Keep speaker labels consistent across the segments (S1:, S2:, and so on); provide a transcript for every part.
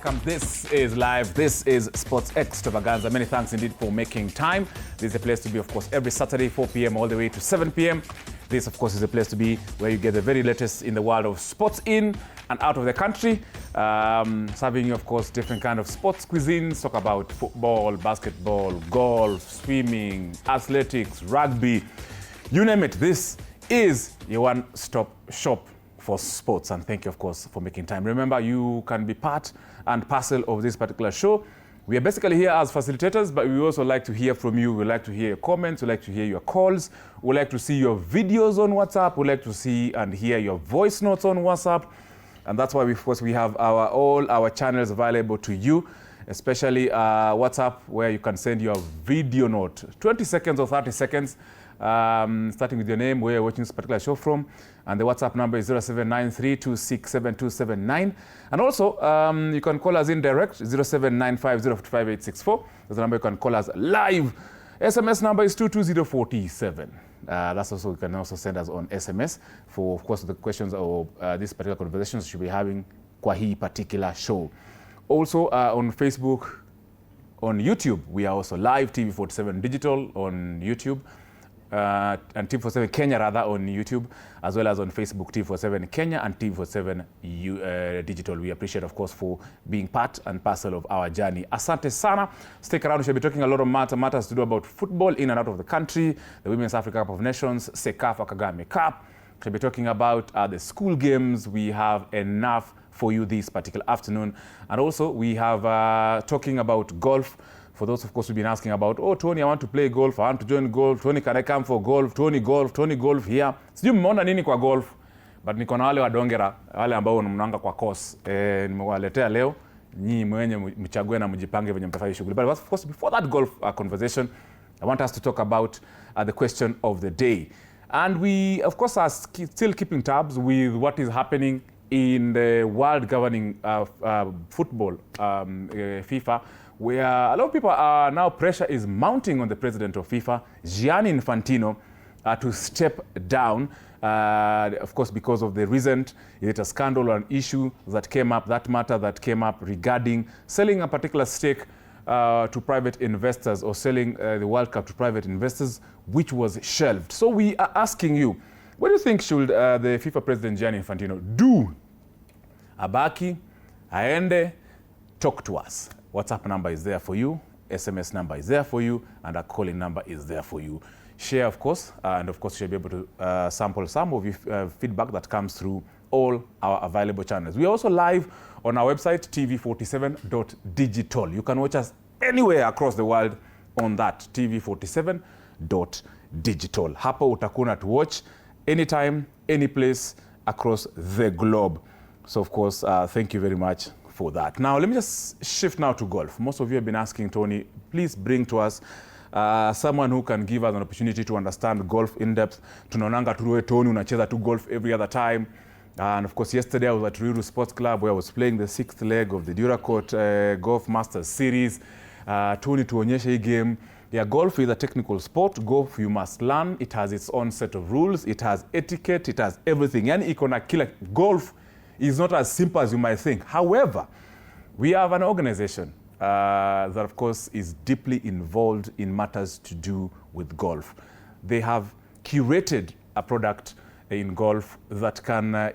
S1: welcome. This is live. This is Sports Extravaganza. Many thanks indeed for making time. This is a place to be, of course, every Saturday, 4 p.m. all the way to 7 p.m. This, of course, is a place to be where you get the very latest in the world of sports in and out of the country. Serving you, of course, different kind of sports cuisines. Talk about football, basketball, golf, swimming, athletics, rugby. You name it. This is your one-stop shop for sports, and thank you, of course, for making time. Remember, you can be part and parcel of this particular show. We are basically here as facilitators, but we also like to hear from you. We like to hear your comments. We like to hear your calls. We like to see your videos on WhatsApp. We like to see and hear your voice notes on WhatsApp. And that's why, of course, we have all our channels available to you, especially WhatsApp, where you can send your video note, 20 seconds or 30 seconds, starting with your name, where you're watching this particular show from. And the WhatsApp number is 0793267279. And also, you can call us in direct, 0795055864. That's the number you can call us live. SMS number is 22047. That's also, you can also send us on SMS for, of course, the questions or this particular conversations you should be having kwa hii particular show. Also, on Facebook, on YouTube, we are also live, TV47 Digital on YouTube. And TV47 Kenya rather on YouTube, as well as on Facebook, TV47 Kenya and TV47 Digital. We appreciate, of course, for being part and parcel of our journey. Asante sana. Stick around. We shall be talking a lot of matters to do about football in and out of the country, the Women's Africa Cup of Nations, Sekafa Kagame Cup. We shall be talking about the school games. We have enough for you this particular afternoon. And also, we have talking about golf. For those, of course, who've been asking about, oh, Tony, I want to play golf. I want to join golf. Tony, can I come for golf? Tony, golf here. Sijui mmeona nini kwa golf, but niko na wale wadongera, wale ambao mnaanga kwa course. Nimewaletea leo, nyinyi mwenye mchague na mjipange venye mtafanya shughuli. But of course, before that golf conversation, I want us to talk about the question of the day. And we, of course, are still keeping tabs with what is happening in the world governing football, FIFA, where a lot of people are now, pressure is mounting on the president of FIFA, Gianni Infantino, to step down, of course, because of the recent scandal or an issue that came up, that matter that came up regarding selling a particular stake to private investors, or selling the World Cup to private investors, which was shelved. So we are asking you, what do you think should the FIFA president Gianni Infantino do? Abaki, aende, talk to us. WhatsApp number is there for you, SMS number is there for you, and our calling number is there for you. Share, of course, and of course, you'll be able to sample some of your feedback that comes through all our available channels. We are also live on our website, tv47.digital. You can watch us anywhere across the world on that, tv47.digital. Hapo utakuna to watch anytime, any place across the globe. So, of course, thank you very much for that. Now, let me just shift now to golf. Most of you have been asking, Tony, please bring to us someone who can give us an opportunity to understand golf in depth. Tunaonanga tuwe Tony unacheza tu golf every other time. And of course, yesterday I was at Ruiru Sports Club where I was playing the 6th leg of the Duracourt Golf Masters Series. Tony, tuonyeshe hii game. Yeah, golf is a technical sport. Golf you must learn. It has its own set of rules. It has etiquette. It has everything. Yani iko na kila. Golf is not as simple as you might think. However, we have an organization that, of course, is deeply involved in matters to do with golf. They have curated a product in golf that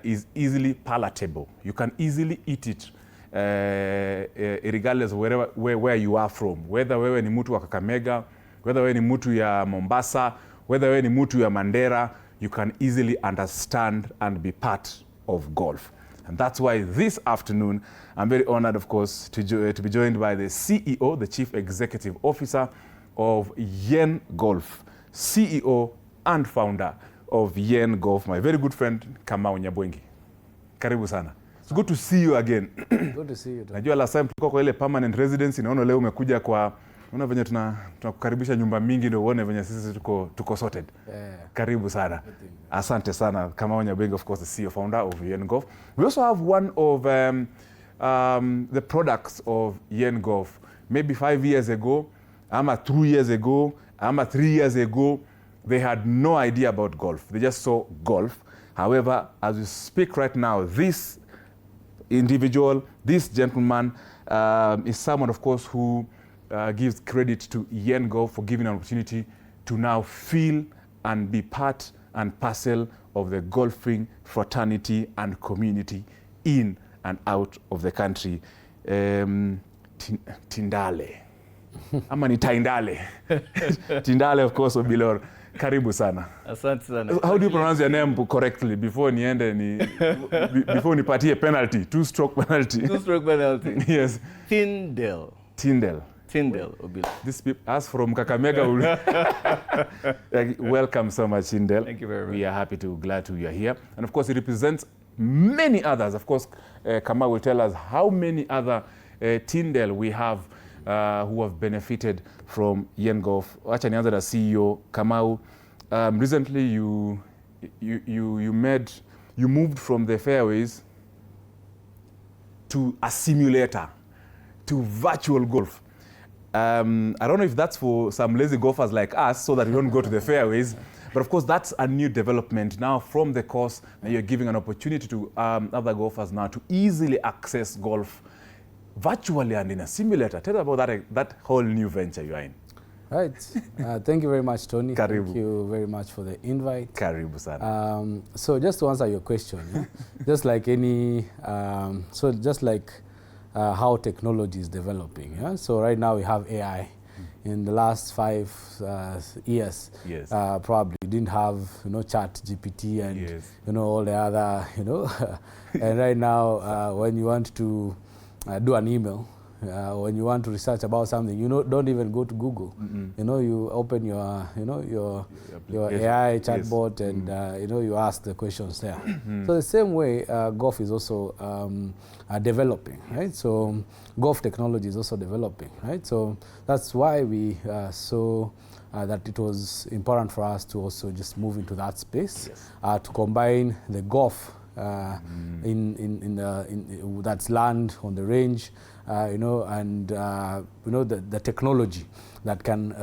S1: is easily palatable. You can easily eat it, regardless of where you are from. Whether wewe ni mtu wa Kakamega, whether wewe ni mtu ya Mombasa, whether wewe ni mtu ya Mandera, you can easily understand and be part of golf. And that's why this afternoon, I'm very honored, of course, to be joined by the CEO, the Chief Executive Officer of Yen Golf, CEO and founder of Yen Golf, my very good friend, Kamau Nyabwengi. Karibu sana. It's good to see you again.
S2: Good to see you.
S1: Najua last time tulikuwa kwa ile permanent residence, naona leo umekuja kwa, unaona venye tunakukaribisha nyumba mingi ndio uone venye sisi tuko sorted. Yeah. Karibu sana. Asante sana. Kamau Nyabwengi, of course, the CEO founder of Yen Golf. We also have one of the products of Yen Golf. Maybe 5 years ago, 2 years ago, 3 years ago, they had no idea about golf. They just saw golf. However, as we speak right now, this individual. This gentleman is someone, of course, who gives credit to Yen Golf for giving an opportunity to now feel and be part and parcel of the golfing fraternity and community in and out of the country. Tindale. Ama ni Taindale. Tindale, of course, Obilor. Karibu sana.
S2: Asante sana.
S1: How do you pronounce your name correctly before before nipatie penalty, two-stroke penalty?
S2: Two-stroke penalty.
S1: Yes.
S2: Tyndale.
S1: Tyndale.
S2: Tyndale, Obilor.
S1: This people, us from Kakamega, welcome so much, Tyndale.
S2: Thank you very much.
S1: We are glad you are here. And of course, it represents many others. Of course, Kamau will tell us how many other Tyndale we have who have benefited from Yen Golf. Acha nianza na CEO Kamau. Recently, you moved from the fairways to a simulator, to virtual golf. I don't know if that's for some lazy golfers like us, so that we don't go to the fairways. But of course, that's a new development now from the course. Now you're giving an opportunity to other golfers now to easily access golf virtually and in a simulator. Tell us about that whole new venture you are in.
S3: Right. Thank you very much, Tony.
S1: Karibu.
S3: Thank you very much for the invite.
S1: Karibu sana.
S3: So just to answer your question, just like how technology is developing. Yeah? So right now we have AI. In the last 5 years,
S1: yes.
S3: Probably didn't have Chat GPT and
S1: yes.
S3: All the other and right now when you want to do an email, when you want to research about something, don't even go to Google. You open your AI chatbot,
S1: yes.
S3: and you ask the questions there. So the same way, golf is also developing, right? So golf technology is also developing, right? So that's why we saw that it was important for us to also just move into that space,
S1: yes.
S3: To combine the golf that's land on the range, and the technology that can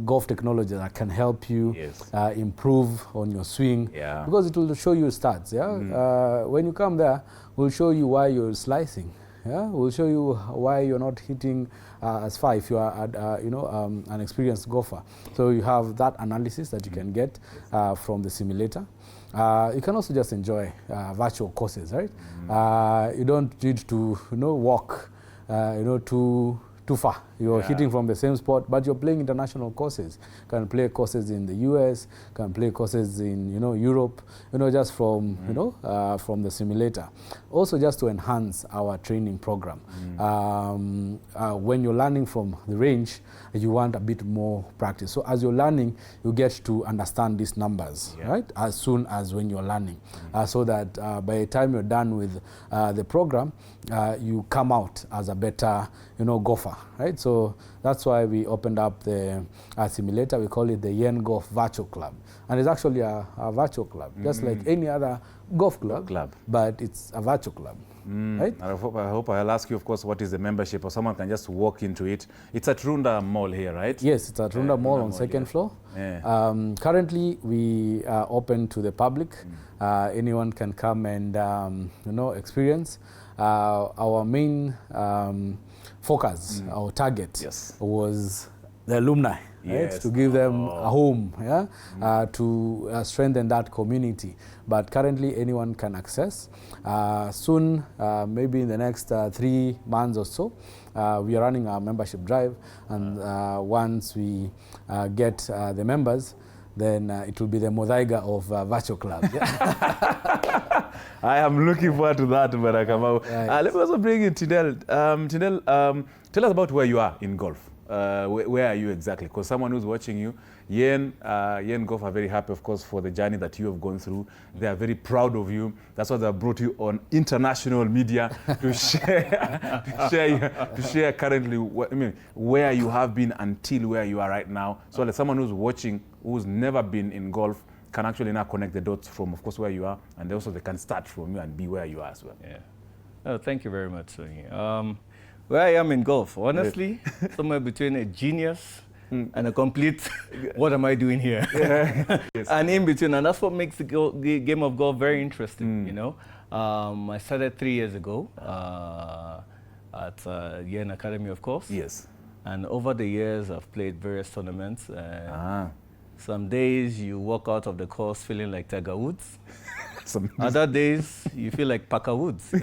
S3: golf technology that can help you,
S1: yes.
S3: Improve on your swing,
S1: yeah.
S3: because it will show you stats. Yeah, when you come there, we'll show you why you're slicing. Yeah, we'll show you why you're not hitting as far if you are an experienced golfer. So you have that analysis that you can get from the simulator. You can also just enjoy virtual courses, right? You don't need to walk too far. You're hitting from the same spot, but you're playing international courses. You can play courses in the US, can play courses in Europe, just from from the simulator. Also, just to enhance our training program. When you're learning from the range, you want a bit more practice. So as you're learning, you get to understand these numbers, right? As soon as when you're learning, so that by the time you're done with the program, you come out as a better golfer, right? So that's why we opened up the simulator. We call it the Yen Golf Virtual Club. And it's actually a virtual club, just like any other golf club, but it's a virtual club, right?
S1: I hope I'll ask you, of course, what is the membership, or someone can just walk into it. It's at Runda Mall here, right?
S3: Yes, it's at Runda Mall on second floor.
S1: Yeah.
S3: Currently, we are open to the public. Anyone can come and experience. Our main focus, our target,
S1: yes.
S3: was the alumni,
S1: yes.
S3: right? To give them a home, to strengthen that community. But currently, anyone can access. Soon, maybe in the next 3 months or so, we are running our membership drive, and once we get the members, then it will be the Modaiga of virtual clubs.
S1: I am looking forward to that, Barakamau.
S3: Right.
S1: Let me also bring in Tyndale. Tyndale, tell us about where you are in golf. Where are you exactly? Because someone who's watching you, Yen Golf are very happy, of course, for the journey that you have gone through. They are very proud of you. That's why they have brought you on international media to share currently where you have been until where you are right now. So that someone who's watching, who's never been in golf, can actually now connect the dots from, of course, where you are, and also they can start from you and be where you are as well.
S2: Yeah. Oh, thank you very much, Sonny. Where I am in golf, honestly, somewhere between a genius and a complete, what am I doing here?
S1: Yes.
S2: And in between, and that's what makes the game of golf very interesting, I started 3 years ago at Yen Academy, of course.
S1: Yes.
S2: And over the years, I've played various tournaments. Some days you walk out of the course feeling like Tiger Woods. Other days you feel like Parker Woods. You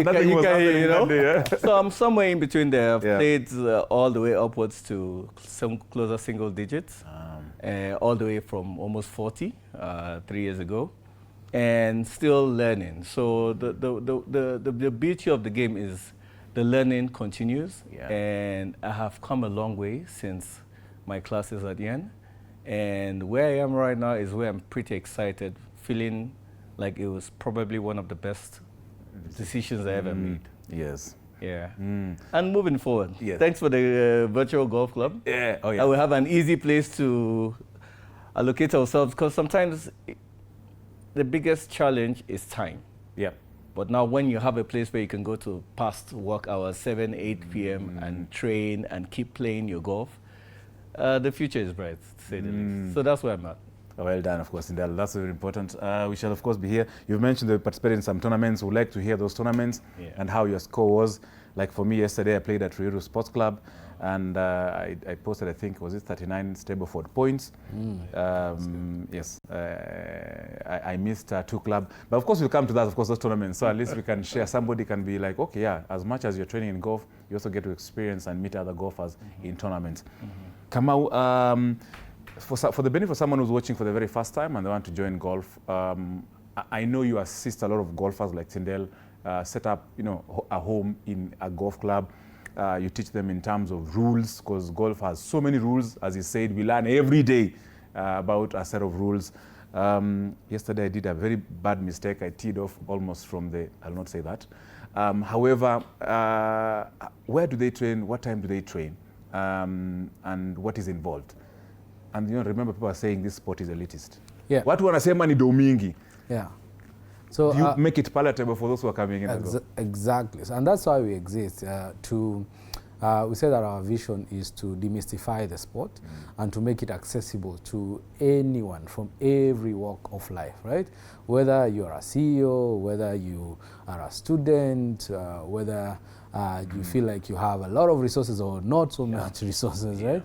S2: know? So I'm somewhere in between there. I've played all the way upwards to some closer single digits, all the way from almost 40 3 years ago, and still learning. So the beauty of the game is the learning continues, and I have come a long way since my classes at Yen. And where I am right now is where I'm pretty excited, feeling like it was probably one of the best decisions I ever made.
S1: Yes.
S2: Yeah. And moving forward, thanks for the virtual golf club.
S1: Yeah. Oh, yeah.
S2: I will have an easy place to allocate ourselves, because sometimes the biggest challenge is time.
S1: Yeah.
S2: But now when you have a place where you can go to past work hours, 7, 8 p.m. and train and keep playing your golf, the future is bright, to say the least. So that's where I'm at.
S1: Well done, of course, Indel. That's very important. We shall, of course, be here. You've mentioned that you participated in some tournaments. We'd like to hear those tournaments and how your score was. Like for me, yesterday I played at Ruiru Sports Club, and I posted, I think, was it 39 Stableford points? Yes. I missed 2 clubs. But of course, we'll come to that, of course, those tournaments. So at least we can share. Somebody can be like, okay, yeah, as much as you're training in golf, you also get to experience and meet other golfers in tournaments. Kamau, for the benefit of someone who's watching for the very first time and they want to join golf, I know you assist a lot of golfers like Tyndale, set up, a home in a golf club. You teach them in terms of rules, because golf has so many rules. As you said, we learn every day about a set of rules. Yesterday I did a very bad mistake. I teed off almost from the, I'll not say that. However, where do they train? What time do they train? And what is involved? And remember, people are saying this sport is elitist.
S3: Yeah.
S1: Watu wanasema ni domingi.
S3: Yeah. So
S1: do you make it palatable for those who are coming in?
S3: Exactly. And that's why we exist, we say that our vision is to demystify the sport and to make it accessible to anyone from every walk of life, right? Whether you're a CEO, whether you are a student, whether you feel like you have a lot of resources or not so much resources, right?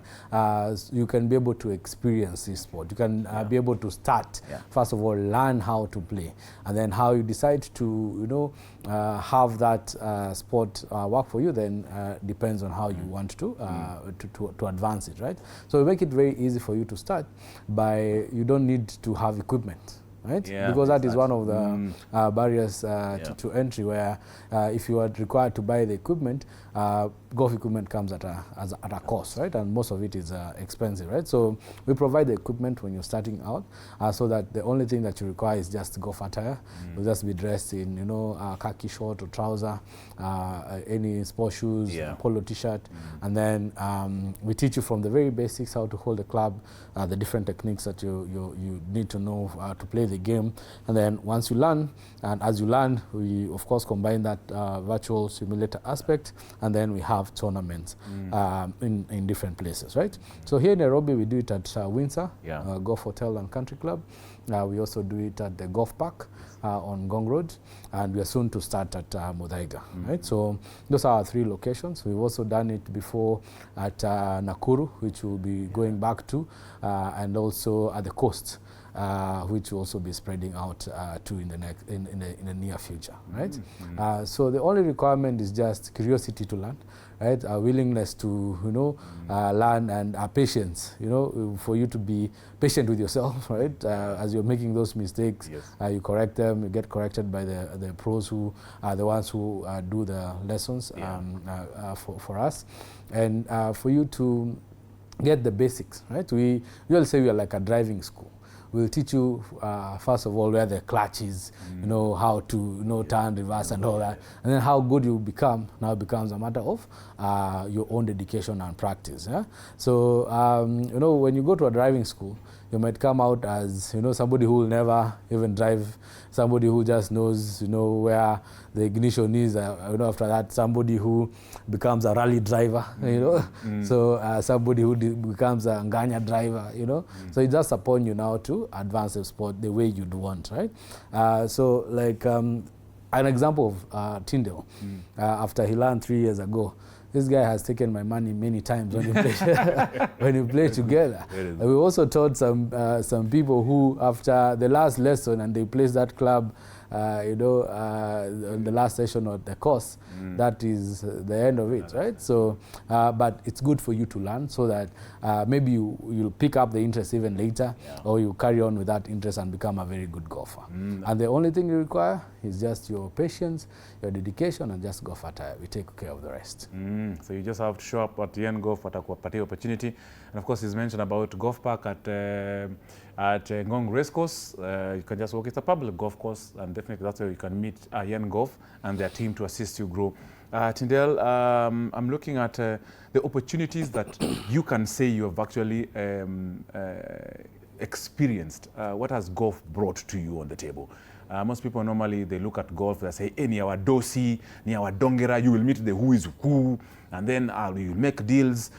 S3: You can be able to experience this sport. You can be able to start, first of all, learn how to play. And then how you decide to, have that sport work for you then depends on how you want to advance it, right? So we make it very easy for you to start by, you don't need to have equipment. Right? Because that is one of the barriers to entry, where if you are required to buy the equipment, golf equipment comes at a cost, right? And most of it is expensive, right? So we provide the equipment when you're starting out, so that the only thing that you require is just golf attire. You'll just be dressed in, a khaki short or trouser, any sports shoes, polo t-shirt, and then we teach you from the very basics how to hold a club, the different techniques that you need to know to play the game. And then once you learn, and as you learn, we of course combine that virtual simulator aspect, and then we have tournaments in different places, right? So here in Nairobi, we do it at Windsor Golf Hotel and Country Club. We also do it at the Golf Park on Gong Road, and we are soon to start at Muthaiga, right? So those are our 3 locations. We've also done it before at Nakuru, which we'll be going back to, and also at the coast, which will also be spreading out to in the near future, right? So the only requirement is just curiosity to learn, right? A willingness to learn, and patience, for you to be patient with yourself, right? As you're making those mistakes, you correct them. You get corrected by the pros who are the ones who do the lessons for us, and for you to get the basics, right? We all say we are like a driving school. We'll teach you, first of all, where the clutch is, how to turn, reverse, and all that. And then how good you become now becomes a matter of your own dedication and practice. Yeah? So, when you go to a driving school, you might come out as, somebody who will never even drive, somebody who just knows, where the ignition is. After that, somebody who becomes a rally driver, So somebody who becomes a Nganya driver, So it's just upon you now to advance the sport the way you'd want, right? So like an example of Tyndale, after he learned 3 years ago, this guy has taken my money many times when we play together. We also taught some people who, after the last lesson, and they placed that club, on the last session of the course, that is the end of it, right? So, but it's good for you to learn so that maybe you'll pick up the interest even later, or you carry on with that interest and become a very good golfer. And the only thing you require is just your patience, your dedication, and just go for it. We take care of the rest.
S1: So you just have to show up at the end golf at a opportunity. And of course, he's mentioned about golf park at Ngong Racecourse. You can just walk. It's a public golf course, and definitely that's where you can meet Yen Golf and their team to assist you grow. Tyndale, I'm looking at the opportunities that you can say you have actually experienced. What has golf brought to you on the table? Most people normally, they look at golf, they say, ni our dosi, ni our dongera, you will meet the who is who, and then you'll make deals.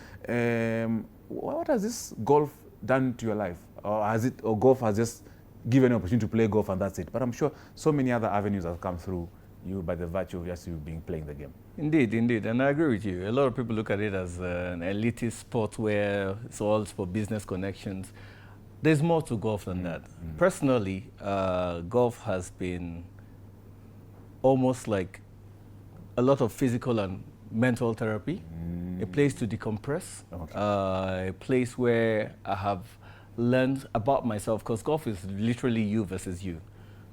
S1: What has this golf done to your life? Or golf has just given you an opportunity to play golf and that's it? But I'm sure so many other avenues have come through you by the virtue of just you playing the game. Indeed,
S2: indeed, and I agree with you. A lot of people look at it as an elitist sport where it's all for business connections. There's more to golf than that. Personally, golf has been almost like a lot of physical and mental therapy, a place to decompress, a place where I have learned about myself, because golf is literally you versus you.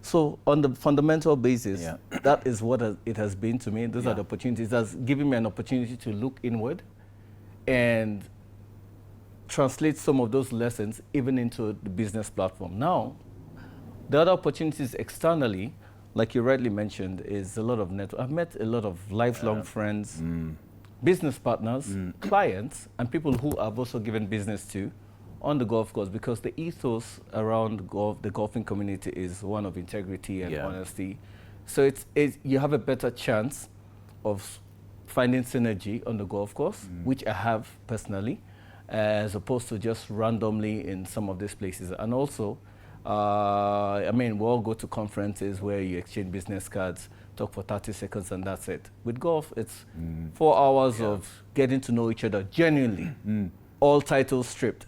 S2: So on the fundamental basis, that is what it has been to me. Those are the opportunities. That's given me an opportunity to look inward and translate some of those lessons even into the business platform. Now, the other opportunities externally, like you rightly mentioned, is a lot of network. I've met a lot of lifelong friends, business partners, clients, and people who I've also given business to on the golf course, because the ethos around golf, the golfing community, is one of integrity and honesty. So you have a better chance of finding synergy on the golf course, which I have personally, as opposed to just randomly in some of these places. And also, I mean, we all go to conferences where you exchange business cards, talk for 30 seconds, and that's it. With golf, it's 4 hours of getting to know each other genuinely, all titles stripped.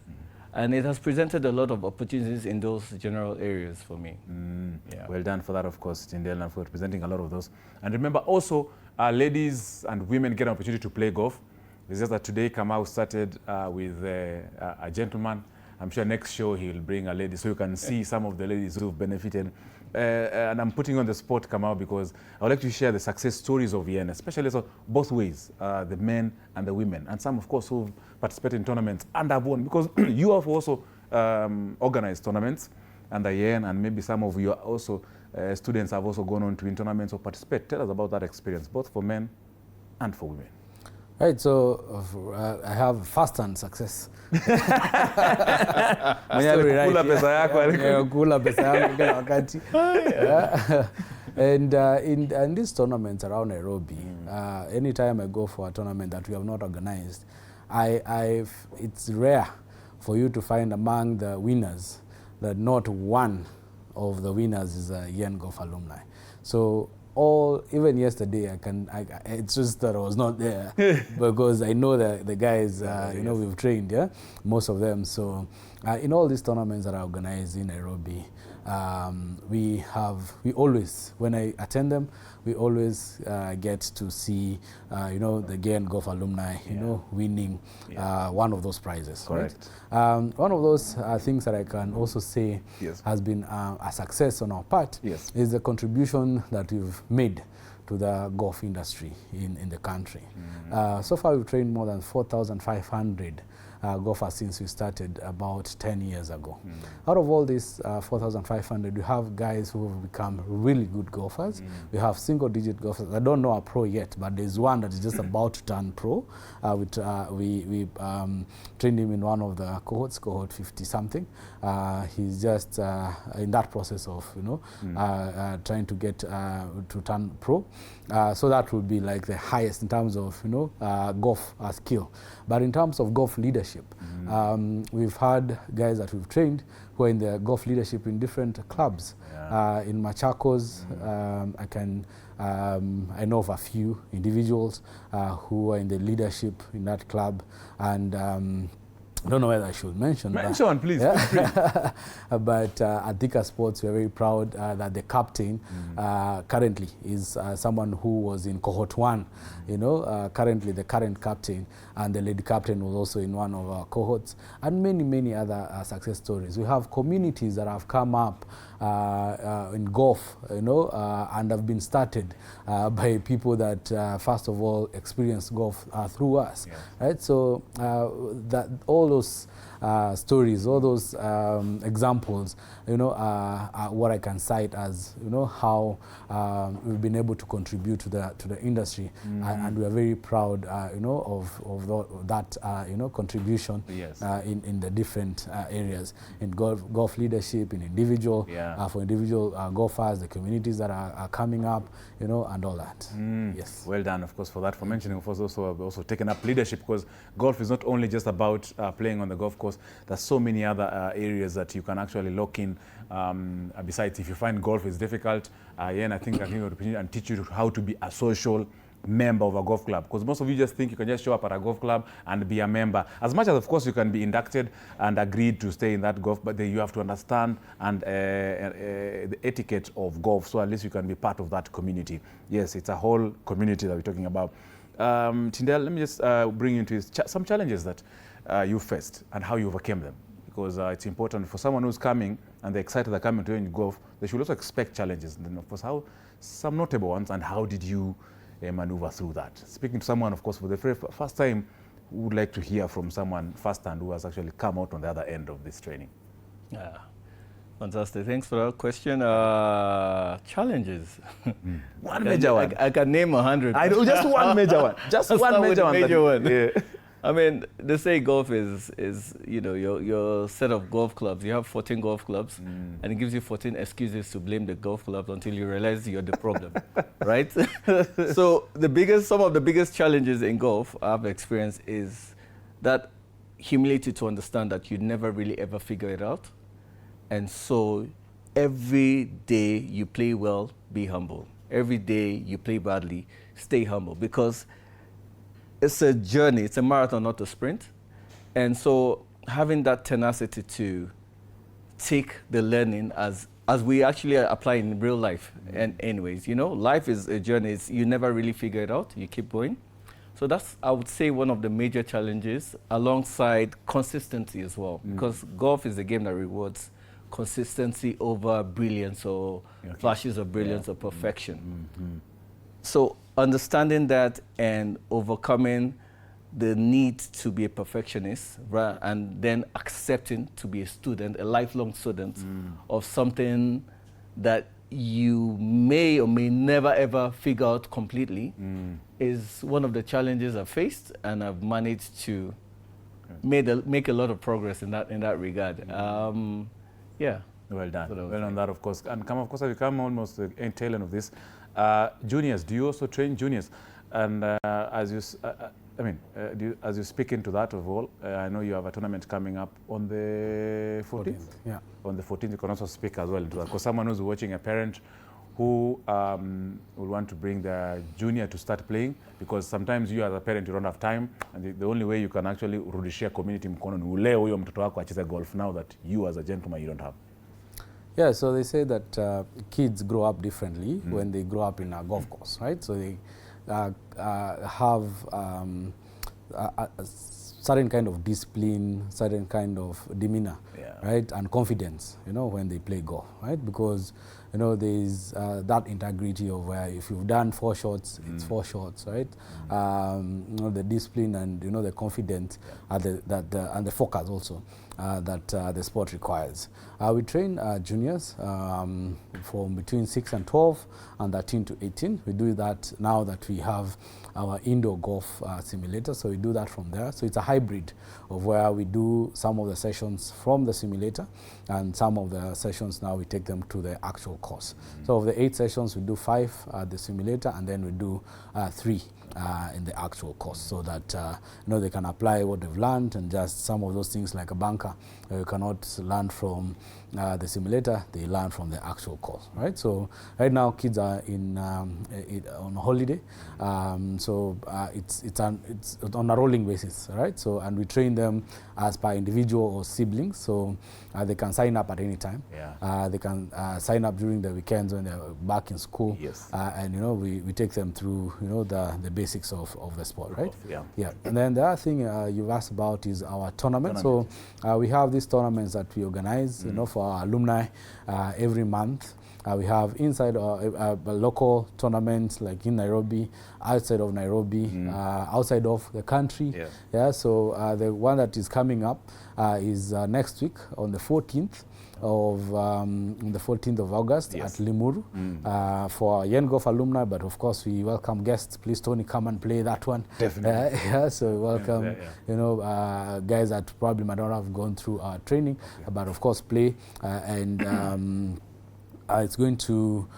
S2: And it has presented a lot of opportunities in those general areas for me.
S1: Well done for that, of course, Tyndale, and for presenting a lot of those. And remember also, ladies and women get an opportunity to play golf. It's just that today Kamau started with a gentleman. I'm sure next show he'll bring a lady, so you can see some of the ladies who've benefited. And I'm putting on the spot, Kamau, because I would like to share the success stories of Yen, especially so both ways, the men and the women, and some, of course, who've participated in tournaments and have won, because you have also organized tournaments under Yen, and maybe some of your also students have also gone on to win tournaments or participate. Tell us about that experience, both for men and for women.
S3: Right, so I have first-hand success. And in these tournaments around Nairobi, anytime I go for a tournament that we have not organized, it's rare for you to find among the winners that not one of the winners is a Yen Golf alumni. So even yesterday, it's just that I was not there because I know that the guys, we've trained, most of them. So in all these tournaments that are organized in Nairobi, we always, when I attend them, we always get to see, the Yen Golf alumni, winning one of those prizes.
S1: Correct.
S3: Right? One of those things that I can also say has been a success on our part is the contribution that we've made to the golf industry in the country. So far, we've trained more than 4,500 golfers since we started about 10 years ago. Out of all these 4,500, we have guys who have become really good golfers. We have single-digit golfers. I don't know a pro yet, but there's one that is just about to turn pro. We trained him in one of the cohorts, cohort 50-something. He's just in that process of, trying to get to turn pro. So that would be like the highest in terms of, golf skill. But in terms of golf leadership, we've had guys that we've trained who are in the golf leadership in different clubs. In Machakos, I know of a few individuals who are in the leadership in that club, and I don't know whether I should mention.
S1: Mention one, please. Yeah.
S3: But at Thika Sports, we're very proud that the captain currently is someone who was in cohort 1. Currently the current captain and the lead captain was also in one of our cohorts, and many, many other success stories. We have communities that have come up in golf, and have been started by people that first of all experienced golf through us, right? So that all those stories, all those examples, are what I can cite as, how we've been able to contribute to the industry, and we are very proud, of that, contribution in the different areas, in golf leadership, in individual, for individual golfers, the communities that are coming up, and all that. Yes.
S1: Well done, of course, for that, for mentioning, of course, also taken up leadership, because golf is not only just about playing on the golf course. There's so many other areas that you can actually lock in. Besides, if you find golf is difficult, I think I can opportunity and teach you how to be a social member of a golf club, because most of you just think you can just show up at a golf club and be a member. As much as, of course, you can be inducted and agreed to stay in that golf, but then you have to understand the etiquette of golf, so at least you can be part of that community. Yes, it's a whole community that we're talking about. Tyndale, let me just bring you into some challenges that you faced and how you overcame them, because it's important for someone who's coming and they're excited they're coming to join golf. They should also expect challenges, and then of course some notable ones, and how did you maneuver through that? Speaking to someone, of course, for the first time, who would like to hear from someone firsthand who has actually come out on the other end of this training.
S2: Yeah, fantastic. Thanks for that question. Challenges.
S1: One major one.
S2: I can name 100.
S1: I know, just one major one. Just one major one. Yeah.
S2: I mean, they say golf is your set of golf clubs. You have 14 golf clubs, and it gives you 14 excuses to blame the golf clubs until you realize you're the problem, right? So some of the biggest challenges in golf I've experienced is that humility to understand that you never really ever figure it out. And so every day you play well, be humble. Every day you play badly, stay humble, because it's a journey, it's a marathon, not a sprint. And so having that tenacity to take the learning as we actually apply in real life. And anyways, life is a journey. You never really figure it out, you keep going. So that's, I would say, one of the major challenges, alongside consistency as well, because golf is a game that rewards consistency over brilliance or flashes of brilliance or perfection. So understanding that and overcoming the need to be a perfectionist, right, and then accepting to be a student, a lifelong student of something that you may or may never ever figure out completely, is one of the challenges I've faced, and I've managed to make a lot of progress in that regard. Yeah.
S1: Well done. Well on that, of course. And of course, as we come almost to the tail end of this, juniors, do you also train juniors? And as you speak into that of all, I know you have a tournament coming up on the 14th.
S3: Yeah.
S1: On the 14th, you can also speak as well into that, because someone who's watching, a parent who will want to bring their junior to start playing, because sometimes you as a parent, you don't have time, and the only way you can actually rudishia community mkono ni ule huyo mtoto wako acheze golf now that you as a gentleman you don't have.
S3: Yeah, so they say that kids grow up differently when they grow up in a golf course, right? So they have certain kind of discipline, certain kind of demeanor, right, and confidence, you know, when they play golf, right? Because, you know, there is that integrity of where if you've done 4 shots, it's 4 shots, right? You know, the discipline and, you know, the confidence and the focus also that the sport requires. We train juniors from between 6 and 12 and 13 to 18. We do that now that we have our indoor golf simulator, so we do that from there. So it's a hybrid of where we do some of the sessions from the simulator, and some of the sessions now we take them to the actual course. So of the 8 sessions, we do 5 at the simulator, and then we do 3 in the actual course, so that you know, they can apply what they've learned, and just some of those things like a bunker you cannot learn from the simulator, they learn from the actual course, right? So right now kids are in on holiday, so it's on a rolling basis, right? So, and we train them as per individual or siblings, so they can sign up at any time. They can sign up during the weekends when they're back in school. And you know, we take them through, you know, the basics of the sport, right? And then the other thing you've asked about is our tournament. So we have these tournaments that we organize, you know, for our alumni every month. We have inside local tournaments like in Nairobi, outside of Nairobi, outside of the country. So the one that is coming up is next week on the 14th of August at Limuru for Yen Golf alumni, but of course we welcome guests. Please, Tony, come and play that one.
S1: Definitely.
S3: So we welcome you know, guys that probably might not have gone through our training, but of course play and it's going to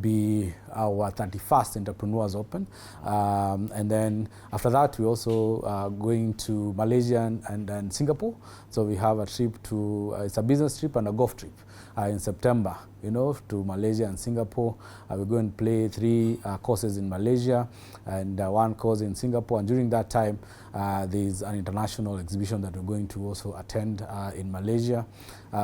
S3: be our 31st Entrepreneurs Open. And then after that, we also are going to Malaysia and Singapore. So we have a trip to, it's a business trip and a golf trip in September, you know, to Malaysia and Singapore. We're going to play 3 courses in Malaysia and 1 course in Singapore. And during that time, there's an international exhibition that we're going to also attend in Malaysia.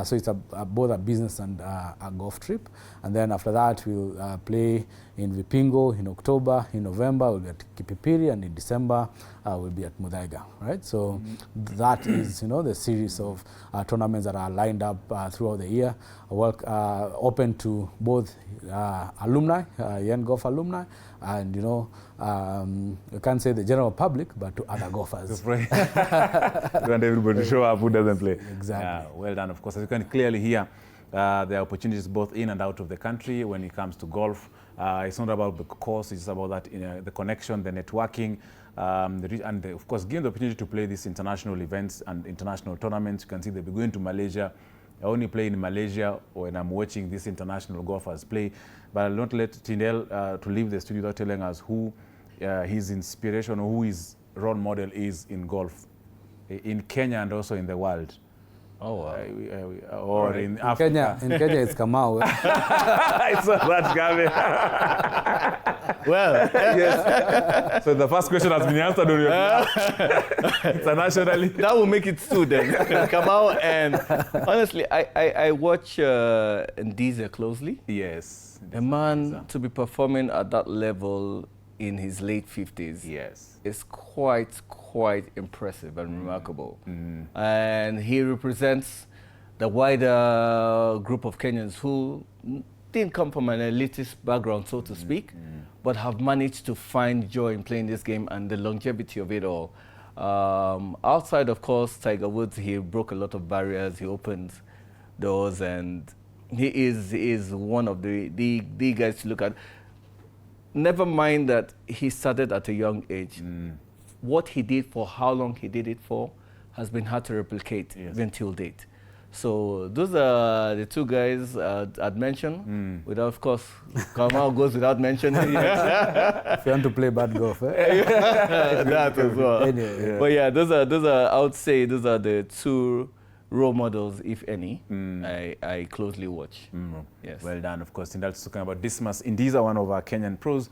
S3: So it's both a business and a golf trip. And then after that, we'll play in Vipingo in October. In November, we'll be at Kipipiri, and in December, we'll be at Muthaiga, right? So that is, you know, the series of tournaments that are lined up throughout the year, open to both alumni, Yen Golf alumni, and, you know, you can't say the general public, but to other golfers.
S1: We want everybody to show up who doesn't play.
S3: Exactly.
S1: Well done. Of course, as you can clearly hear, there are opportunities both in and out of the country when it comes to golf. It's not about the course, it's about that, the connection, the networking, and of course, given the opportunity to play these international events and international tournaments. You can see they'll be going to Malaysia. I only play in Malaysia when I'm watching these international golfers play. But I'll not let Tindel to leave the studio without telling us who his inspiration or who his role model is in golf, in Kenya and also in the world.
S2: Oh, wow.
S1: Or in Africa.
S3: In Kenya, it's Kamau.
S1: It's not that, Gabi.
S2: Well,
S1: yes. So the first question has been answered on your behalf. Internationally.
S2: That will make it 2 then. Kamau, and honestly, I watch Ndiza closely.
S1: Yes.
S2: A man to be performing at that level in his late 50s.
S1: Yes.
S2: Is quite impressive and remarkable. And he represents the wider group of Kenyans who didn't come from an elitist background, so to speak, but have managed to find joy in playing this game and the longevity of it all. Outside, of course, Tiger Woods, he broke a lot of barriers, he opened doors, and he is one of the guys to look at. Never mind that he started at a young age. What he did for how long he did it for has been hard to replicate even till date. So those are the 2 guys I'd mentioned. Without, of course, Kamau goes without mentioning.
S3: If you want to play bad golf,
S2: that as well.
S3: Anyway,
S2: But yeah, those are I would say those are the 2 role models, if any, I closely watch. Yes.
S1: Well done. Of course, Tindal's talking about Dismas Ndiza, one of our Kenyan pros,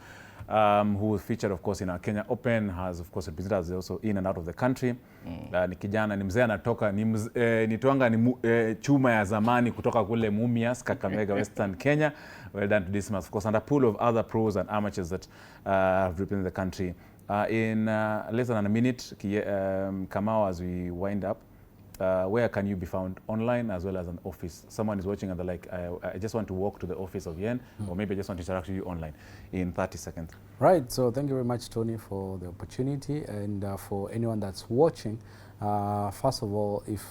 S1: who featured, of course, in our Kenya Open, has, of course, represented us also in and out of the country. Ni kijana, ni mzee anatoka, ni tuanga ni chuma ya zamani kutoka kule Mumias, Kakamega, Western Kenya. Well done to Dismas, of course, and a pool of other pros and amateurs that have represented the country In less than a minute, Kamau, as we wind up, where can you be found online as well as an office? Someone is watching and they're like, I just want to walk to the office of Yen, or maybe I just want to interact with you online in 30 seconds.
S3: Right, so thank you very much, Tony, for the opportunity. And for anyone that's watching, first of all, if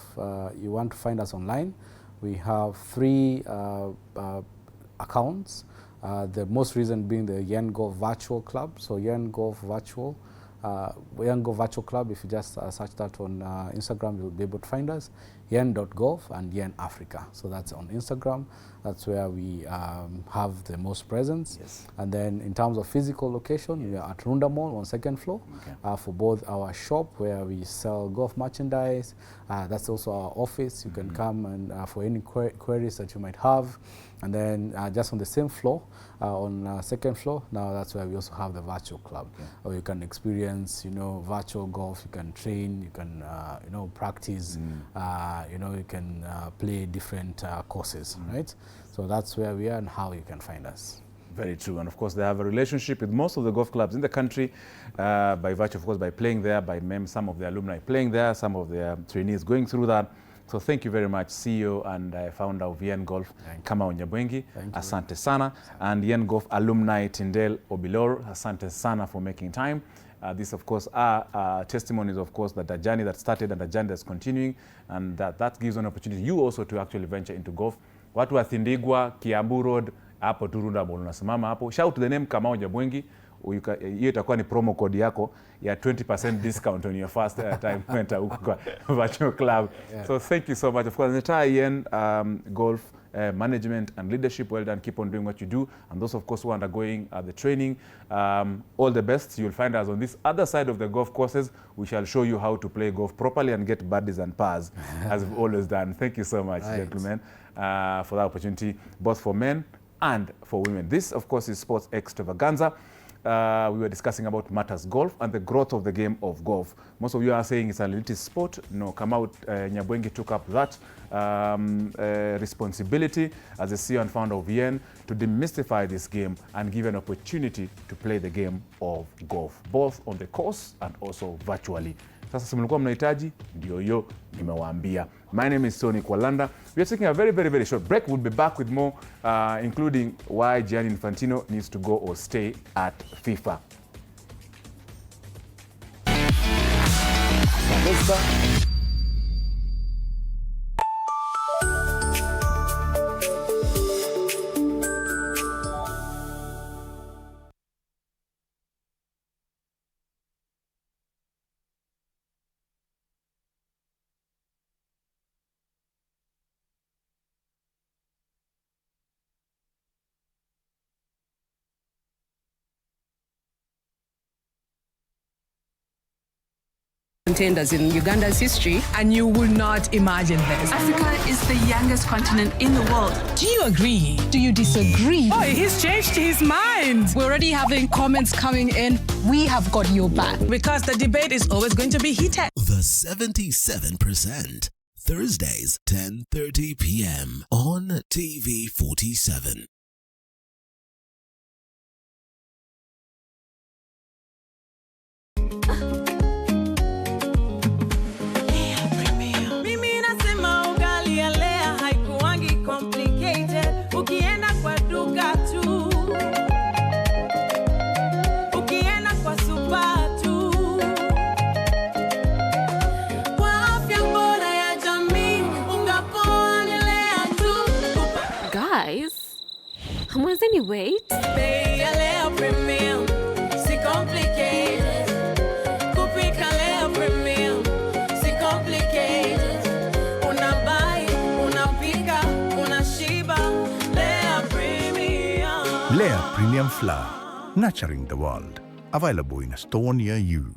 S3: you want to find us online, we have 3 accounts. The most recent being the YenGov Virtual Club. So YenGov Virtual. YenGov Virtual Club, if you just search that on Instagram, you'll be able to find us, yen.gov and Yen Africa. So that's on Instagram. That's where we have the most presence.
S1: Yes.
S3: And then in terms of physical location, we are at Runda Mall on 2nd floor for both our shop where we sell golf merchandise. That's also our office. You can come and for any queries that you might have. And then just on the same floor, on 2nd floor, now that's where we also have the virtual club, where you can experience, virtual golf, you can train, you can, practice, you can play different courses, right? So that's where we are and how you can find us.
S1: Very true. And of course, they have a relationship with most of the golf clubs in the country by virtue, of course, by playing there, by some of the alumni playing there, some of their trainees going through that. So thank you very much, CEO and founder of Yen Golf, Kamau Nyabwengi. Asante sana. And Yen Golf alumni Tindel Obilor, asante sana for making time. This, of course, are testimonies, of course, that the journey that started and the journey that's continuing, and that gives an opportunity you also to actually venture into golf. Watu wa Thindigwa, Kiambu Road, hapo Turunda Mall, unasimama hapo. Shout to the name Kamau Nyabwengi. Hiyo itakuwa ni promo code yako ya 20% discount on your first time kwenda huko kwa virtual club. So thank you so much. Of course, the entire Yen Golf management and leadership, well done. Keep on doing what you do. And those, of course, who are undergoing the training, all the best. You'll find us on this other side of the golf courses. We shall show you how to play golf properly and get birdies and pars, as we've always done. Thank you so much, gentlemen, for that opportunity, both for men and for women. This, of course, is Sports Extravaganza. We were discussing about matters golf and the growth of the game of golf. Most of you are saying it's an elitist sport. No, Kamau Nyabwengi took up that responsibility as the CEO and founder of Yen to demystify this game and give an opportunity to play the game of golf, both on the course and also virtually. Sasa si mlikuwa mnahitaji, ndio hiyo nimewaambia. My name is Tony Kwalanda. We are taking a very, very, very short break. We'll be back with more, including why Gianni Infantino needs to go or stay at FIFA.
S4: Contenders in Uganda's history, and you will not imagine this.
S5: Africa is the youngest continent in the world.
S4: Do you agree? Do you disagree? Oh, he's changed his mind. We're already having comments coming in. We have got your back because the debate is always going to be heated.
S6: The 77%. Thursdays, 10:30 p.m. on TV 47.
S7: Hamwezeni wait?
S8: Lea Premium Flour, nurturing the world. Available in a store near you.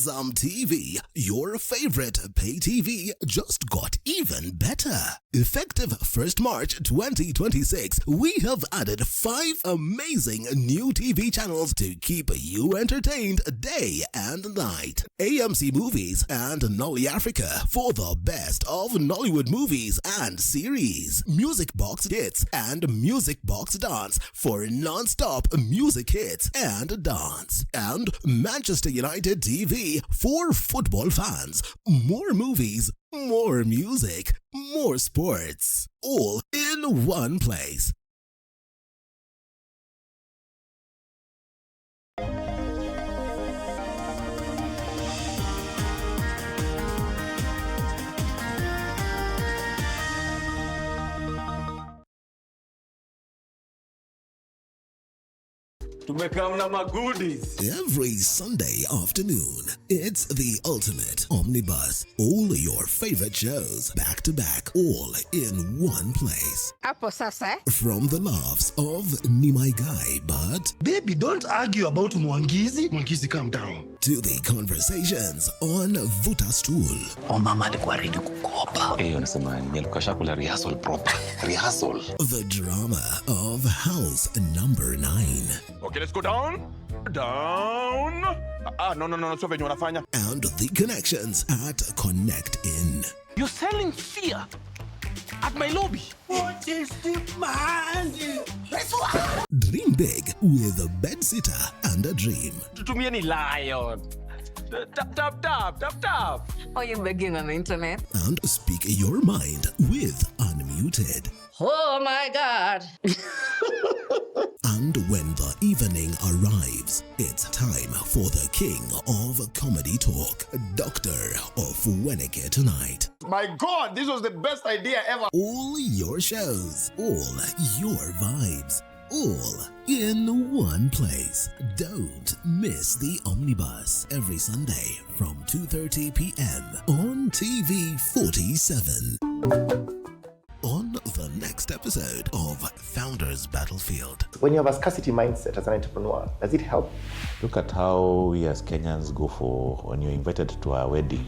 S6: Azam TV, your favorite pay TV, just got even better. Effective 1st March 2026, we have added 5 amazing new TV channels to keep you entertained day and night. AMC Movies and Nolly Africa for the best of Nollywood movies and series. Music Box Hits and Music Box Dance for non-stop music hits and dance. And Manchester United TV for football fans. More movies, more music, more sports. All in one place. Every Sunday afternoon, it's the ultimate omnibus. All your favorite shows back to back, all in one place. From the laughs of Nimai Guy, but
S7: baby, don't argue about Mwangizi. Mwangizi, calm down.
S6: To the conversations on Vuta Stool. The drama of House Number 9.
S9: Okay, let's go down. Down. No, so when you wanna
S6: and the connections at Connect In.
S9: You're selling fear at my lobby.
S7: What is the man?
S6: Dream big with a bedsitter and a dream.
S9: To me, any lion. Tap.
S10: Are you begging on the internet?
S6: And speak your mind with Unmuted.
S10: Oh my God.
S6: And when the evening arrives, it's time for the king of comedy talk, Dr. Ofweneke Tonight.
S7: My God, this was the best idea ever.
S6: All your shows, all your vibes, all in one place. Don't miss the Omnibus every Sunday from 2:30 p.m. on TV 47. On the next episode of Founders Battlefield.
S11: When you have a scarcity mindset as an entrepreneur, does it help?
S12: Look at how we as Kenyans go for when you're invited to a wedding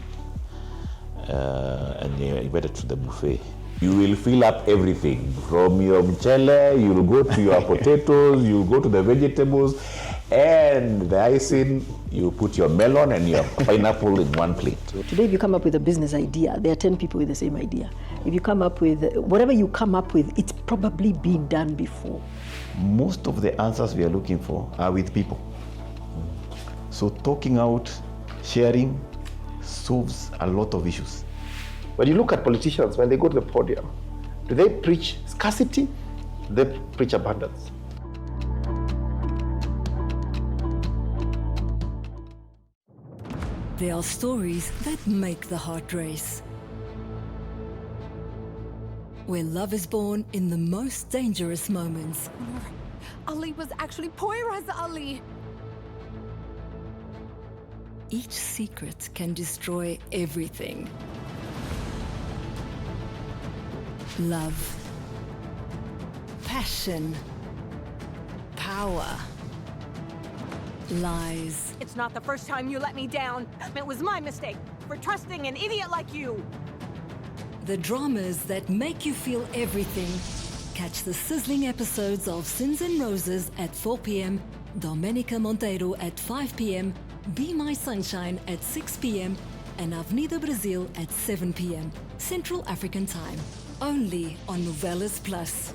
S12: and you're invited to the buffet. You will fill up everything from your mchele, you'll go to your potatoes, you'll go to the vegetables, and the icing, you put your melon and your pineapple in one plate.
S13: Today, if you come up with a business idea, there are 10 people with the same idea. If you come up with, whatever you come up with, it's probably been done before.
S14: Most of the answers we are looking for are with people. So talking out, sharing, solves a lot of issues.
S11: When you look at politicians, when they go to the podium, do they preach scarcity? Do they preach abundance?
S15: There are stories that make the heart race. Where love is born in the most dangerous moments.
S16: Ali was actually Poyraz Ali.
S15: Each secret can destroy everything. Love, passion, power, lies.
S16: It's not the first time you let me down. It was my mistake for trusting an idiot like you.
S15: The dramas that make you feel everything. Catch the sizzling episodes of Sins and Roses at 4 p.m, Domenica Monteiro at 5 p.m, Be My Sunshine at 6 p.m, and Avenida Brazil at 7 p.m, Central African Time. Only on Novelas Plus.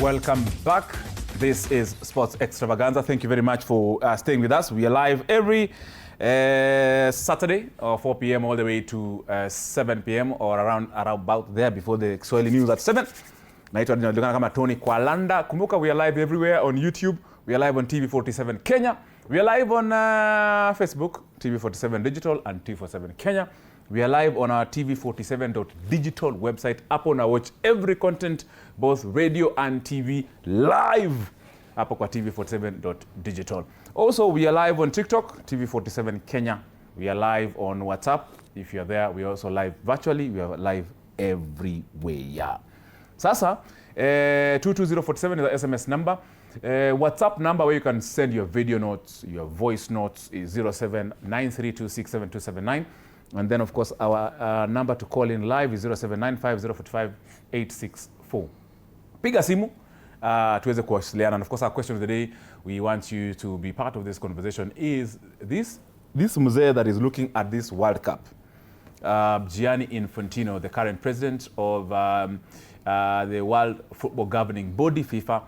S1: Welcome back. This is Sports Extravaganza. Thank you very much for staying with us. We are live every Saturday, 4 p.m. all the way to 7 p.m. or around about there before the Swahili news at 7. Naitwa ninajulikana kama Tony Kwalanda. Kumbuka, we are live everywhere on YouTube. We are live on TV 47 Kenya. We are live on Facebook, TV 47 Digital and TV 47 Kenya. We are live on our TV47.digital website. Hapo na watch every content, both radio and TV, live hapo kwa TV47.digital. Also, we are live on TikTok, TV47 Kenya. We are live on WhatsApp. If you're there, we are also live virtually. We are live everywhere. Sasa, 22047 is the SMS number. WhatsApp number where you can send your video notes, your voice notes is 0793267279. And then, of course, our number to call in live is 0795045864. Piga simu, tuweze kuwasiliana. And of course, our question of the day, we want you to be part of this conversation, is this mzee that is looking at this World Cup, Gianni Infantino, the current president of the World Football Governing Body, FIFA,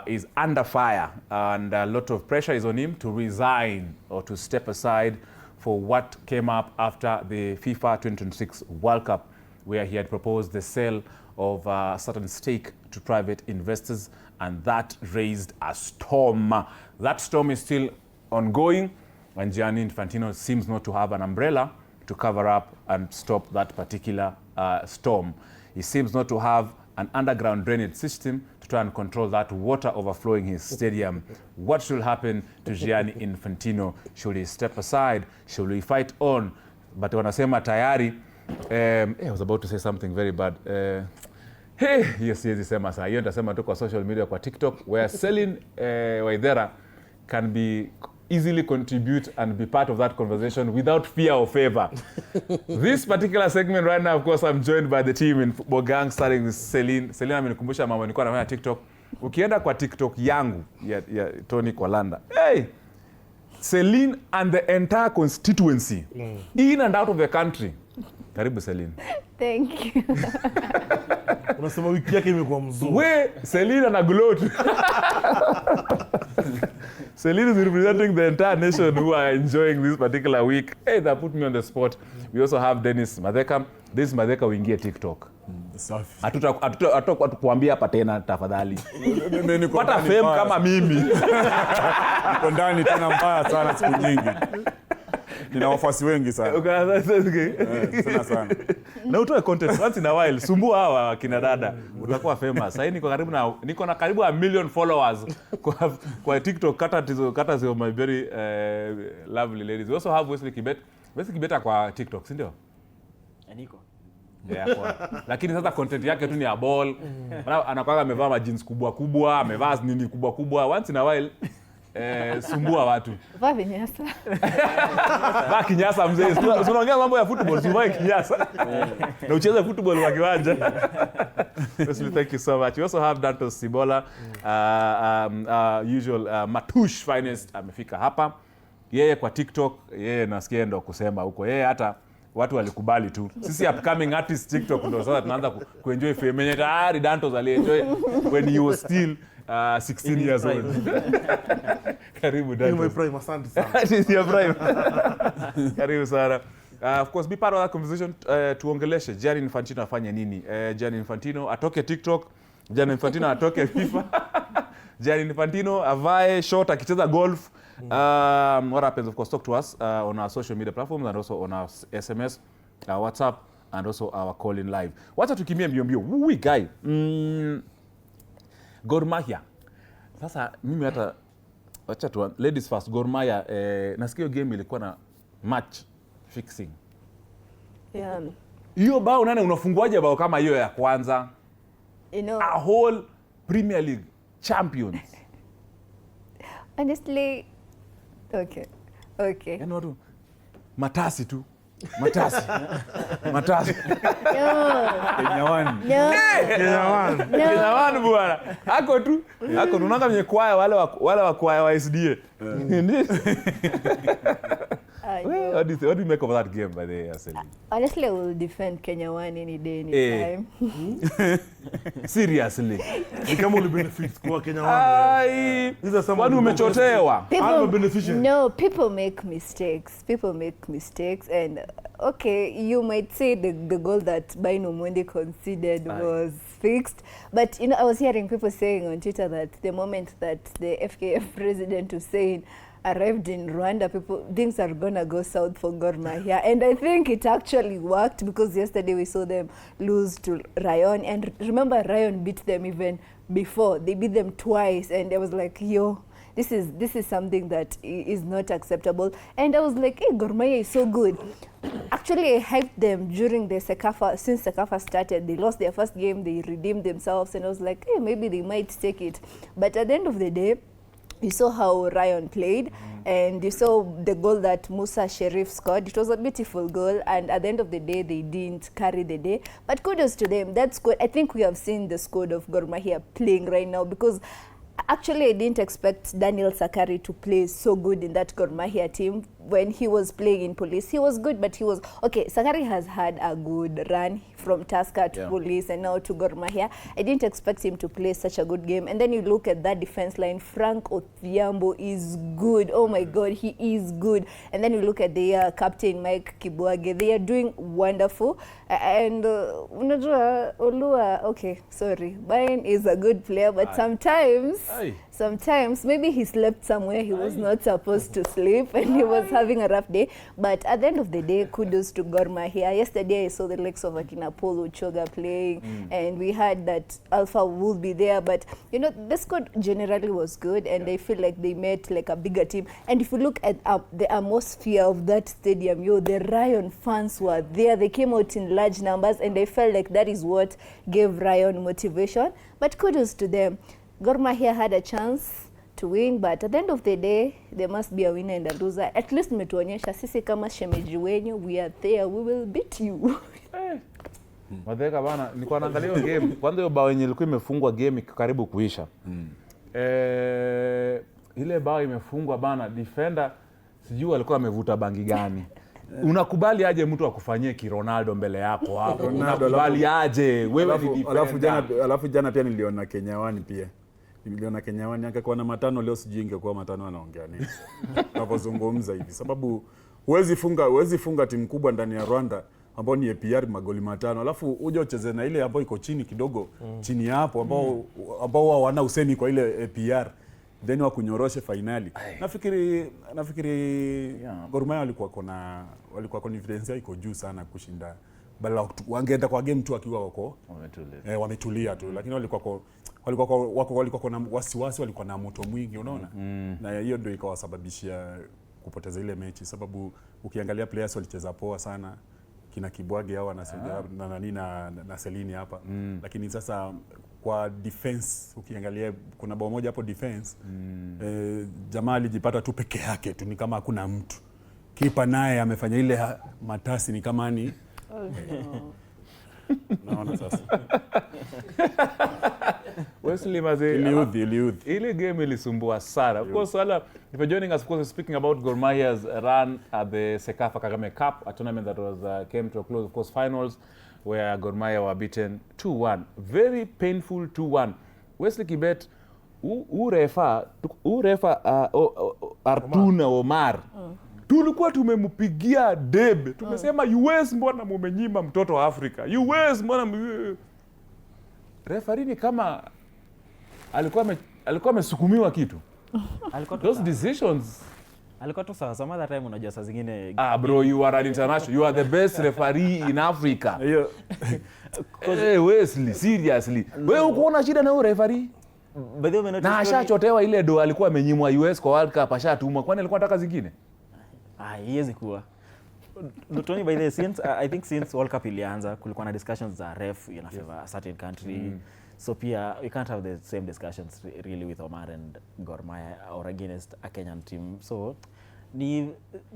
S1: is under fire, and a lot of pressure is on him to resign or to step aside for what came up after the FIFA 2026 World Cup, where he had proposed the sale of a certain stake to private investors, and that raised a storm. That storm is still ongoing, and Gianni Infantino seems not to have an umbrella to cover up and stop that particular storm. He seems not to have an underground drainage system to try and control that water overflowing his stadium. What should happen to Gianni Infantino? Should he step aside? Should he fight on? But wanasema tayari, I was about to say something very bad. Yes, sema saa hiyo nitasema tu kwa social media, kwa TikTok, where Celine Waithera can be easily contribute and be part of that conversation without fear or favor. This particular segment right now, of course, I'm joined by the team in Football Gang, starting with Celine. Celine amenikumbusha mambo nilikuwa nafanya TikTok. Ukienda kwa TikTok yangu ya Tony Kwalanda, hey, Celine and the entire constituency, in and out of the country. Karibu Celine.
S17: Thank you.
S7: Unasema wiki yake imekuwa mzuri.
S1: We, Celine ana gloat. Celine is representing the entire nation who are enjoying this particular week. Hey, that put me on the spot. We also have Dennis Madheka. Dennis Madheka uingie TikTok.
S7: Safi.
S1: Hatukuambia hapa tena tafadhali. Pata fame kama mimi.
S18: Niko ndani tena mbaya sana siku nyingi. Nina wafuasi wengi sana. Sana.
S1: Na utoe content once in a while. Sumbua hawa kina dada. Utakuwa famous. Sasa niko na karibu 1 million followers kwa TikTok. Kata zio my very lovely ladies. We also have Wesley Kibet. Wesley Kibet kwa TikTok, si ndio?
S2: Niko.
S1: Yeah, kwa. Lakini sasa content yake tu ni ya ball. Anakuwa amevaa majins kubwa, amevaa nini kubwa. Once in a while sumbua watu.
S17: Vaa vinyasa.
S1: Vaa kinyasa mzee. Unaongea mambo ya football, usivae kinyasa. Na ucheze football kwa kiwanja. Wesley, thank you so much. We also have Dantos Sibola, usual Matush finest, amefika hapa. Yeye kwa TikTok, yeye nasikia ndo kusema huko. Yeye hata watu walikubali tu. Sisi upcoming artists TikTok ndo sasa tunaanza kuenjoy fame yenye tayari Dantos alienjoy when he was still 16 years old. Karibu Dantos.
S7: In my prime, asante sana.
S1: It is your prime. Karibu sana. Of course, be part of that conversation. Tuongeleshe Gianni Infantino afanye nini? Gianni Infantino atoke TikTok, Gianni Infantino atoke FIFA. Gianni Infantino avae short akicheza golf. What happens, of course, talk to us on our social media platforms and also on our SMS, our WhatsApp, and also our call-in live. Wacha tukimia mbio. Wui guy. Gor Mahia. Sasa mimi hata wacha tu ladies first. Gor Mahia nasikia game ilikuwa na match fixing.
S17: Yeah.
S1: Hiyo bao nani unafunguaje bao kama hiyo ya kwanza?
S17: You know,
S1: a whole Premier League champions.
S17: Honestly, okay.
S1: Yaani watu matasi tu. Matasi.
S17: No.
S18: Kenya one.
S17: No.
S1: Kenya one bwana. Hako tu unaanga mwenye kwaya wale wa kwaya wa SDA. What do you make of that game by the way,
S17: Honestly, I will defend Kenya one any day, any time.
S1: Seriously.
S7: Ni kama uli benefits kwa Kenya one.
S1: These are some watu umechotewa.
S17: No, people make mistakes and okay, you might say the goal that Baino Mwende conceded was fixed, but you know, I was hearing people saying on Twitter that the moment that the FKF president was saying arrived in Rwanda, things are gonna go south for Gor Mahia, and I think it actually worked because yesterday we saw them lose to Rayon, and remember Rayon beat them even before. They beat them twice, and I was like, yo, this is something that is not acceptable. And I was like, hey, Gor Mahia is so good. Actually, I hyped them during the Sekafa. Since Sekafa started, they lost their first game, they redeemed themselves, and I was like, hey, maybe they might take it. But at the end of the day, you saw how Rayon played, and you saw the goal that Musa Sherif scored. It was a beautiful goal, and at the end of the day, they didn't carry the day. But kudos to them. That squad, I think we have seen the squad of Gor Mahia playing right now, because actually I didn't expect Daniel Sakari to play so good in that Gor Mahia team. When he was playing in Police, he was good, but he was okay. Sakari has had a good run from Tusker to Police and now to Gor Mahia. I didn't expect him to play such a good game. And then you look at that defense line. Frank Othiambo is good. Oh my God, he is good. And then you look at their captain Mike Kibuage. They are doing wonderful. And Olua, okay, sorry, Bayern is a good player, but sometimes maybe he slept somewhere he was not supposed to sleep, and he was having a rough day. But at the end of the day, kudos to Gor Mahia. Yesterday I saw the likes of Akina Paul Uchoga playing, and we heard that Alpha will be there. But you know, the squad generally was good, and I feel like they met like a bigger team. And if you look at the atmosphere of that stadium, the Rayon fans were there. They came out in large numbers, and I felt like that is what gave Rayon motivation. But kudos to them. Gor Mahia had a chance to win, but at the end of the day, there must be a winner and a loser. At least metuonyesha sisi kama shemeji wenyu, we are there, we will beat you.
S1: Madheka bana, nilikuwa naangalia hiyo game. Kwanza hiyo bao yenye ilikuwa imefungwa game karibu kuisha. Ile bao imefungwa bana, defender sijui alikuwa amevuta bangi gani. Unakubali aje mtu akufanyie ki Ronaldo mbele yako hapo? Unakubali aje? Wewe ni defender.
S18: Alafu jana pia niliona Kenyawani pia. Niliona Kenyawani angekuwa na matano leo, sijui ingekuwa matano anaongea nini. Tunapozungumza hivi sababu huwezi funga timu kubwa ndani ya Rwanda ambao ni APR magoli matano, alafu uje ucheze na ile ambao iko chini kidogo, chini hapo ambao hawana usemi kwa ile APR, then wakunyoroshe finali. Nafikiri Gor Mahia walikuwa confidence iko juu sana kushinda. Bala wangeenda kwa game tu akiwa wako wametulia tu, lakini walikuwa na wasiwasi, walikuwa na moto mwingi, unaona? Na hiyo ndio ikawasababishia kupoteza ile mechi, sababu ukiangalia players walicheza poa sana, kina Kibwage hao na Selini hapa. Lakini sasa kwa defense ukiangalia kuna bao moja hapo defense, jamaa alijipata tu peke yake tu, ni kama hakuna mtu. Kipa naye amefanya ile matasi ni kama ni naona sasa.
S1: Wesley Maze, ile game ilisumbua sana. Of course, if you're joining us, of course, speaking about Gor Mahia's run at the Sekafa Kagame Cup, a tournament that was came to a close, of course, finals, where Gor Mahia were beaten 2-1. Very painful 2-1. Wesley Kibet, urefa Artuna Omar. Tulikuwa tumempigia debe. Tumesema US mbona mumenyima mtoto wa Afrika? US mbona referee ni kama alikuwa amesukumiwa kitu. Those decisions
S19: alikuwa tu sawa. Some other time unajua saa zingine
S1: bro, you are an international, you are the best referee in Africa. Hey Wesley, seriously. Wewe ukoona shida na huyo referee? Na ashachotewa ile do alikuwa amenyimwa US kwa World Cup, ashatumwa. Kwani alikuwa anataka zingine?
S19: Iwezi kuwa. Tony, by the since I think since World Cup ilianza kulikuwa na discussions za ref in favor a certain country. So pia we can't have the same discussions really with Omar and Gor Mahia or against a Kenyan team. So ni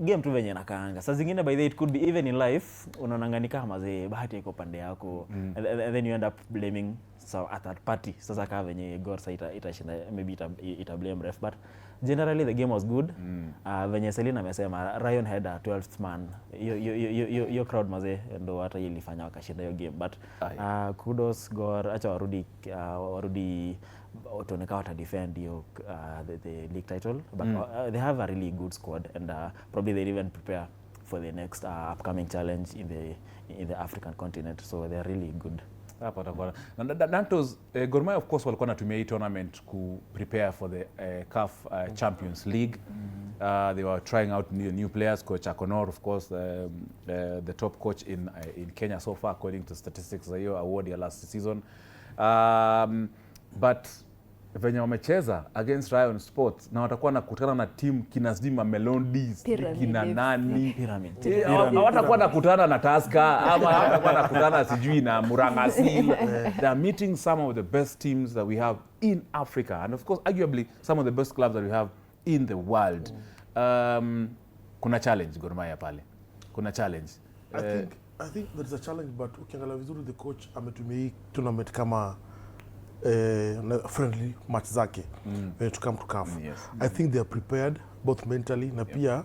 S19: game tu venye nakaanga. Saa zingine by the it could be even in life unaonanganika kama bahati iko pande yako, and then you end up blaming a third party. Sasa kama venye Gor itashinda, maybe ita blame ref, but generally the game was good. Venye Selina amesema Rayon had a 12th man. Yo crowd maze ndo hata ilifanya wakashinda hiyo game, but kudos Gor, acha warudi tuoneka wata defend the league title, but they have a really good squad, and probably they even prepare for the next upcoming challenge in the African continent, so they are really good.
S1: Hapa watakuwa na Dantos. Gor Mahia of course walikuwa natumia hii tournament ku prepare for the CAF Champions League. They were trying out new players. Coach Akonor, of course, the top coach in Kenya so far according to statistics za hiyo award ya last season. But venye wamecheza against Rayon Sports na watakuwa nakutana na team kina Zdima Melodies, kina nani, hawatakuwa nakutana na Tusker ama hawatakuwa nakutana sijui na Murangasil. They are meeting some of the best teams that we have in Africa and of course arguably some of the best clubs that we have in the world. Kuna challenge Gor Mahia pale. Kuna challenge.
S20: I think there is a challenge, but ukiangalia vizuri the coach ametumia hii tournament kama friendly match zake when it come to CAF. I think they are prepared both mentally na pia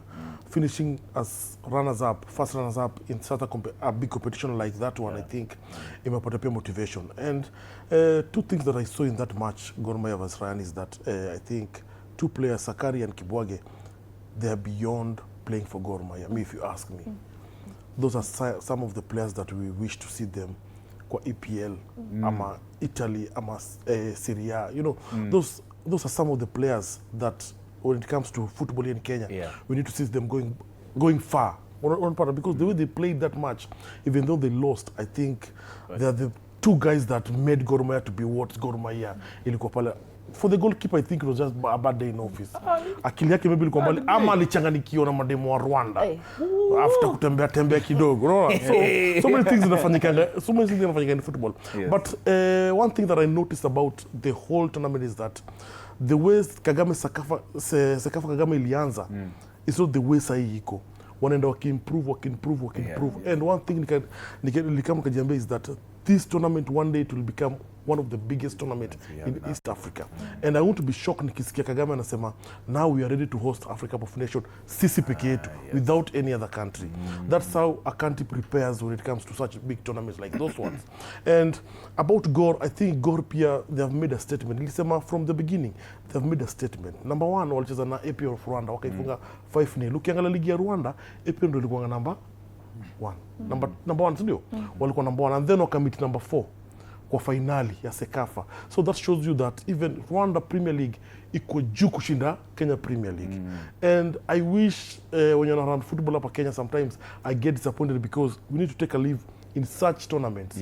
S20: finishing as runners up, first runners up in such a big competition like that one. I think imepata pia motivation. And two things that I saw in that match Gor Mahia vs Rayon is that I think two players, Sakari and Kibwage, they are beyond playing for Gor Mahia. Me, if you ask me, those are some of the players that we wish to see them kwa EPL, ama Italy, ama Serie A. You know, those are some of the players that when it comes to football in Kenya, we need to see them going far. Because the way they played that match, even though they lost, I think they are the two guys that made Gor Mahia to be what Gor Mahia ilikuwa pale. For the goalkeeper, I think it was just a bad day in office. Akili yake maybe ilikuwa mbali ama alichanganikiwa na mademo wa Rwanda after kutembea kidogo. No? So many things zinafanyika in football. But one thing that I noticed about the whole tournament is that the way Sekafa Kagame ilianza is not the way sahi iko. Wanaenda wakiimprove. And one thing nikama kajiambia is that this tournament one day it will become one of the biggest tournament in East Africa. And I want to be shocked nikisikia Kagame anasema now we are ready to host Africa Cup of Nations sisi peke yetu without any other country. That's how a country prepares when it comes to such big tournaments like those ones. And about Gor, I think Gor pia they have made a statement. Nilisema from the beginning they have made a statement. Number one, walicheza na APR of Rwanda wakaifunga 5-0. Ukiangalia ligi ya Rwanda, APR ndio ilikuwa number 1. Number 1 ndio walikuwa number 1 and then wakamit number 4 kwa finali ya Sekafa. So that shows you that even Rwanda Premier League iko juu kushinda Kenya Premier League. And I wish when you're around football hapa Kenya sometimes I get disappointed because we need to take a leave in such tournaments.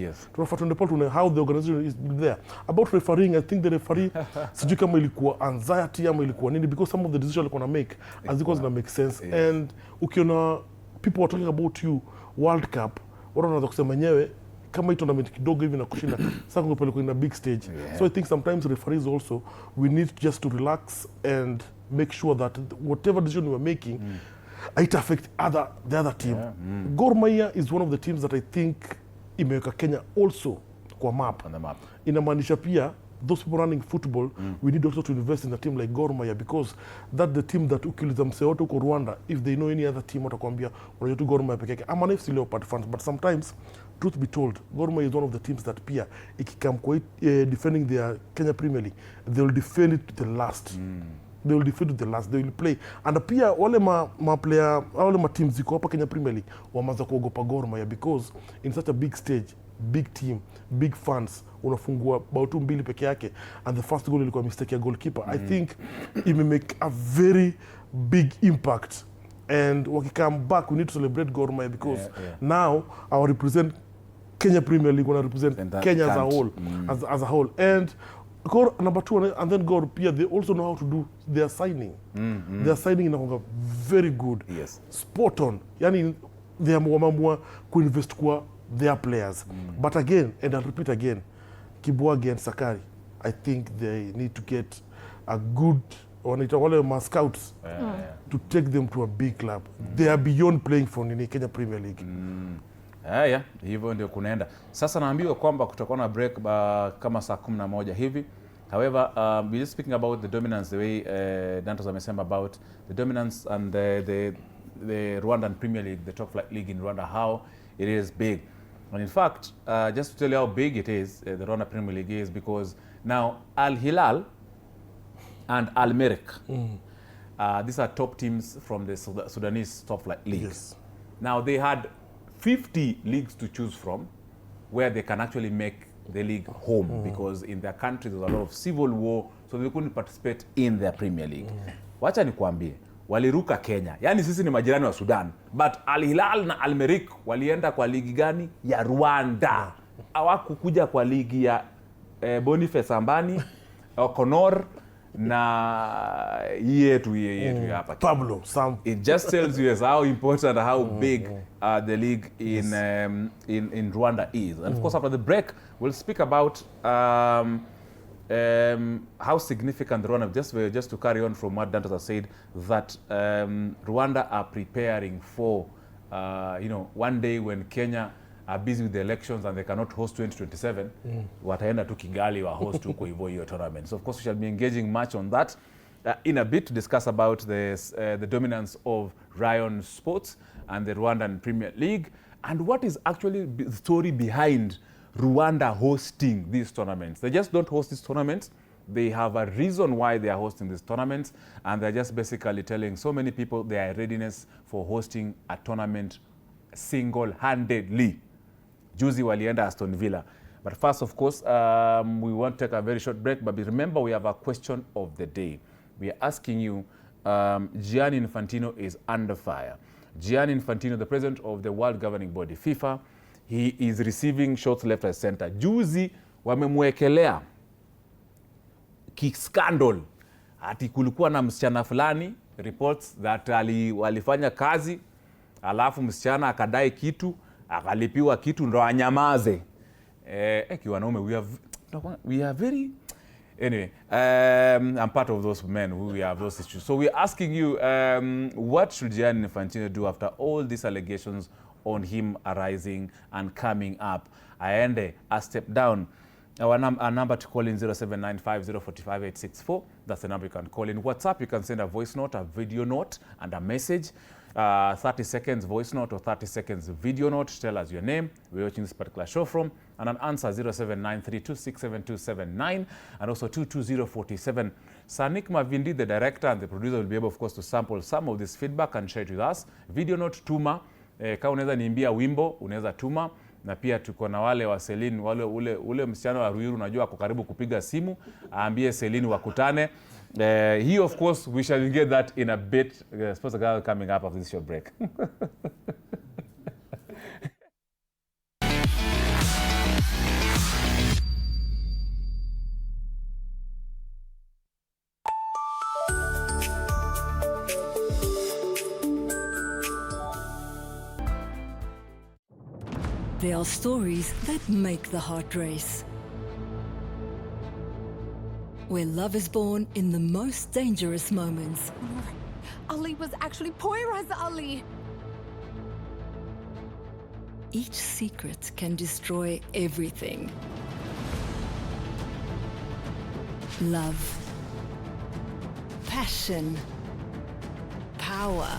S20: How the organization is there. About refereeing, I think the referee sijui kama ilikuwa anxiety ama ilikuwa nini because some of the decisions alikuwa na make as it was na make sense. And ukiona people are talking about you World Cup, wanaanza kusema nyewe kama hii tournament kidogo hivi na kushinda sasa kungepelekwa in a big stage. So I think sometimes referees also we need just to relax and make sure that whatever decision we are making it affect the other team. Gor Mahia is one of the teams that I think imeweka Kenya also kwa map. On the map. Inamaanisha pia those people running football, we need also to invest in a team like Gor Mahia because that's the team that ukiuliza msee wote huko Rwanda, if they know any other team watakwambia unajua tu Gor Mahia peke yake. I'm an FC Leopard fan, but sometimes truth be told, Gor Mahia is one of the teams that pia ikikam kwa defending their Kenya Premier League, they will defend it to the last. They will defend it to the last. They will play. And pia wale ma teams ziko hapa Kenya Premier League wamaanza kuogopa Gor Mahia because in such a big stage, big team, big fans, unafungua bao tu mbili peke yake and the first goal ilikuwa mistake ya goalkeeper. I think it may make a very big impact. And when we come back, we need to celebrate Gor Mahia because now our represent Kenya Premier League, want to represent Kenya as a whole, as a whole. And Gor number 2, and then Gor Pia, they also know how to do their signing. Their signing is very good, spot on. Yani they are more to invest kwa their players. But again, and I'll repeat again, Kibwage and Sakari, I think they need to get a good scouts to take them to a big club. They are beyond playing for Kenya Premier League.
S1: Hivyo ndio kunaenda. Sasa naambiwa kwamba kutakuwa na break kama saa 11 hivi. However, we're just speaking about the dominance, the way Dantos amesema about the dominance and the Rwandan Premier League, the top flight league in Rwanda, how it is big. And in fact, just to tell you how big it is, the Rwanda Premier League is, because now Al Hilal and Al Merrikh, these are top teams from the Sudanese top flight league. Now they had 50 leagues to choose from where they can actually make the league home because in their country there was a lot of civil war, so they couldn't participate in their Premier League. Wacha nikuambie, waliruka Kenya. Yani sisi ni majirani wa Sudan, but Al Hilal na Al Merrikh walienda kwa ligi gani? Ya Rwanda. Hawakukuja kwa ligi ya Boniface Ambani, O'Connor na yetu hapa.
S20: Pablo Sam.
S1: It just tells you how important and how big the league in Rwanda is. And of course, after the break, we'll speak about how significant Rwanda, just to carry on from what Dantas has said, that Rwanda are preparing for, one day when Kenya are busy with the elections and they cannot host 2027, wataenda tu Kigali wa host huko hivyo hiyo tournament. So of course we shall be engaging much on that in a bit to discuss about the dominance of Rayon Sports and the Rwandan Premier League and what is actually the story behind Rwanda hosting these tournaments. They just don't host these tournaments. They have a reason why they are hosting these tournaments, and they're just basically telling so many people their readiness for hosting a tournament single-handedly. Juzi walienda Aston Villa. But first, of course, we want to take a very short break. But remember, we have a question of the day. We are asking you, Gianni Infantino is under fire. Gianni Infantino, the president of the world governing body, FIFA, he is receiving shots left and center. Juzi wamemwekelea scandal. Ati kulikuwa na msichana fulani, reports that walifanya kazi, alafu msichana akadai kitu, akalipiwa kitu ndo anyamaze. Kiwanaume, we are very... Anyway, I'm part of those men who we have those issues. So we're asking you, what should Gianni Infantino do after all these allegations on him arising and coming up? Aende a step down. Our number to call in 0795045864. That's the number you can call in. WhatsApp, you can send a voice note, a video note, and a message. 30 seconds voice note or 30 seconds video note. Tell us your name, we're watching this particular show from, and an answer 0793267279 and also 22047. Sanik Mavindi, the director and the producer, will be able, of course, to sample some of this feedback and share it with us. Video note, tuma. Kama unaweza niimbia wimbo, unaweza tuma. Na pia tuko na wale wa Celine, ule msichana wa Ruiru unajua ako karibu kupiga simu, aambie Celine wakutane. He, of course, we shall get that in a bit. Suppose the guy coming up after this short break.
S15: There are stories that make the heart race. Where love is born in the most dangerous moments.
S16: Ali was actually Poyraz Ali.
S15: Each secret can destroy everything. Love, passion, power,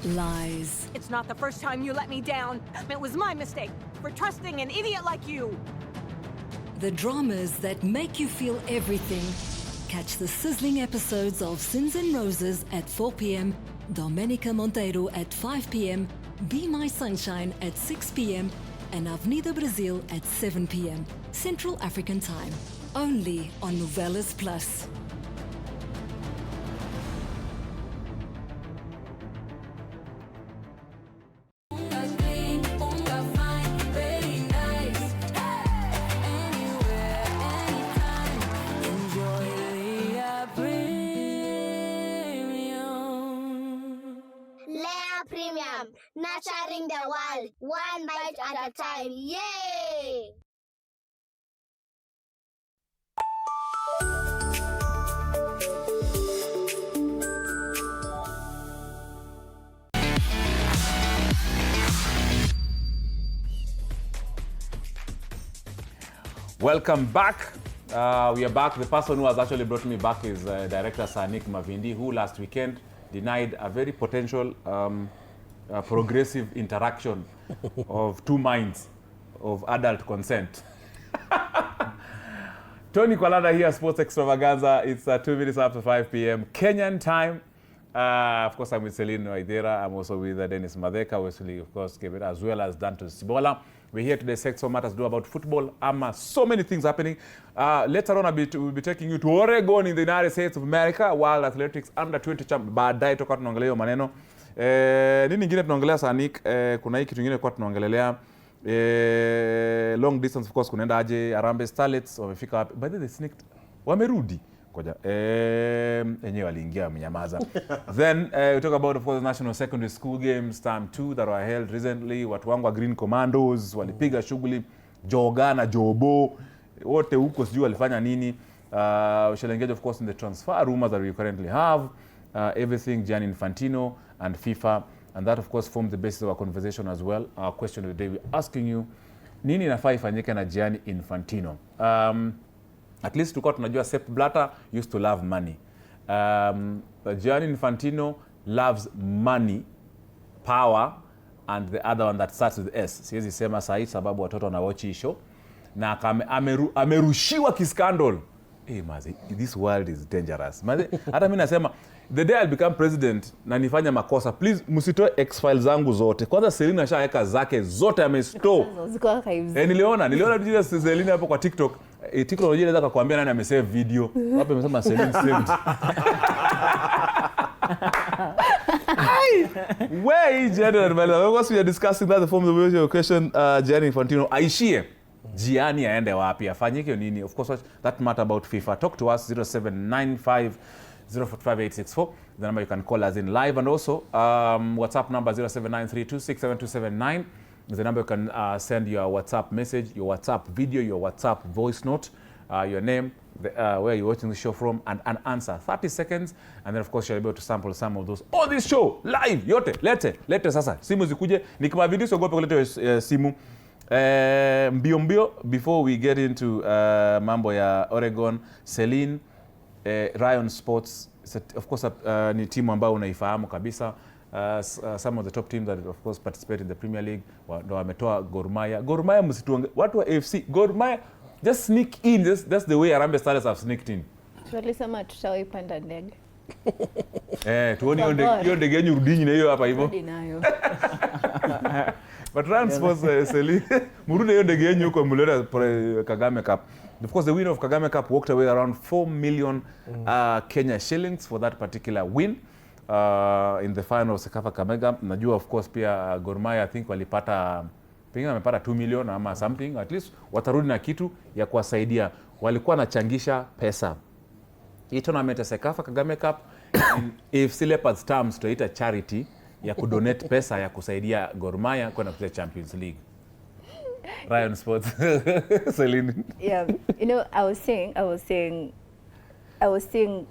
S15: lies.
S16: It's not the first time you let me down. It was my mistake for trusting an idiot like you.
S15: The dramas that make you feel everything. Catch the sizzling episodes of Sins and Roses at 4 p.m, Domenica Monteiro at 5 p.m, Be My Sunshine at 6 p.m, and Avenida Brazil at 7 p.m, Central African Time. Only on Novelas Plus.
S21: Nurturing the world, one bite at a time. Yay!
S1: Welcome back. We are back. The person who has actually brought me back is director Sanik Mavindi, who last weekend denied a very potential progressive interaction of two minds of adult consent. Tony Kwalanda here, Sports Extravaganza. It's 2 minutes after 5 p.m. Kenyan time. Of course, I'm with Celine Waidera. I'm also with Dennis Madeka, Wesley, of course, as well as Dantos Sibola. We're here to dissect so matters do about football. So many things happening. Later on, we'll be taking you to Oregon in the United States of America, World Athletics Under 20 Champ. Baadaye toka tunaongelea hiyo maneno. Nini nyingine tunaongelea Sanik? Kuna hiki kitu kingine kwa tunaongelea. Long distance of course kunaenda aje. Harambee Starlets wamefika wapi? By the way, sneaked. Wamerudi. Koja. Enyewe waliingia mnyamaza. Then we talk about of course the National Secondary School Games Term 2 that were held recently. Watu wangu wa Green Commandos walipiga shughuli. Jogana, Jobo, wote huko sijui walifanya nini. We shall engage of course in the transfer rumors that we currently have. Everything Gianni Infantino and FIFA, and that of course forms the basis of our conversation as well. Our question of the day, we're asking you, nini inafaa ifanyike na Gianni Infantino? At least tulikuwa tunajua Sepp Blatter used to love money. But Gianni Infantino loves money, power, and the other one that starts with S. Siwezi sema sahi sababu watoto wanawatch hii show. Na amerushiwa kiskandal. Mazi, this world is dangerous. Mazi, hata mimi nasema the day I'll become president na nifanya makosa, please msitoe X-files zangu zote. Kwanza Selina ashaweka zake zote amestore. Niliona DJ Selina hapo kwa TikTok. TikTok unajua inaweza kukuambia nani amesave video. Wapi amesema Selina saved. Where is Gianni? Of course we are discussing that the form of the question Gianni Infantino aishie. Gianni aende wapi? Afanyike nini? Of course that matter about FIFA. Talk to us 0795 045864. The number you can call us in live, and also WhatsApp number 0793267279 is the number you can send your WhatsApp message, your WhatsApp video, your WhatsApp voice note, your name, where you're watching the show from, and an answer. 30 seconds, and then of course you'll be able to sample some of those on this show live. Yote lete sasa simu zikuje. Ni kama video siogope kuleta simu. Mbio before we get into mambo ya Oregon, Celine, Ryan Sports, of course ni timu ambayo unaifahamu kabisa. Some of the top teams that of course participate in the Premier League ndo wametoa Gor Mahia msituonge watu wa AFC. Gor Mahia just sneak in, that's the way Harambee Starlets have sneaked in.
S17: Tulisema tutawaipanda ndege.
S1: Tuone hiyo ndege yenyu rudinyi na hiyo hapa hivyo.
S17: Rudi nayo.
S1: But Ryan Sports Celine murudi hiyo ndege yenyu huko muleta Kagame Cup. Of course the winner of Kagame Cup walked away around 4 million Kenya shillings for that particular win. In the final of Sekafa Kamega. Najua of course pia Gor Mahia I think walipata pengine wamepata 2 million ama something, at least watarudi na kitu ya kuwasaidia. Walikuwa wanachangisha pesa. Hii tournament ya Sekafa Kagame Cup in AFC Leopards terms tunaita charity ya kudonate pesa ya kusaidia Gor Mahia kwenda kucheza Champions League. Ryan Sports Celine.
S17: Yeah, you know, I was saying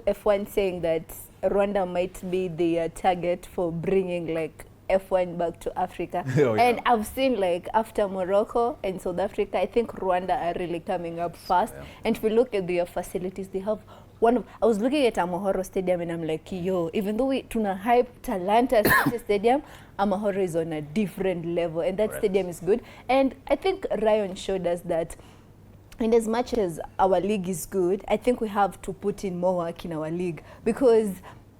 S17: F1 saying that Rwanda might be the target for bringing like F1 back to Africa. Oh, yeah. And I've seen like after Morocco and South Africa, I think Rwanda are really coming up fast. Yeah. And if we look at their facilities, they have I was looking at Amahoro Stadium and I'm like, yo, even though we tuna hype Talanta Stadium, Amahoro is on a different level, and that stadium is good. And I think Ryan showed us that in as much as our league is good, I think we have to put in more work in our league, because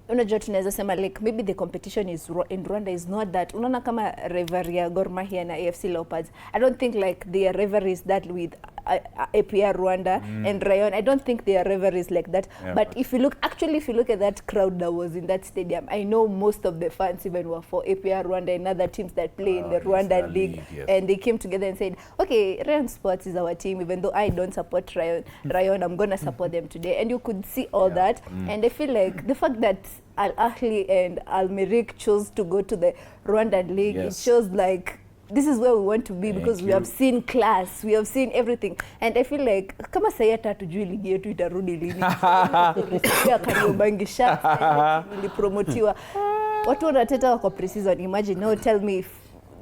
S17: unajua tunaweza sema like maybe the competition is in Rwanda is not that. Unaona kama rivalry ya Gor Mahia na AFC Leopards, I don't think like their rivalry is that with APR Rwanda and Rayon. I don't think their rivalry is like that. Yeah, but if you look at that crowd that was in that stadium, I know most of the fans even were for APR Rwanda and other teams that play in the Rwandan league. Yes. And they came together and said, okay, Rayon Sports is our team, even though I don't support Rayon, I'm going to support them today. And you could see all that. And I feel like the fact that Al Ahly and Al Merrikh chose to go to the Rwandan league, it shows like this is where we want to be, because we have seen class, we have seen everything. And I feel like kama sayata tujui ligi yetu itarudi lini. Tulisikia Kariobangi Sharks ilipromotiwa. Watu wanateta kwa pre-season. Imagine now, tell me if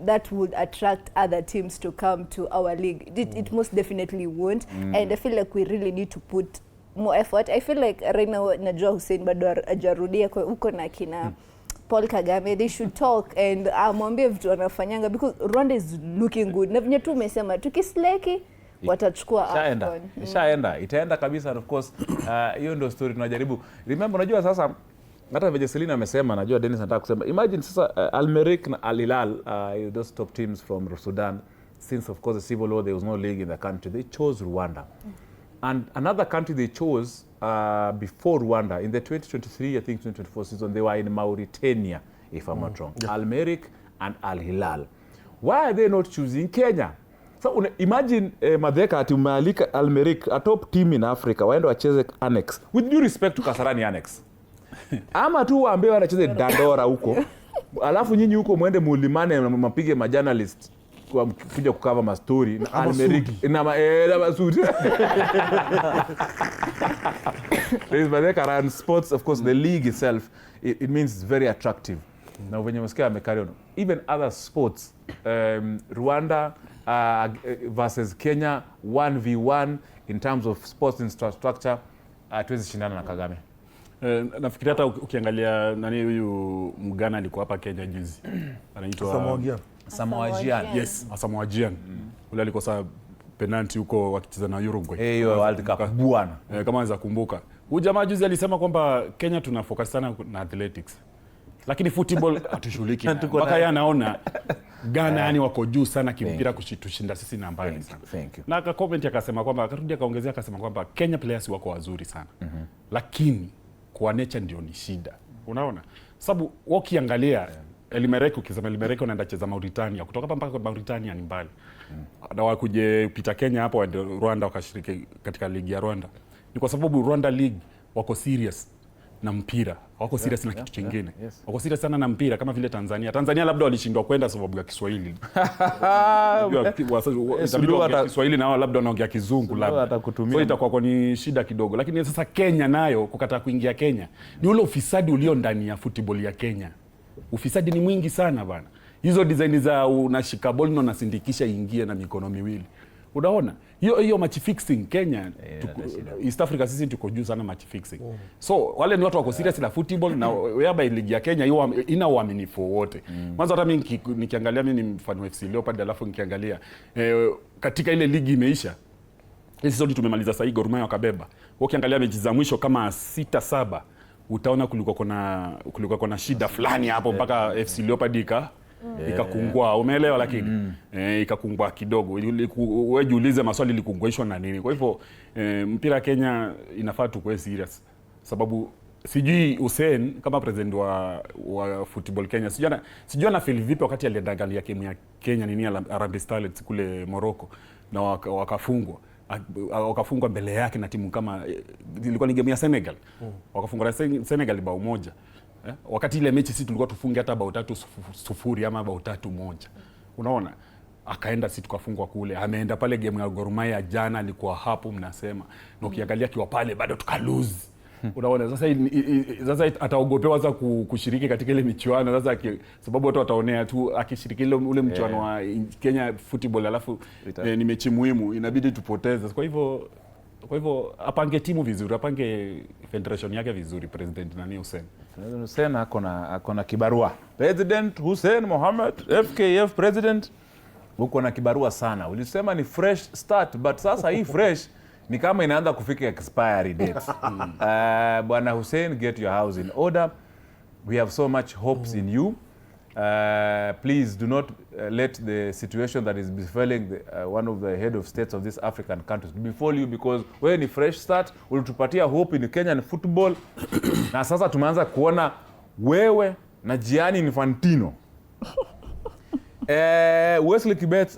S17: that would attract other teams to come to our league. It most definitely won't. And I feel like we really need to put more effort. I feel like right now najua Hussein bado hajarudia kwa uko na kina Paul Kagame, they should talk and amwambie vitu wanafanyanga, because Rwanda is looking good. Na vinyo tu umesema tukisleki watachukua AFCON.
S1: Itaenda kabisa, and of course hiyo ndio story tunajaribu. Remember, unajua sasa hata vile Selina amesema, najua Dennis anataka kusema, imagine sasa Al Merrikh na Al Hilal, those top teams from Sudan, since of course the civil war, there was no league in the country, they chose Rwanda. And another country they chose before Rwanda, in the 2023, I think 2024 season, they were in Mauritania, if I'm not wrong. Yeah. Al-Merrikh and Al-Hilal. Why are they not choosing Kenya? So imagine Madheka ati umealika Al-Merrikh, a top team in Africa, waende wacheze Annex. With due respect to Kasarani Annex. Ama tu waambie wanacheze Dandora huko. Alafu nyinyi huko mwende mulimane mpige majournalist kwa kuja kukava ma story na Al-Merrikh na Masudi. There is Madheka around sports, of course, the league itself, it means it's very attractive. Now when you must carry on, even other sports, Rwanda versus Kenya 1v1 in terms of sports infrastructure, tuwezi shindana na Kagame.
S18: Nafikiri hata ukiangalia nani huyu Mgana alikuwa hapa Kenya juzi. Anaitwa
S1: Samoa Gyan.
S18: Yes, Samoa Gyan. Ule alikosa penalty huko wakicheza na Uruguay.
S1: Hiyo World Cup bwana.
S18: Kama unaweza kumbuka. Huyu jamaa juzi alisema kwamba Kenya tuna focus sana na athletics. Lakini football hatushughuliki. Mpaka yeye anaona Ghana yani wako juu sana kimpira kushinda sisi na mbali sana.
S1: Thank you.
S18: Na aka comment akasema kwamba akarudi akaongezea akasema kwamba Kenya players wako wazuri sana. Lakini kwa nature ndio ni shida. Unaona? Sababu ukiangalia El-Merrikh, ukisema El-Merrikh unaenda cheza Mauritania, kutoka hapa mpaka Mauritania ni mbali. Na wakuje pita Kenya hapo waende Rwanda wakashiriki katika ligi ya Rwanda. Ni kwa sababu Rwanda League wako serious na mpira. Wako serious na kitu kingine. Wako serious sana na mpira kama vile Tanzania. Tanzania labda walishindwa kwenda sababu ya Kiswahili. Kiswahili na labda wanaongea Kizungu labda. So itakuwa ni shida kidogo. Lakini sasa Kenya nayo kukataa kuingia Kenya ni ule ufisadi ulio ndani ya football ya Kenya. Ufisadi ni mwingi sana bana. Hizo design za unashika ball na unasindikisha ingie na mikono miwili. Unaona? Hiyo match fixing Kenya, East Africa sisi tuko juu sana match fixing. So wale ni watu wako serious na football na whereby ligi ya Kenya ina uaminifu wote. Mwanzo hata mimi nikiangalia, mimi ni mfano wa FC Leopard, alafu nikiangalia katika ile ligi imeisha. Hizi zote tumemaliza sasa, Gor Mahia wakabeba. Ukiangalia mechi za mwisho kama 6-7 utaona kulikuwa kuna shida fulani hapo mpaka FC Leopard ikakungua, umeelewa? Lakini ikakungua kidogo. Wewe jiulize maswali likungwaishwa na nini? Kwa hivyo mpira Kenya inafaa tukue serious, sababu sijui Hussein kama president wa football Kenya sijui na feel vipi wakati aliangalia game ya Kenya nini Harambee Starlets kule Morocco na wakafungwa mbele yake na timu kama ilikuwa ni game ya Senegal. Wakafungwa na Senegal bao moja. Wakati ile mechi sisi tulikuwa tufunge hata bao 3-0 ama bao 3-1. Unaona? Akaenda sisi tukafungwa kule. Ameenda pale game ya Gor Mahia jana, alikuwa hapo mnasema. Na ukiangalia kiwa pale bado tukalose. Unaona? Sasa ataogopewa sasa kushiriki katika ile michuano sasa sababu watu wataonea tu akishiriki ule mchuano wa Kenya football, alafu ni mechi muhimu inabidi tupoteze. Kwa hivyo apange timu vizuri, apange federation yake vizuri, president nani Hussein.
S1: Hussein akona kibarua. President Hussein Mohamed, FKF president, uko na kibarua sana. Ulisema ni fresh start, but sasa hii fresh ni kama inaanza kufika expiry date. Bwana Hussein, get your house in order. We have so much hopes in you. Please do not let the situation that is befalling one of the head of states of these African countries befall you, because when ni fresh start ulitupatia hope in Kenyan football. Na sasa tumeanza kuona wewe na Gianni Infantino. Wesley Kibet,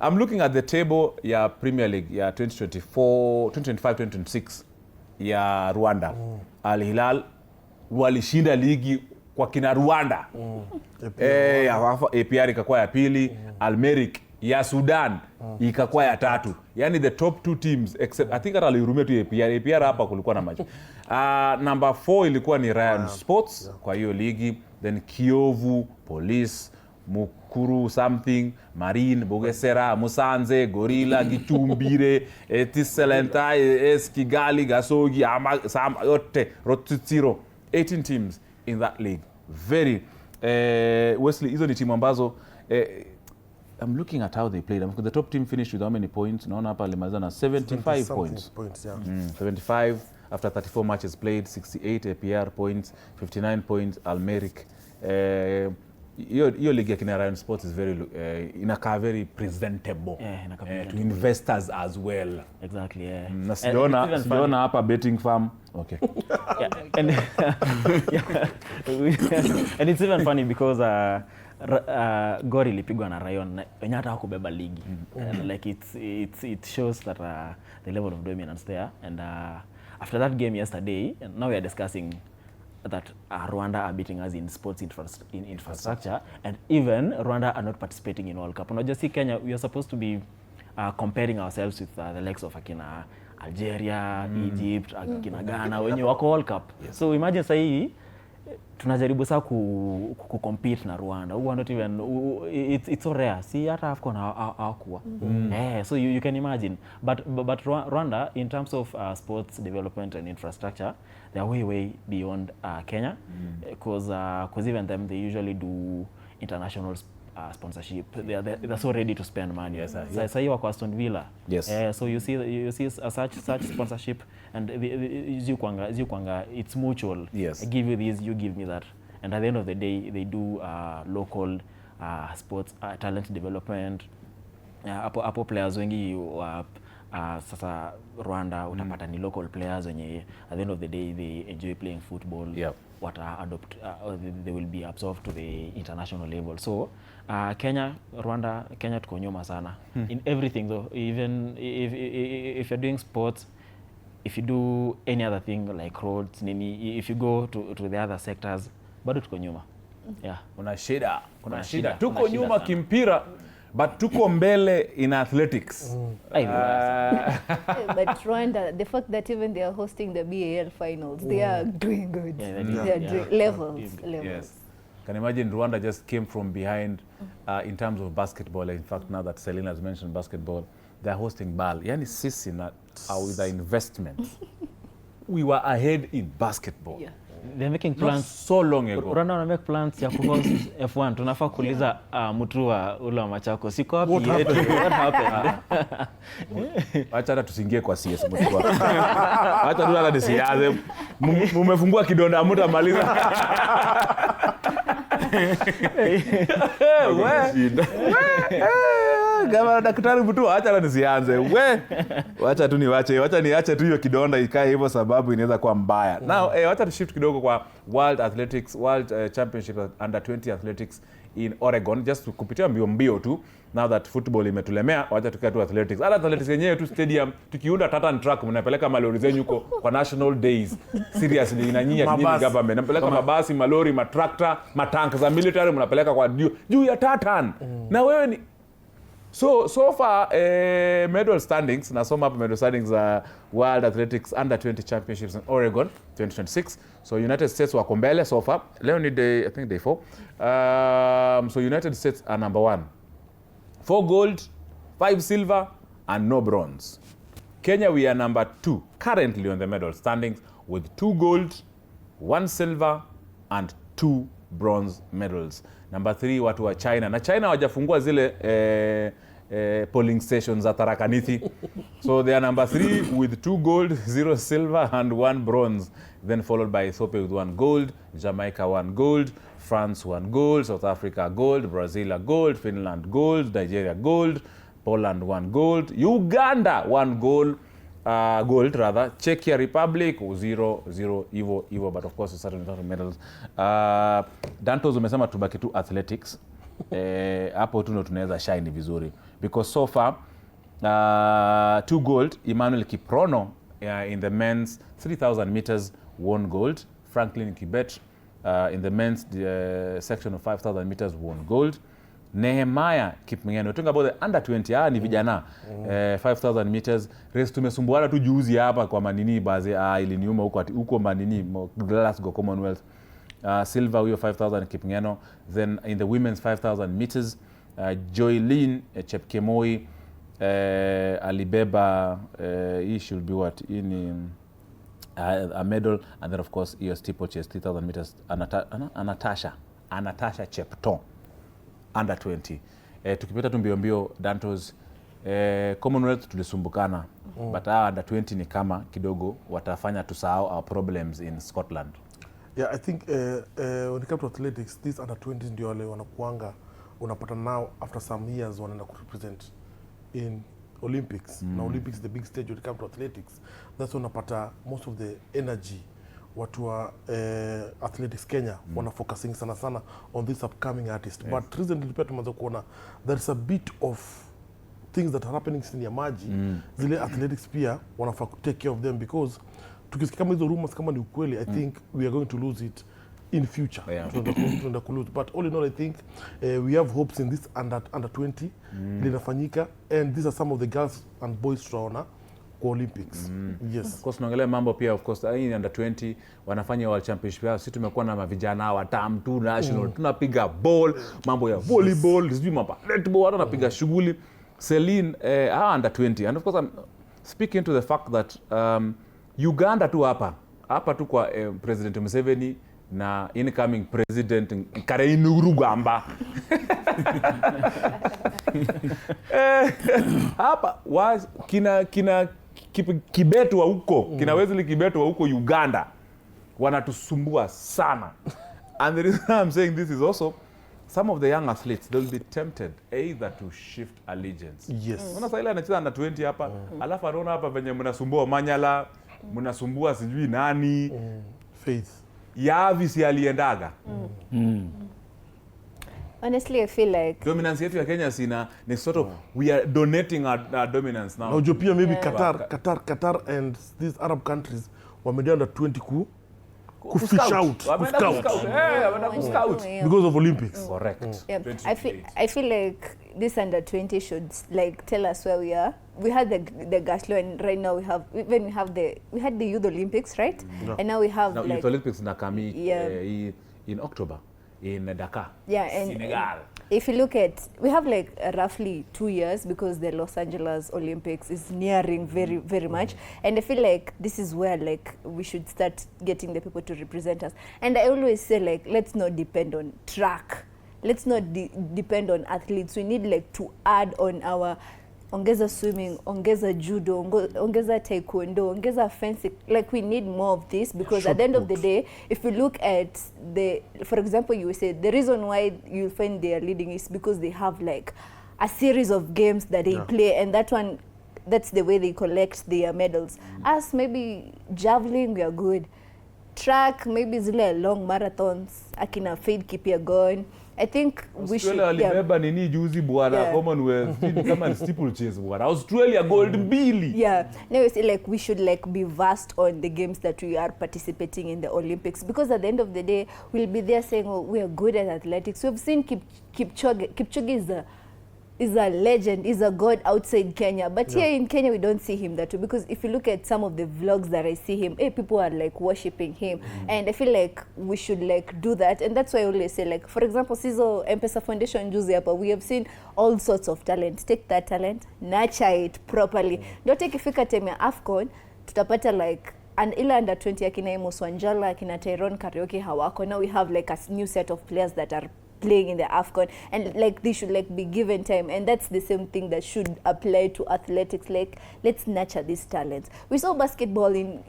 S1: I'm looking at the table ya Premier League ya 2025-2026 ya Rwanda. Al-Hilal walishinda ligi kwa kina Rwanda. APR ikakuwa ya pili, Al-Merrikh ya Sudan ikakuwa ya tatu. Yani the top 2 teams except I think alirumia tu APR hapa kulikuwa na maji. Number 4 ilikuwa ni Rayon Sports kwa hiyo ligi, then Kiyovu, Police, Mukuru something, Marine, Bugesera, Musanze, Gorilla, Gitumbire, Tiselenta, Kigali, Gasogi, yote, Rotutsiro. 18 teams in that league. Very Wesley, hizo ni timu ambazo I'm looking at how they played. The top team finished with how many points? Naona hapa alimaliza na 75 points. 75 after 34 matches played, 68 APR points, 59 points Al-Merrikh. hiyo league ya kina Ryan Sports is very inakaa very presentable to investors as well.
S19: Exactly, yeah.
S1: Na siona hapa betting farm. Okay.
S19: And and it's even funny because Gor ilipigwa na Rayon wenye hata hakubeba ligi. Like it shows that the level of dominance there, and after that game yesterday, and now we are discussing that Rwanda are beating us in sports infrastructure, and even Rwanda are not participating in World Cup. Not just Kenya, we are supposed to be comparing ourselves with the likes of Algeria, Egypt, Ghana wenye wako World Cup. Yes. So imagine sahi tunajaribu sasa ku compete na Rwanda. Who are not even it's so rare. See hata AFCON hawakuwa. So you can imagine. But Rwanda in terms of sports development and infrastructure, they are way beyond Kenya, because even them, they usually do international sponsorship. They're so ready to spend money.
S1: Yes,
S19: so you are Aston Villa.
S1: Yes.
S19: So you see such sponsorship, and it's mutual.
S1: Yes.
S19: I give you this, you give me that, and at the end of the day, they do local sports talent development. Hapo players wengi sasa Rwanda utapata ni local players wenye at the end of the day they enjoy playing football.
S1: Yep.
S19: What they will be absorbed to the international level. So Kenya tuko nyuma sana in everything though. Even if you're doing sports, if you do any other thing like roads, if you go to the other sectors, bado tuko nyuma. Yeah.
S1: Kuna shida. Tuko nyuma kimpira, but tuko mbele in athletics.
S17: But Rwanda, the fact that even they are hosting the BAL finals, they are doing good.
S19: Yeah,
S17: they are doing levels.
S1: Yes. Can imagine Rwanda just came from behind in terms of basketball. In fact, now that Selina has mentioned basketball, they are hosting BAL. Yani sisi na with the investment, we were ahead in basketball.
S19: Yeah. They're making plans.
S1: Not so long ago.
S19: Rwanda wana make plans ya kuhost F1. Tunafaa kuuliza Mutua ule wa Machako. Siko wapi? What happened?
S1: Acha hata tusingie kwa CS Mutua. Acha tu hata nisianze. Mumefungua kidonda mtamaliza. Kama daktari Mutua acha hata nisianze. Wacha tu niache tu hiyo kidonda ikae hivyo sababu inaweza kuwa mbaya. Now wacha tu shift kidogo kwa World Championship under 20 athletics in Oregon, just kupitia mbio tu. Now that football imetulemea, wacha tukae tu athletics. Hata athletics yenyewe tu stadium tukiunda Tartan track mnapeleka malori zenyu huko kwa national days. Seriously inanyia kijini government. Mnapeleka mabasi, malori, matrakta, matank za military mnapeleka kwa juu ya Tartan. Na wewe ni So far, medal standings, nasoma hapa medal standings World Athletics Under 20 Championships in Oregon 2026. So United States wako mbele so far. Leo ni day 4. So United States are number 1. 4 gold, 5 silver, and no bronze. Kenya, we are number 2 currently on the medal standings with 2 gold, 1 silver, and 2 bronze medals. Number 3 watu wa China. Na China hawajafungua zile polling stations za Tharakanithi. So they are number 3 with 2 gold, 0 silver, and 1 bronze. Then followed by Ethiopia with 1 gold, Jamaica 1 gold, France 1 gold, South Africa gold, Brazil a gold, Finland gold, Nigeria gold, Poland 1 gold, Uganda 1 gold, Czechia Republic 0 Evo, but of course certain medals. Dantos umesema tubaki tu athletics. Hapo tu ndo tunaweza shine vizuri because so far 2 gold, Emmanuel Kiprono in the men's 3000 meters won gold, Franklin Kibet in the men's section of 5000 meters won gold, Nehemiah Kipngeno talking about the under 20 ni vijana 5000 meters race tumesumbuana tu juzi hapa kwa manini baadhi iliniuma huko manini Glasgow Commonwealth. Silver huyo 5000 Kipngeno. Then in the women's 5000 meters Joylene Chepkemoi alibeba he should be what in a medal, and then of course hiyo steeplechase 3000 meters Anatasha Chepton under 20. Tukipita tu mbio Dantos Commonwealth tulisumbukana. But under 20 ni kama kidogo watafanya tusahau our problems in Scotland.
S20: Yeah, I think when it comes to athletics, these under 20s ndio wale wanakuanga unapata now after some years wanaenda ku represent in Olympics. Now Olympics is the big stage when it comes to athletics. That's when unapata most of the energy watu wa athletics Kenya wana focusing sana on this upcoming artist. Yes. But recently pia tumeanza kuona there's a bit of things that are happening in ya maji. Zile athletics pia wanafaa take care of them because tukisikia kama hizo rumors kama ni ukweli, I think we are going to lose it in future. Tunaenda ku lose. But all in all, I think we have hopes in this under 20 linafanyika, and these are some of the girls and boys tunaona kwa Olympics. Yes.
S1: Of course tunaongelea mambo pia, of course hii under 20 wanafanya World Championship. Sisi tumekuwa na mavijana watam tu national, tunapiga ball, mambo ya volleyball, sijui mambo netball, watu wanapiga shughuli. Celine under 20, and of course I'm speaking to the fact that Uganda tu hapa tu kwa President Museveni na incoming president Kainerugamba hapa kina Kibetu wa huko kina Wesley Kibetu wa huko Uganda wanatusumbua sana. And the reason I'm saying this is also some of the young athletes, they'll be tempted either to shift allegiance.
S20: Yes.
S1: Unaona sasa ile anacheza under 20 hapa, alafu anaona hapa venye mnasumbua Manyala, mnasumbua sijui nani.
S20: Faith.
S1: Yavi si aliendaga.
S17: Honestly, I feel like
S1: dominance yetu ya Kenya sina ni sort of we are donating our dominance now.
S20: Now Ethiopia maybe Qatar and these Arab countries wameenda under 20 ku fish out. Because of Olympics.
S1: Correct.
S17: Yeah. I feel like this under 20 should like tell us where we are. We had the Gaslo, and right now we had the Youth Olympics, right? And now we have
S1: Youth Olympics na kami in October in Dakar.
S17: Yeah, and
S1: Senegal.
S17: If you look at, we have like roughly 2 years because the Los Angeles Olympics is nearing very much, and I feel like this is where like we should start getting the people to represent us. And I always say like let's not depend on track, let's not depend on athletes. We need like to add on our ongeza swimming, ongeza judo, ongeza taekwondo, ongeza fencing. Like we need more of this because at the end of the day, if you look at for example, you say the reason why you find they are leading is because they have like a series of games that they play, and that's the way they collect their medals. Us, maybe javelin, we are good. Track, maybe zile long marathons, akina Faith Kipyegon. I think we should.
S1: Australia alibeba nini juzi bwana Commonwealth kama steeplechase bwana. Australia gold mbili.
S17: Yeah. Now it's like we should like be vast on the games that we are participating in the Olympics, because at the end of the day we'll be there saying, oh, we are good at athletics. We've seen Kipchoge is a legend, is a god outside Kenya, but here in Kenya we don't see him that way, because if you look at some of the vlogs that I see him, people are like worshipping him, and I feel like we should like do that. And that's why I always say, like, for example, Sizo M-Pesa Foundation juzi hapa, we have seen all sorts of talent. Take that talent, nurture it properly. Don't take ifika time ya AFCON tutapata like and ila under 20 akina Amos Wanjala, akina Tyrone Karaoke hawako. Now we have like a new set of players that are playing in the AFCON, and like they should like be given time, and that's the same thing that should apply to athletics. Like, let's nurture these talents. We saw basketball in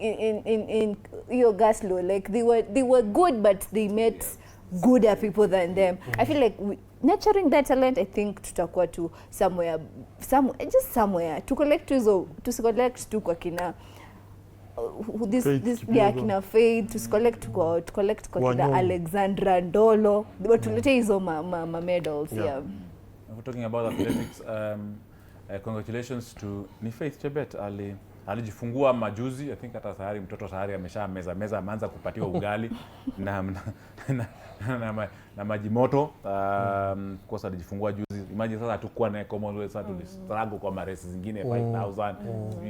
S17: Gaslo, like they were good, but they met gooder people than them. I feel like nurturing that talent, I think tutakuwa to somewhere to collect to kwa kina kina Faith, to collect kwa kina Alexandra Ndolo, tulete hizo ma medals. Yeah.
S1: We're talking about athletics. Congratulations to Faith Chebet. Alijifungua majuzi. I think hata tayari mtoto tayari amesha ameanza kupatiwa ugali na maji moto. Of course alijifungua juzi. Imagine sasa hatukuwa na Commonwealth, sasa tulistruggle kwa maresi zingine 5000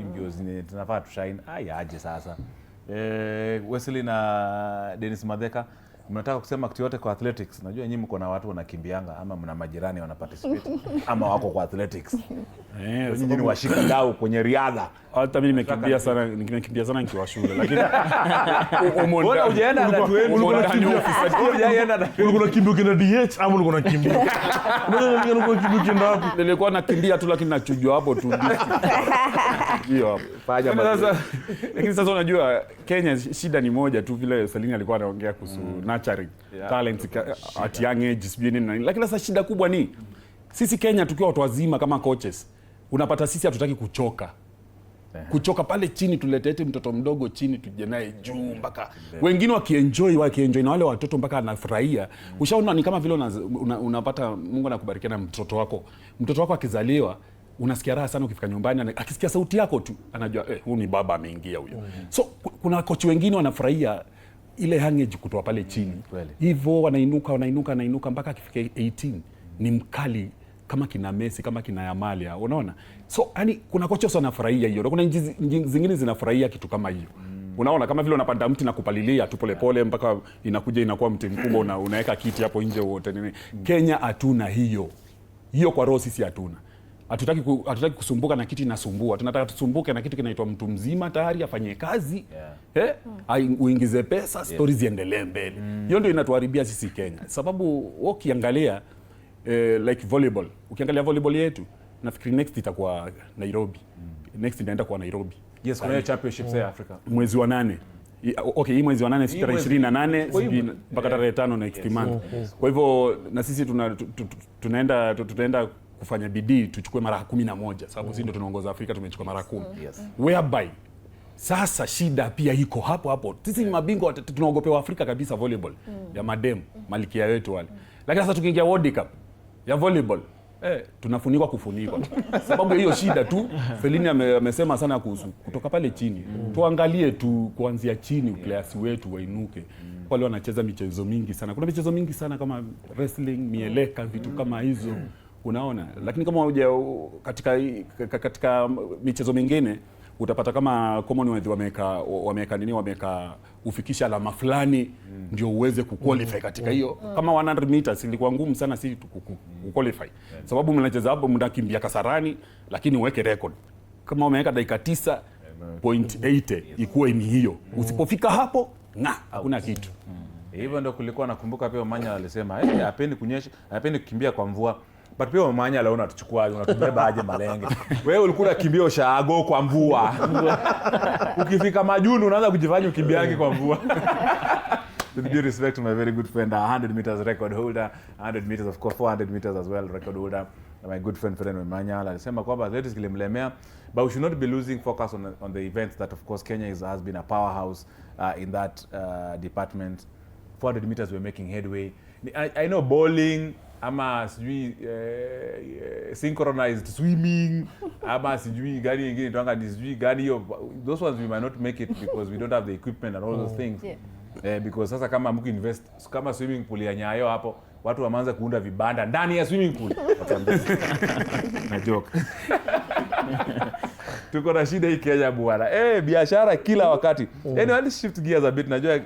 S1: mbio zingine tunafaa tushine. Aje sasa. Wesley na Dennis Madeka, Mnataka kusema kitu yote kwa athletics. Najua nyinyi mko na watu wanakimbianga ama mna majirani wana participate ama wako kwa athletics. Nyinyi ni washika dau kwenye riadha.
S18: Hata mimi nimekimbia sana nikiwa shule lakini
S1: mbona hujaenda na tueni
S20: ulikuwa unakimbia na DH ama ulikuwa unakimbia?
S18: Nilikuwa nakimbia tu lakini nachujwa hapo tu. Hiyo
S1: fanya
S18: sasa. Lakini sasa unajua Kenya shida ni moja tu, vile Selina alikuwa anaongea kuhusu nurturing talent at young age sijui nini. Lakini sasa shida kubwa ni sisi Kenya tukiwa watu wazima kama coaches, unapata sisi hatutaki kuchoka. Kuchoka pale chini, tuletete mtoto mdogo chini tuje naye juu mpaka wengine wakienjoy na wale watoto mpaka anafurahia. Ushaona ni kama vile unapata Mungu anakubarikia na mtoto wako akizaliwa, unasikia raha sana ukifika nyumbani, akisikia sauti yako tu anajua huyu ni baba ameingia huyo. So kuna coach wengine wanafurahia ile hangage kutoa pale chini. Hivyo wanainuka mpaka akifika 18 ni mkali kama kina Messi, kama kina Yamalia, unaona? So yani kuna coaches wanafurahia hiyo. Kuna zingine zinafurahia kitu kama hiyo. Unaona kama vile unapanda mti na kupalilia tu pole mpaka inakuwa mti mkubwa, unaweka kiti hapo nje wote nini. Kenya hatuna hiyo. Hiyo kwa roho sisi hatuna. Hatutaki kusumbuka na kitu inasumbua. Tunataka tusumbuke na kitu kinaitwa mtu mzima tayari afanye kazi. Uingize pesa, stories ziendelee mbele. Hiyo ndio inatuharibia sisi Kenya. Sababu ukiangalia like volleyball. Ukiangalia volleyball yetu, nafikiri next itakuwa Nairobi. Next inaenda kwa Nairobi.
S1: Yes, kuna championships ya Africa.
S18: Mwezi wa 8. Okay, hii mwezi wa 8 tarehe 28 mpaka tarehe 5 next month. Kwa hivyo na sisi tunaenda kufanya bidii tuchukue mara 11 sababu sisi ndio tunaongoza Afrika, tumechukua mara 10. Whereby sasa shida pia iko hapo. Sisi ni mabingwa, tunaogopewa Afrika kabisa volleyball ya madem, malikia wetu wale. Lakini sasa tukiingia World Cup ya volleyball, tunafunikwa kufunikwa. Sababu hiyo shida tu, Felini amesema sana kuhusu kutoka pale chini. Tuangalie tu kuanzia chini, players wetu wainuke. Wale wanacheza michezo mingi sana. Kuna michezo mingi sana kama wrestling, mieleka, vitu kama hizo. Unaona? Lakini kama hoja katika michezo mingine utapata kama Commonwealth wameka ufikisha alama fulani ndio uweze kuqualify katika hiyo. Kama 100 meters ilikuwa ngumu sana si kuqualify. Sababu mnacheza hapo mnakimbia Kasarani lakini uweke record. Kama umeweka dakika 9.80 ikuwe ni hiyo. Usipofika hapo hakuna kitu.
S1: Hivyo ndio kulikuwa nakumbuka pia Manya alisema hapendi kunyesha, hapendi kukimbia kwa mvua. But pia Manya leo unatubeba aje Malenge. Wewe ulikuwa unakimbia Ushago kwa mvua. Ukifika Majuni unaanza kujifanya ukimbiangi kwa mvua. With due respect to my very good friend, 100 meters record holder, 100 meters of course, 400 meters as well record holder, my good friend Manya alisema kwamba athletics kilimlemea, but we should not be losing focus on the events that of course Kenya has been a powerhouse in that department. 400 meters we're making headway. I know bowling ama sijui synchronized swimming ama sijui gani nyingine tuanga sijui gani hiyo, those ones we might not make it because we don't have the equipment and all those things. Because sasa kama mku invest kama swimming pool ya Nyayo hapo, watu wameanza kuunda vibanda ndani ya swimming pool. Na joke. Tuko na shida hii Kenya bwana. Biashara kila wakati. Anyway, let's shift gears a bit. Najua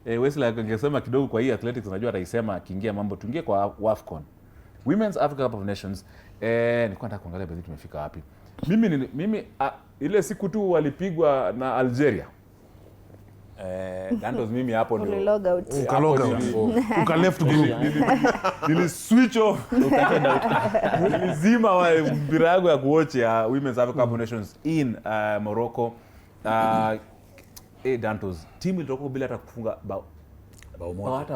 S1: Wesley angesema kidogo kwa hii athletics, najua ataisema akiingia mambo. Tuingie kwa WAFCON. Women's Africa Cup of Nations. Nilikuwa nataka kuangalia bado tumefika wapi. Mimi ile siku tu walipigwa na Algeria. Dandos mimi hapo ndio
S17: log out.
S20: Uka left group.
S1: Nili switch off. Nilizima mpira yangu ya kuwatch ya Women's Africa Cup of Nations in Morocco. Dantos timu ilitoka bila hata kufunga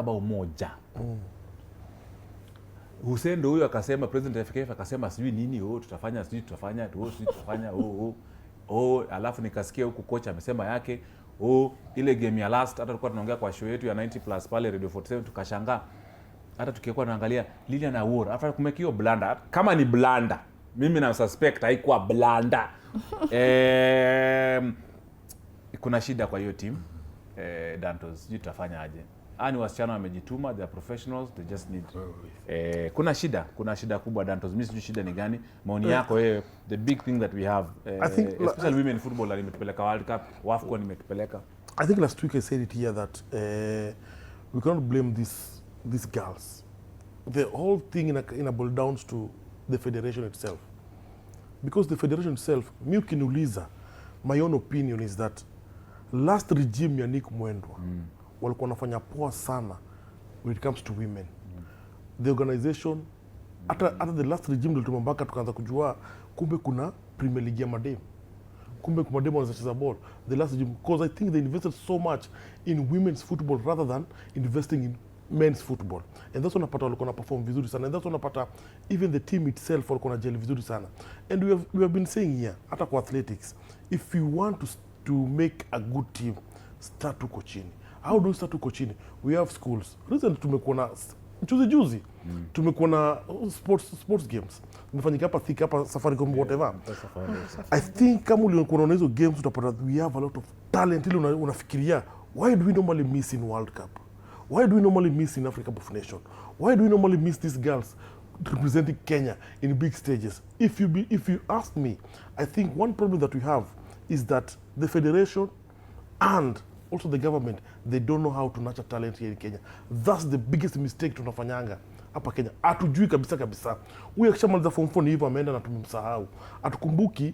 S1: bao moja. Hussein huyo akasema, president FKF akasema sijui nini tutafanya alafu nikasikia huku kocha amesema yake ile game ya last, hata tulikuwa tunaongea kwa show yetu ya 90 plus pale Radio 47 tukashangaa, hata tukikuwa tunaangalia Lilian Awor after kumekio blanda, kama ni blanda mimi na suspect haikuwa blanda. Kuna shida kwa hiyo team. Dantos sijui tutafanya aje. Ani wasichana wamejituma, they are professionals, they just need kuna shida kubwa Dantos. Mimi sijui shida ni gani. Maoni yako wewe, the big thing that we have especially women in football, imetupeleka World Cup, WAFCON imetupeleka.
S20: I think last week I said it here that we cannot blame these girls. The whole thing in a boil downs to the federation itself. Because the federation itself, mi ukiniuliza, my own opinion is that last regime ya Nick Mwendwa walikuwa wanafanya poa sana when it comes to women. The organization, hata the last regime ndio tumembaka tukaanza kujua kumbe kuna Premier League ya madem. Kumbe kuna madem wanacheza ball. The last regime, because I think they invested so much in women's football rather than investing in men's football. And that's unapata walikuwa na perform vizuri sana. And that's unapata even the team itself walikuwa na gel vizuri sana. And we have been saying here, hata kwa athletics, if you want to make a good team, start tuko chini. How do we start tuko chini? We have schools. Recently tumekuwa na juzi tumekuwa na sports games. Tumefanyika hapa Thika hapa Safaricom whatever. I think kama ulikuwa na hizo games utapata we have a lot of talent ile unafikiria why do we normally miss in World Cup? Why do we normally miss in Africa Cup of Nations? Why do we normally miss these girls representing Kenya in big stages? If you ask me, I think one problem that we have is that the federation and also the government, they don't know how to nurture talent here in Kenya. That's the biggest mistake tunafanyanga hapa Kenya. Hatujui kabisa. Huyu akishamaliza form 4 ni hivyo ameenda na tumemsahau. Atukumbuki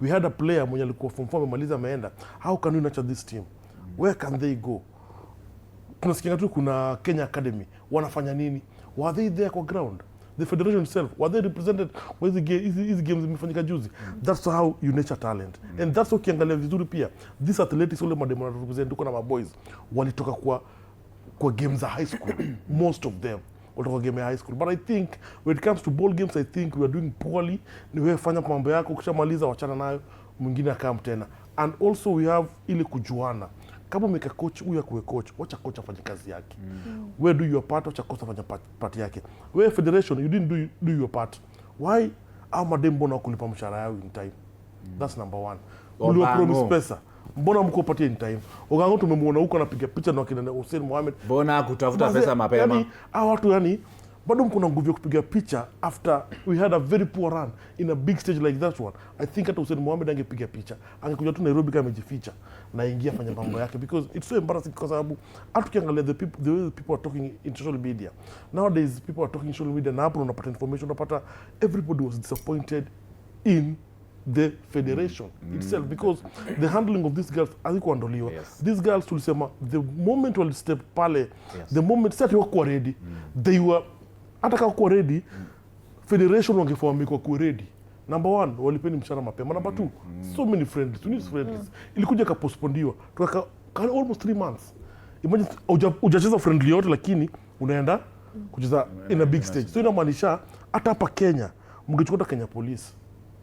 S20: we had a player mwenye alikuwa form 4 amemaliza ameenda. How can we nurture this team? Where can they go? Tunasikia tu kuna Kenya Academy. Wanafanya nini? Were they there kwa ground? The federation itself, were they represented kwa hizi games zimefanyika juzi? That's how you nurture talent. And that's what ukiangalia vizuri pia. These athletics wale mademo na represent uko na maboys walitoka kwa games za high school. Most of them walitoka game ya high school. But I think when it comes to ball games, I think we are doing poorly. Ni wewe fanya mambo yako ukishamaliza wachana nayo mwingine akam tena. And also we have ile kujuana. Kama umeka coach huyu akuwe coach, wacha coach afanye kazi yake. Where do your part, wacha coach afanye part yake. Where federation, you didn't do your part. Why madem mbona kulipa mshahara yao in time? That's number one. Uliwa promise pesa. Mbona mkupatia in time? Ogango tumemwona huko anapiga picha na wakina Hussein Mohamed.
S1: Mbona kutafuta pesa mapema?
S20: Yani watu bado mko nguvu ya kupiga picha after we had a very poor run in a big stage like that one. I think hata Hussein Mohamed angepiga picha. Angekuja tu Nairobi kama amejificha na ingia fanya mambo yake because it's so embarrassing kwa sababu hata ukiangalia the way people are talking in social media. Nowadays people are talking in social media na hapo unapata information unapata everybody was disappointed in the federation itself because the handling of these girls hazikuandoliwa. These girls tulisema the moment wali step pale, the moment sasa wako ready, they were hata kama wako ready, federation wangefahamika kwa ready. Number 1, walipeni mshahara mapema. Number 2, so many friendlies, ilikuja kapostpondiwa. Tukaka almost 3 months. Imagine hujacheza friendly yote lakini unaenda kucheza in a big stage. So inamaanisha hata hapa Kenya mngechukua Kenya Police,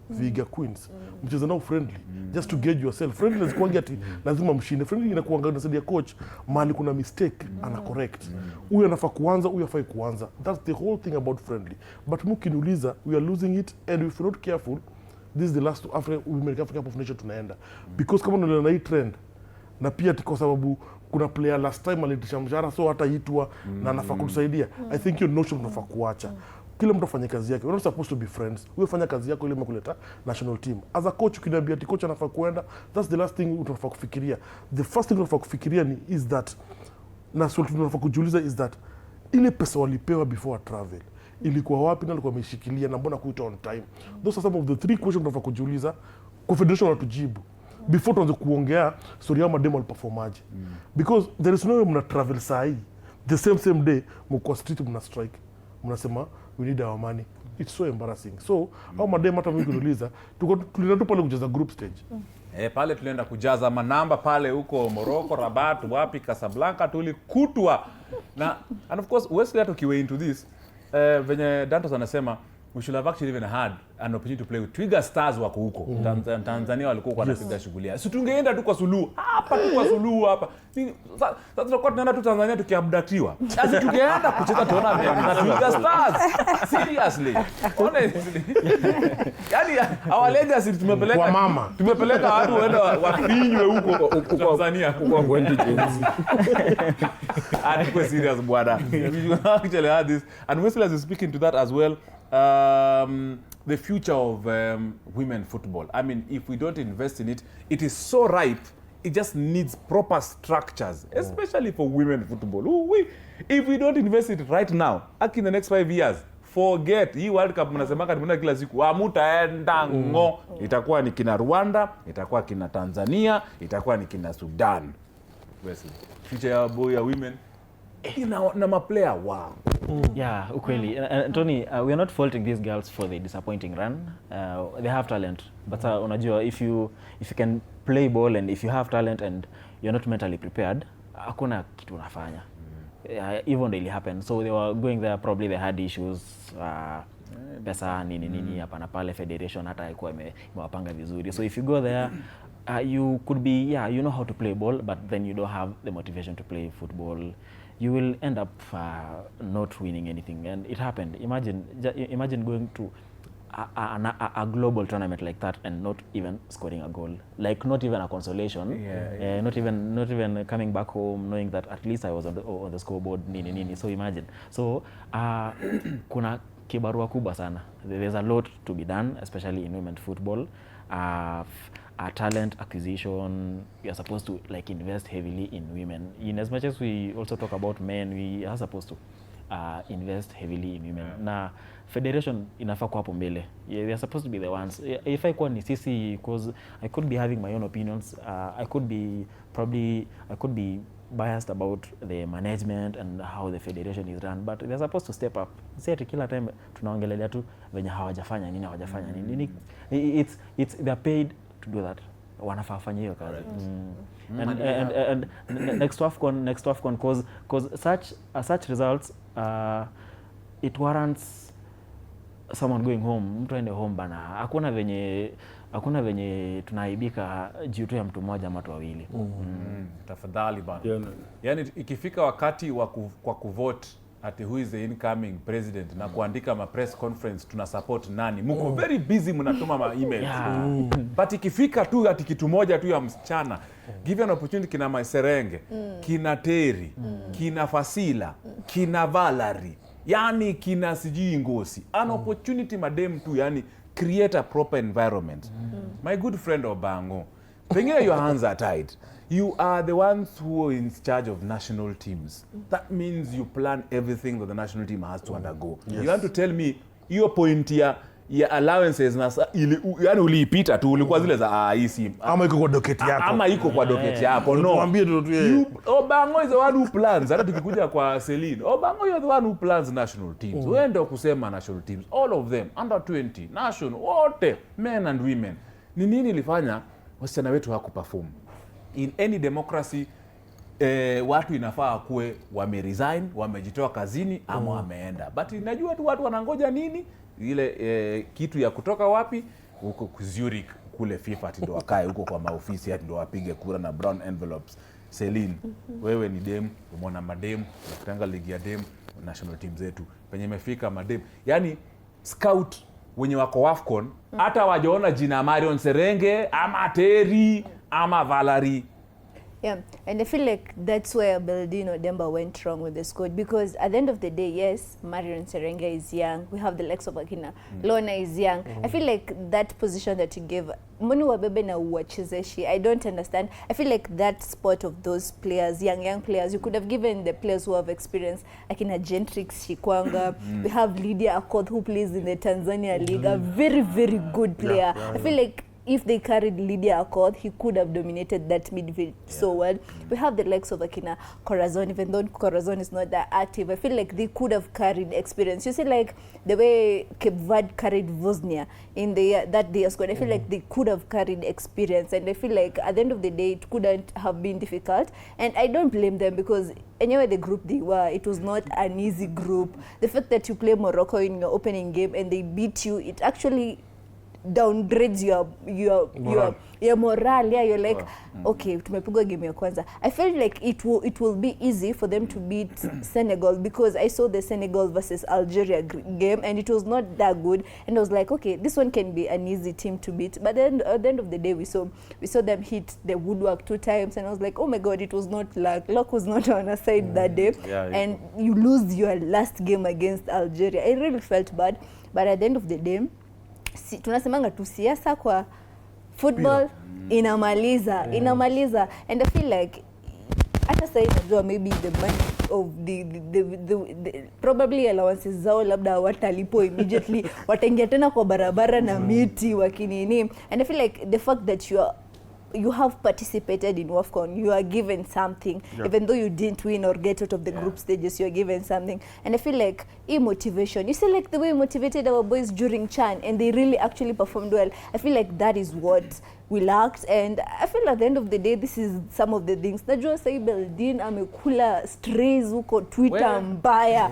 S20: Viga Queens, mcheza nao friendly just to gauge yourself. Friendly is kuangia ati lazima mshinde. Friendly inakuanga unasaidia coach mahali kuna mistake ana correct. Huyu anafaa kuanza, huyu afai kuanza. That's the whole thing about friendly. But mkiniuliza, we are losing it and if we're not careful, this is the last Africa Cup of Nations tunaenda. Because kama unaona hii trend na pia kwa sababu kuna player last time alitisha mshahara so hata hitwa na anafaa kutusaidia. I think your notion tunafaa kuacha. Kila mtu afanye kazi yake. We're not supposed to be friends. Wewe fanya kazi yako ile mkuleta national team. As a coach ukiniambia ati coach anafaa kuenda, that's the last thing unafaa kufikiria. The first thing unafaa kufikiria is that na sio tunafaa kujiuliza is that ile pesa walipewa before travel ilikuwa wapi na alikuwa ameshikilia na mbona kuita on time. Those are some of the 3 questions tunafaa kujiuliza kwa federation watujibu before tuanze kuongea story ya mademo aliperformaje. Because there is no way mna travel sahi the same day mko street mna strike mnasema we need our money. It's so embarrassing. So au madem hata mimi kuniuliza tulienda tu pale kujaza group stage.
S1: Pale tulienda kujaza manamba pale huko Morocco, Rabat, wapi, Casablanca tulikutwa. Na and of course Wesley hata kiwe into this venye Dantos anasema we should have actually even had an opportunity to play with Twiga Stars wako huko. Tanzania walikuwa wanapiga shughuli. Si tungeenda tu kwa Suluhu. Hapa tu kwa Suluhu hapa. Sasa tulikuwa tunaenda tu Tanzania tukiabductiwa. Sasa tungeenda kucheza tuona na Twiga Stars. Seriously. Honestly. Yaani our legacy tumepeleka
S20: kwa mama.
S1: Tumepeleka watu waenda wafinywe huko Tanzania
S2: kwa Gwendi James.
S1: Adequate serious bwana. We actually had this and Wesley is speaking to that as well. The future of women football. I mean, if we don't invest in it, it is so ripe it just needs proper structures, especially for women football. If we don't invest it right now, in the next 5 years, forget hii World Cup mnasemaka tumeona kila siku hamutaenda ngo. Itakuwa ni kina Rwanda, itakuwa kina Tanzania, itakuwa ni kina Sudan. Wesley, future ya boy ya women na maplayer wow.
S19: Yeah, ukweli. Tony, we are not faulting these girls for the disappointing run. They have talent, but unajua if you can play ball and if you have talent and you're not mentally prepared, hakuna kitu unafanya. Even really happened. So they were going there, probably they had issues, pesa nini hapa na pale, federation hata haikuwa imewapanga vizuri. So if you go there, you could be, you know how to play ball, but then you don't have the motivation to play football. You will end up not winning anything. And it happened. Imagine going to a global tournament like that and not even scoring a goal, like not even a consolation. Not even coming back home knowing that at least I was on the scoreboard nini. So imagine. So kuna kibarua kubwa sana. There's a lot to be done, especially in women's football. Talent acquisition, we are supposed to like invest heavily in women. In as much as we also talk about men, we are supposed to invest heavily in women. Na federation inafaa kwa hapo mbele. They are supposed to be the ones. If I ni sisi, because I could be having my own opinions. I could be biased about the management and how the federation is run, but they're supposed to step up. Say kila time tunaongelelea tu venye hawajafanya nini. They're paid to do that. Wanafaa fanya hiyo kazi. And next AFCON cause such results it warrants someone going home, mtu aende home bana. Hakuna venye tunaibika juu tu ya mtu mmoja ama watu wawili.
S1: Tafadhali bana. Yani ikifika wakati kwa kuvote ati who is the incoming president na kuandika ma press conference tuna support nani, mko very busy mnatuma ma emails. But ikifika tu ati kitu moja tu ya msichana, give an opportunity kina Maiserenge, kina Terry, kina Fasila, kina Valerie, yani kina sijui Ngosi. An opportunity madem tu, yani create a proper environment. My good friend Obango, pengine your hands are tied. You are the ones who are in charge of national teams. That means you plan everything that the national team has to undergo. You want to tell me your point ya allowances na yani uliipita tu, ulikuwa zile za hisi
S20: ama iko kwa doketi yako,
S1: ama iko kwa doketi yako. No,
S20: mwambie tu
S1: Obango is the one who plans. Hata tukikuja kwa Celine, Obango you are the one who plans national teams. Wewe ndio kusema national teams, all of them, under 20 national, wote, men and women. Ni nini ilifanya wasichana wetu hawakuperform? In any democracy, watu inafaa kuwe wameresign, wamejitoa kazini ama wameenda. But najua tu watu wanangoja nini? Ile kitu ya kutoka wapi? Huko Zurich kule FIFA ndio wakae huko kwa maofisi ndio wapige kura na brown envelopes. Celine, wewe ni dem, umeona madem, unatanga ligi ya dem, national team zetu. Penye imefika madem. Yani scout wenye wako AFCON hata wajaona jina Marion Serenge ama Terry ama Valerie.
S17: Yeah, and I feel like that's where Beldino Demba went wrong with the squad, because at the end of the day, yes, Marion Serenge is young. We have the likes of Akina. Lona is young. I feel like that position that you gave, Monu Wabebe na Uwachizeshi, I don't understand. I feel like that spot of those players, young players, you could have given the players who have experience, Akina Gentrix Shikwanga. We have Lydia Akoth who plays in the Tanzania League, a very, very good player. I feel like if they carried Lydia Akoth, he could have dominated that midfield so well. We have the likes of Akina Corazon, even though Corazon is not that active. I feel like they could have carried experience. You see, like the way Cape Verde carried Vosnia in that day squad, I feel like they could have carried experience. And I feel like at the end of the day, it couldn't have been difficult. And I don't blame them, because anyway, the group they were, it was not an easy group. The fact that you play Morocco in your opening game and they beat you, it actually downgrades your morale. Yeah, you're like, okay, tumepigwa game ya kwanza. I felt like it will be easy for them to beat Senegal, because I saw the Senegal versus Algeria game and it was not that good, and I was like, okay, this one can be an easy team to beat. But then at the end of the day, we saw them hit the woodwork 2 times, and I was like, oh my god, it was not luck. Luck was not on our side that day. And you lose your last game against Algeria. I really felt bad, but at the end of the day, tunasemanga tu siasa football inamaliza and I feel like hata sasa najua maybe the money of the probably allowances zao labda watalipo immediately wataingia tena kwa barabara na miti wakinini, and I feel like the fact that you have participated in WAFCON, you are given something, even though you didn't win or get out of the group stages, you are given something. And I feel like motivation, you see like the way we motivated our boys during CHAN and they really actually performed well. I feel like that is what we lacked, and I feel at the end of the day this is some of the things. Najua sai Beldin amekula strays huko Twitter mbaya.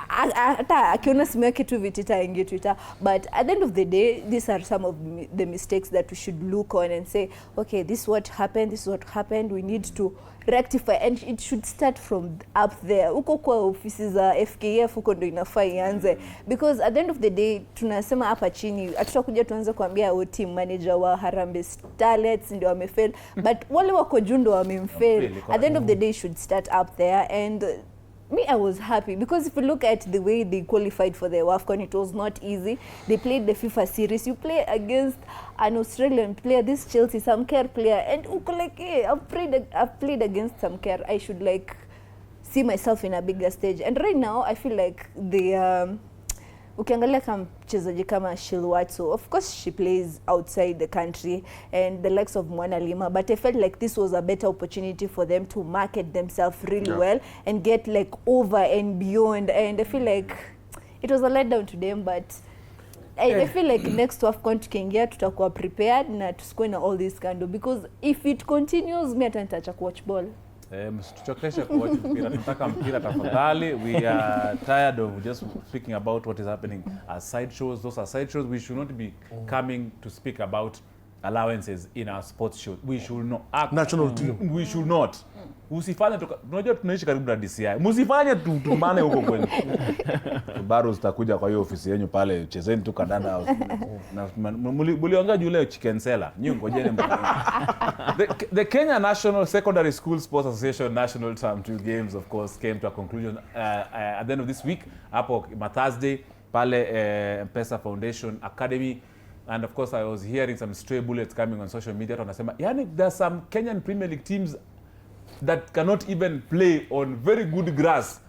S17: Hata akiona simu yake tu vitita aingie Twitter, but at the end of the day these are some of the mistakes that we should look on and say, okay, this is what happened, we need to rectify, and it should start from up there. Huko kwa ofisi za FKF huko ndo inafaa ianze, because at the end of the day tunasema hapa chini hatutakuja tuanze kuambia au team manager wa Harambee Starlets ndio wamefail, but wale wako juu ndo wamemfail. At the end of the day should start up there, and me, I was happy because if you look at the way they qualified for the WAFCON, it was not easy. They played the FIFA series. You play against an Australian player, this Chelsea, some care player, and like, hey, I've played against some care. I should like see myself in a bigger stage. And right now, I feel like the ukiangalia kama mchezaji kama Shilwatso, of course she plays outside the country, and the likes of Mwana Lima, but I felt like this was a better opportunity for them to market themselves really well and get like over and beyond, and I feel like it was a letdown to them, but I feel like next WAFCON tukiingia tutakuwa prepared na tusikue na all this scandal, because if it continues me hata nitaacha kuwatch ball.
S1: Msituchokeshe kuwatch mpira, tunataka mpira tafadhali. We are tired of just speaking about what is happening as side shows. Those are side shows. We should not be coming to speak about allowances in our sports show. We should not act
S20: national team.
S1: We should not. Usifanye unajua tunaishi karibu na DCI. Msifanye tumane huko kwenu. Baro zitakuja kwa hiyo ofisi yenu pale, chezeni tu kandanda. Na mliongea juu leo chicken seller. Nyinyi ngojeni mbona. The Kenya National Secondary School Sports Association National Term 2 Games of course came to a conclusion at the end of this week hapo Thursday pale Mpesa Foundation Academy. And of course I was hearing some stray bullets coming on social media. Wanasema yani there are some Kenyan Premier League teams that cannot even play on very good grass.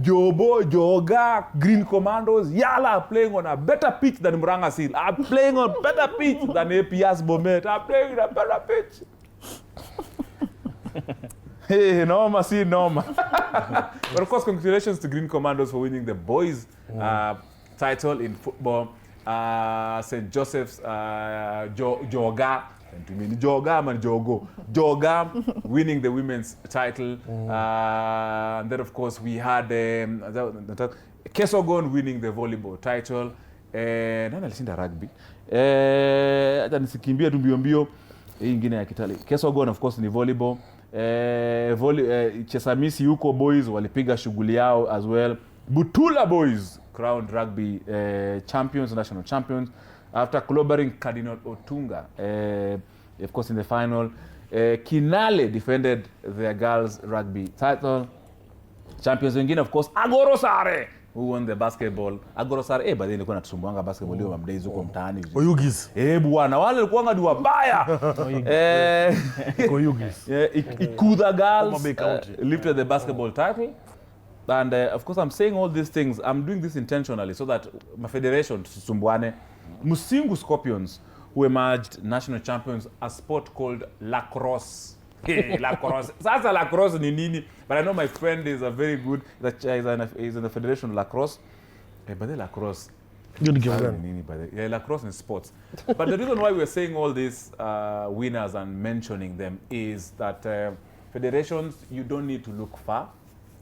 S1: Jobo, Joga, Green Commandos, Yala are playing on a better pitch than Muranga Seal, are playing on better pitch than APS Bomet, are playing on a better pitch. Hey, Norma, see Norma. But of course, congratulations to Green Commandos for winning the boys title in football. St. Joseph's Joga, Joga winning the women's title. And then of course we had Kesogon winning the volleyball title. Nani alishinda rugby? Hata nisikimbia tu mbio hii nyingine ya Kitale. Kesogon of course ni volleyball. Chesamisi huko boys walipiga shughuli yao as well. Butula boys crowned rugby champions, national champions, after clobbering Cardinal Otunga. Of course, in the final, Kinale defended their girls' rugby title. Champions wengine, of course, Agorosare, who won the basketball. Agorosare, but then ilikuwa natusumbuanga basketball leo mdays huko mtaani.
S20: Oyugis.
S1: Bwana, wale walikuwa ni wabaya.
S20: Oyugis.
S1: Ikuda girls lifted the basketball title. And of course, I'm saying all these things. I'm doing this intentionally so that my federation, Sumbuane, Musingu Scorpions, who emerged national champions, a sport called lacrosse. Hey, lacrosse. Sasa lacrosse ni nini? But I know my friend is a very good, he's in the federation lacrosse. But the lacrosse. Yeah, lacrosse in sports. But the reason why we're saying all these winners and mentioning them is that federations, you don't need to look far.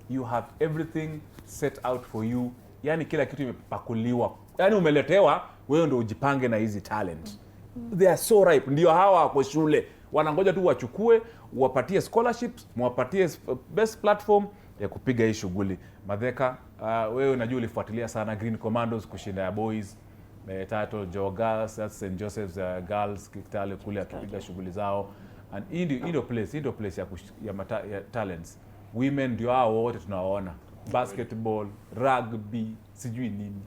S1: You have everything set out for you. Yani kila kitu imepakuliwa. Yani umeletewa, wewe ndio ujipange na hizi talent. They are so ripe. Ndio hawa kwa shule. Wanangoja tu wachukue, wapatie scholarships, mwapatie best platform ya kupiga hii shughuli. Madheka, wewe unajua ulifuatilia sana Green Commandos kushinda ya boys. Title Joga, St. Joseph's girls Kitale kule akipiga shughuli zao. And indo place ya talents. Women ndio hao wote tunawaona. Basketball, rugby, sijui nini.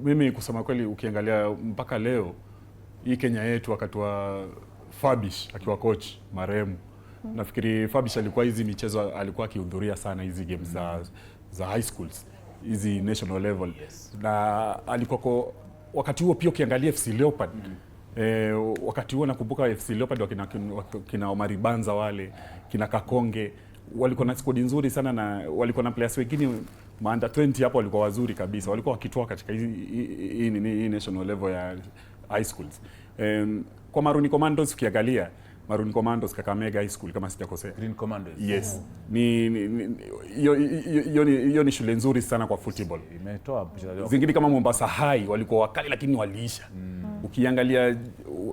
S18: Mimi kusema kweli ukiangalia mpaka leo hii Kenya yetu wakati wa Fabish akiwa coach marehemu. Nafikiri Fabish alikuwa hizi michezo alikuwa akihudhuria sana hizi games za high schools, hizi national level. Na alikuwa wakati huo pia ukiangalia FC Leopard. Wakati huo nakumbuka FC Leopard kina Omari Banza wale, kina Kakonge, walikuwa na squad nzuri sana na walikuwa na players wengine under 20 hapo walikuwa wazuri kabisa. Walikuwa wakitoa katika hii national level ya high schools. Kwa Maruni Commandos ukiangalia Maruni Commandos Kakamega High School kama sijakosea.
S1: Green Commandos.
S18: Yes. Hiyo ni shule nzuri sana kwa football.
S1: Imetoa
S18: zingine kama Mombasa High walikuwa wakali lakini waliisha. Ukiangalia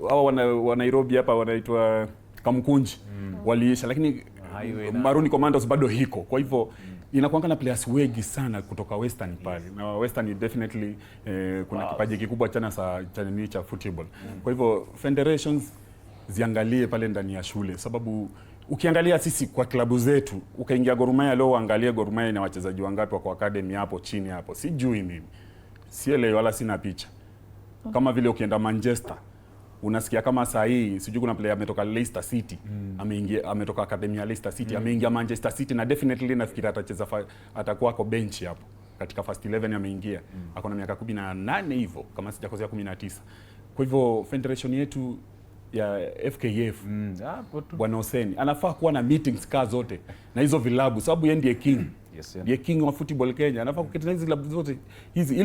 S18: hao wa Nairobi hapa wanaitwa Kamkunji waliisha, lakini Maruni Commandos bado hiko. Kwa hivyo inakuanga na players wengi sana kutoka Western pale. Na Western definitely kuna kipaji kikubwa cha football. Kwa hivyo federations ziangalie pale ndani ya shule, sababu ukiangalia sisi kwa klabu zetu, ukaingia Gor Mahia leo uangalie Gor Mahia na wachezaji wangapi kwa academy hapo chini hapo. Sijui mimi. Sielewi wala sina picha. Kama vile ukienda Manchester unasikia kama saa hii sijui kuna player ametoka Leicester City, ametoka academy ya Leicester City, ameingia Manchester City na definitely nafikiri atacheza, atakuwa ako bench hapo katika first 11 ameingia. Ako na miaka 18 hivyo kama sijakosea 19. Kwa hivyo federation yetu ya FKF Bwana Hussein anafaa kuwa na meetings zote na hizo vilabu, sababu yeye ndiye king. Ndiye king wa football Kenya. Anafaa kuketi na hizo vilabu zote hizi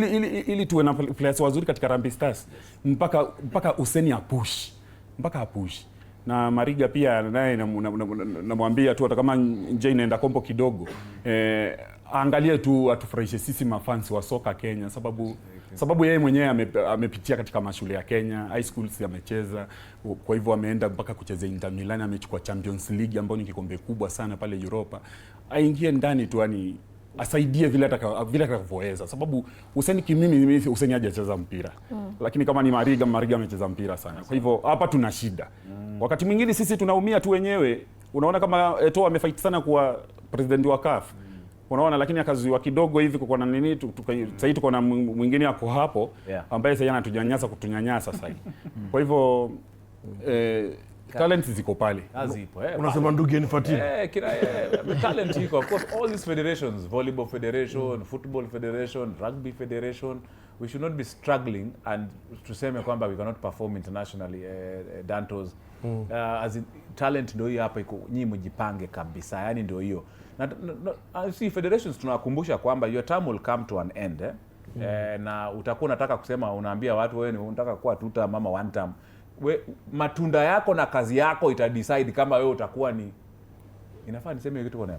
S18: ili tuwe na players wazuri katika Harambee Stars. Mpaka Hussein apush. Mpaka apush. Na Mariga pia naye namwambia tu hata kama nje inaenda kombo kidogo, angalie tu atufurahishe sisi mafans wa soka Kenya, sababu yeye mwenyewe amepitia katika mashule ya Kenya, high schools amecheza, kwa hivyo ameenda mpaka kucheza Inter Milan, amechukua Champions League ambayo ni kikombe kubwa sana pale Europa. Aingie ndani tu, yani asaidie vile atakavyoweza, sababu Hussein kimimi Hussein hajacheza mpira. Lakini kama ni Mariga amecheza mpira sana. Kwa hivyo hapa tuna shida. Wakati mwingine sisi tunaumia tu wenyewe. Unaona kama Eto'o amefight sana kwa president wa CAF. Unaona, lakini akazuiwa kidogo hivi kwa nini sasa tuko na mwingine yako hapo ambaye sasa anatunyanyasa kutunyanyasa sasa. Kwa hivyo talent ziko pale.
S1: Azipo.
S20: Unasema ndugu yanifuatie.
S1: Talent iko. Of course all these federations, volleyball federation, football federation, rugby federation, we should not be struggling and tuseme kwamba we cannot perform internationally. Dantos as in, talent ndio hiyo hapa iko, nyinyi mjipange kabisa, yani ndio hiyo. Na see federations tunawakumbusha kwamba your term will come to an end. Na utakuwa unataka kusema, unaambia watu wewe unataka kuwa two term ama one term. Matunda yako na kazi yako itadecide kama wewe utakuwa ni, inafaa niseme kitu kwa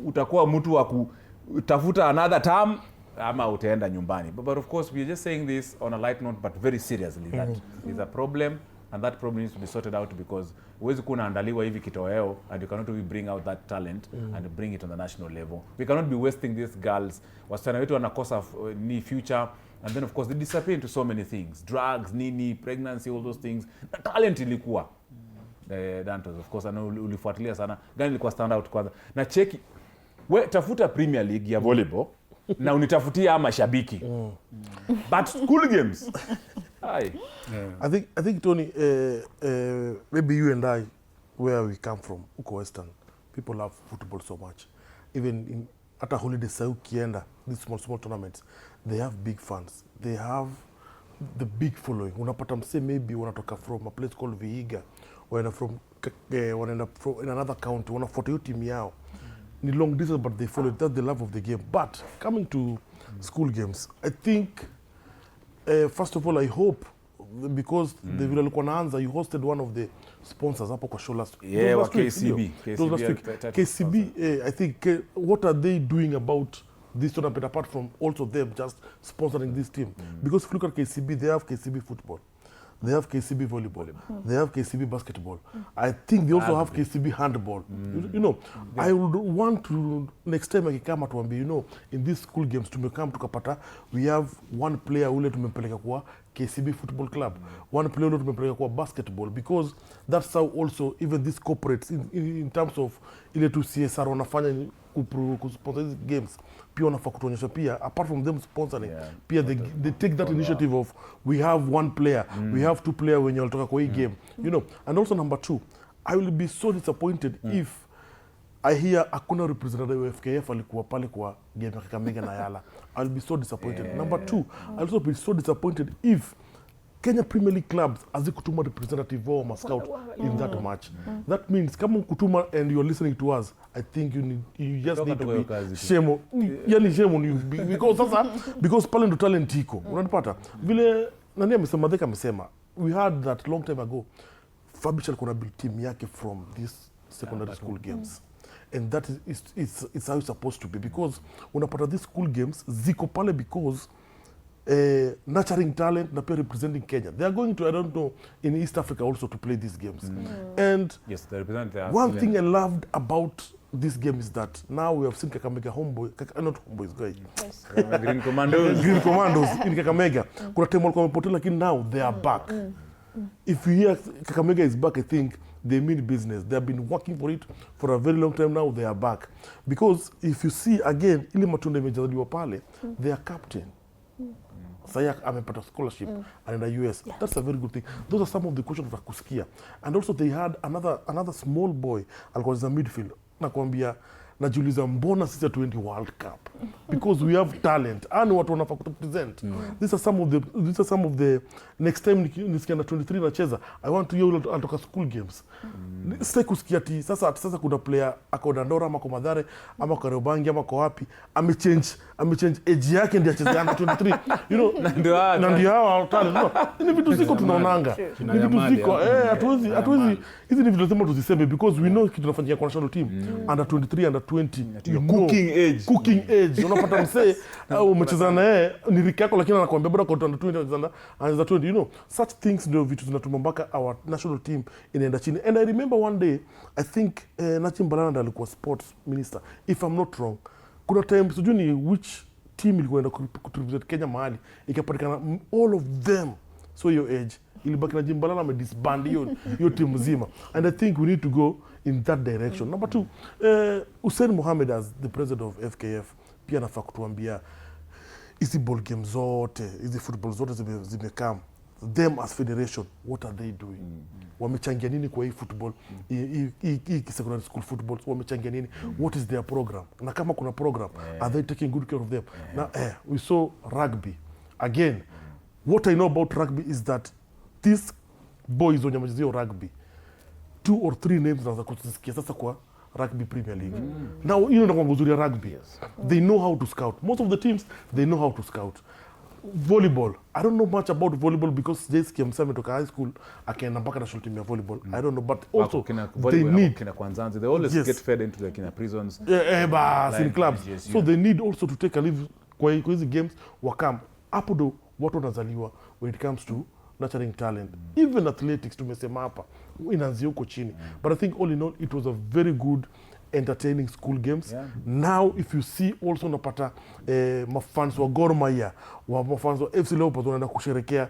S1: utakuwa mtu wa kutafuta another term ama utaenda nyumbani. But of course we are just saying this on a light note but very seriously that is a problem and that problem needs to be sorted out, because huwezi kuwa unaandaliwa hivi kitoweo and you cannot bring out that talent and bring it on the national level. We cannot be wasting these girls. Wasichana wetu wanakosa ni future, and then of course they disappear into so many things, drugs, nini, pregnancy, all those things. Na talent ilikuwa Dantos, of course ana ulifuatilia sana. Gani ilikuwa stand out kwanza? Na cheki we tafuta Premier League ya volleyball na unitafutia ama shabiki. But school games.
S20: I think Tony, maybe you and I, where we come from, uko Western, people love football so much. Even in at a holiday ukienda, these small tournaments, they have big fans. They have the big following. Unapata mse maybe wanatoka from a place called Vihiga, wanaenda from in another county, wanafuata hiyo team yao. Ni long distance but they follow it. That's the love of the game. But coming to school games, I think first of all I hope, because the vile alikuwa naanza, you hosted one of the sponsors hapo kwa show last week.
S1: Yeah, KCB.
S20: KCB, I think what are they doing about this tournament apart from also them just sponsoring this team? Because if you look at KCB, they have KCB football, they have KCB volleyball, they have KCB basketball. I think they also have KCB handball. You know, I would want to next time akikama tuambie, you know, in these school games tumekam tukapata we have one player ule tumempeleka kwa KCB Football Club. One player leo tumepeleka kwa basketball, because that's how also even these corporates in terms of ile tu CSR wanafanya kusponsor these games, pia wanafaa kutuonyesha pia, apart from them sponsoring, pia they take that initiative of we have one player, we have two player wenye walitoka kwa hii game, you know. And also number 2, I will be so disappointed if I hear hakuna representative wa FKF alikuwa pale kwa game ya Kakamega na Yala. I'll be so disappointed. Number 2, I'll also be so disappointed if Kenya Premier League clubs hazikutuma representative or scout in that match. That means kama kutuma and you're listening to us, I think you just need to be shame. Yani shame on you, because pale ndo talent iko. Unanipata? Vile nani amesema, Dheka amesema, we had that long time ago. Fabish alikuwa build team yake from these secondary school games. And that is how it's supposed to be, because unapata these school games ziko pale because nurturing talent na pia representing Kenya. They are going to, I don't know, in East Africa also to play these games. And
S1: yes, they represent
S20: one thing I loved about this game is that now we have seen Kakamega Homeboy, not Homeboys, guys.
S1: Yes. Green Commandos.
S20: Green Commandos in Kakamega. Kuna time walikuwa wamepotea, lakini now they are back. If you hear Kakamega is back, I think they mean business. They have been working for it for a very long time now. They are back. Because if you see again, ile matunda imejazaliwa pale, they are captain. Sayak amepata scholarship and in the US. Yeah. That's a very good thing. Those are some of the questions za kusikia. And also they had another small boy alikuwa in midfield. Nakwambia najiuliza mbona sisi 20 World Cup, because we have talent and watu wanafaa kurepresent. These are some of the next time nisikia na 23 nacheza, I want to hear atoka school games. Sasa kusikia ati sasa kuna player ako Dandora ama kwa Mathare ama kwa Robangi ama kwa wapi amechange age yake ndio acheze under 23, you know, na ndio hao talent. Ni vitu ziko tunaonanga, ni vitu ziko hatuwezi hizi ni vitu lazima tuziseme, because we know kitu tunafanyia kwa national team under 23 under 20 cooking age unapata msee au umecheza na yeye ni rika yako, lakini anakuambia bado kwa under 20 under 20, you know, such things ndio vitu zinatuma mpaka our national team inaenda chini. And I remember one day, I think Nachim Balanda alikuwa sports minister, if I'm not wrong. Kuna time sijui ni which team ilikuwa inaenda kurepresent Kenya mahali ikapatikana all of them so your age ilibaki na Jimbalala amedisband hiyo timu mzima. And I think we need to go in that direction. Number 2, Hussein Mohamed as the president of FKF pia nafaa kutuambia hizi ball games zote, hizi football zote zimekam, them as federation, what are they doing? Wamechangia nini kwa hii football, hii secondary school football, wamechangia nini? What is their program? Na kama kuna program, are they taking good care of them? Now we saw rugby again. What I know about rugby is that these boys wenye wamechezea rugby, 2 or 3 names za kusikia sasa kwa rugby Premier League. Now you know uzuri ya rugby. They know how to scout. Most of the teams they know how to scout. Volleyball, I don't know much about volleyball because JSK Msame toka high school akaenda mpaka national team ya volleyball. I don't know, but also they need
S1: kina Kwanzanzi, they always get fed into the kina prisons.
S20: In clubs. So they need also to take a leave kwa hizi games wakam. Hapo ndo watu wanazaliwa when it comes to nurturing talent. Even athletics tumesema hapa inaanzia huko chini. But I think all in all it was a very good entertaining school games. Now if you see also unapata mafans wa Gor Mahia, mafans wa FC Leopards wanaenda kusherekea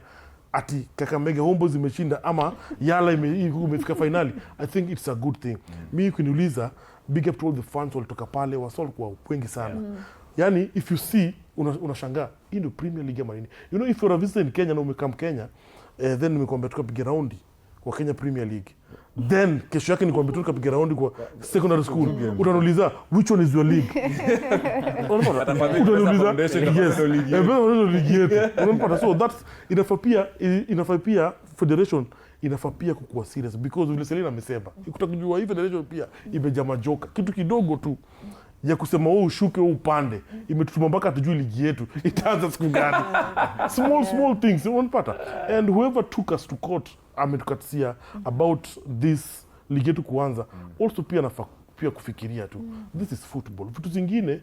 S20: ati Kakamega Homeboys imeshinda ama Yala imefika finali. I think it's a good thing. Mimi kuniuliza, big up to all the fans walitoka pale, wasol kwa wengi sana. Yani if you see unashangaa hii ndio Premier League ama nini. You know, if you're a visitor in Kenya na umekam Kenya, then nimekwambia tukapiga raundi kwa Kenya Premier League. Then kesho yake nikwambia tukapiga raundi kwa secondary school. Utaniuliza which one is your league? Utaniuliza yes. Unapata, so that's inafaa pia federation inafaa pia kukuwa serious, because vile Selina amesema utakujua hii federation pia imejaa majoka kitu kidogo tu ya kusema wewe ushuke wewe upande imetutuma mpaka tujue ligi yetu itaanza siku gani. small things unapata. And whoever took us to court ametukatia about this ligi yetu kuanza, also pia nafaa pia kufikiria tu this is football. Vitu zingine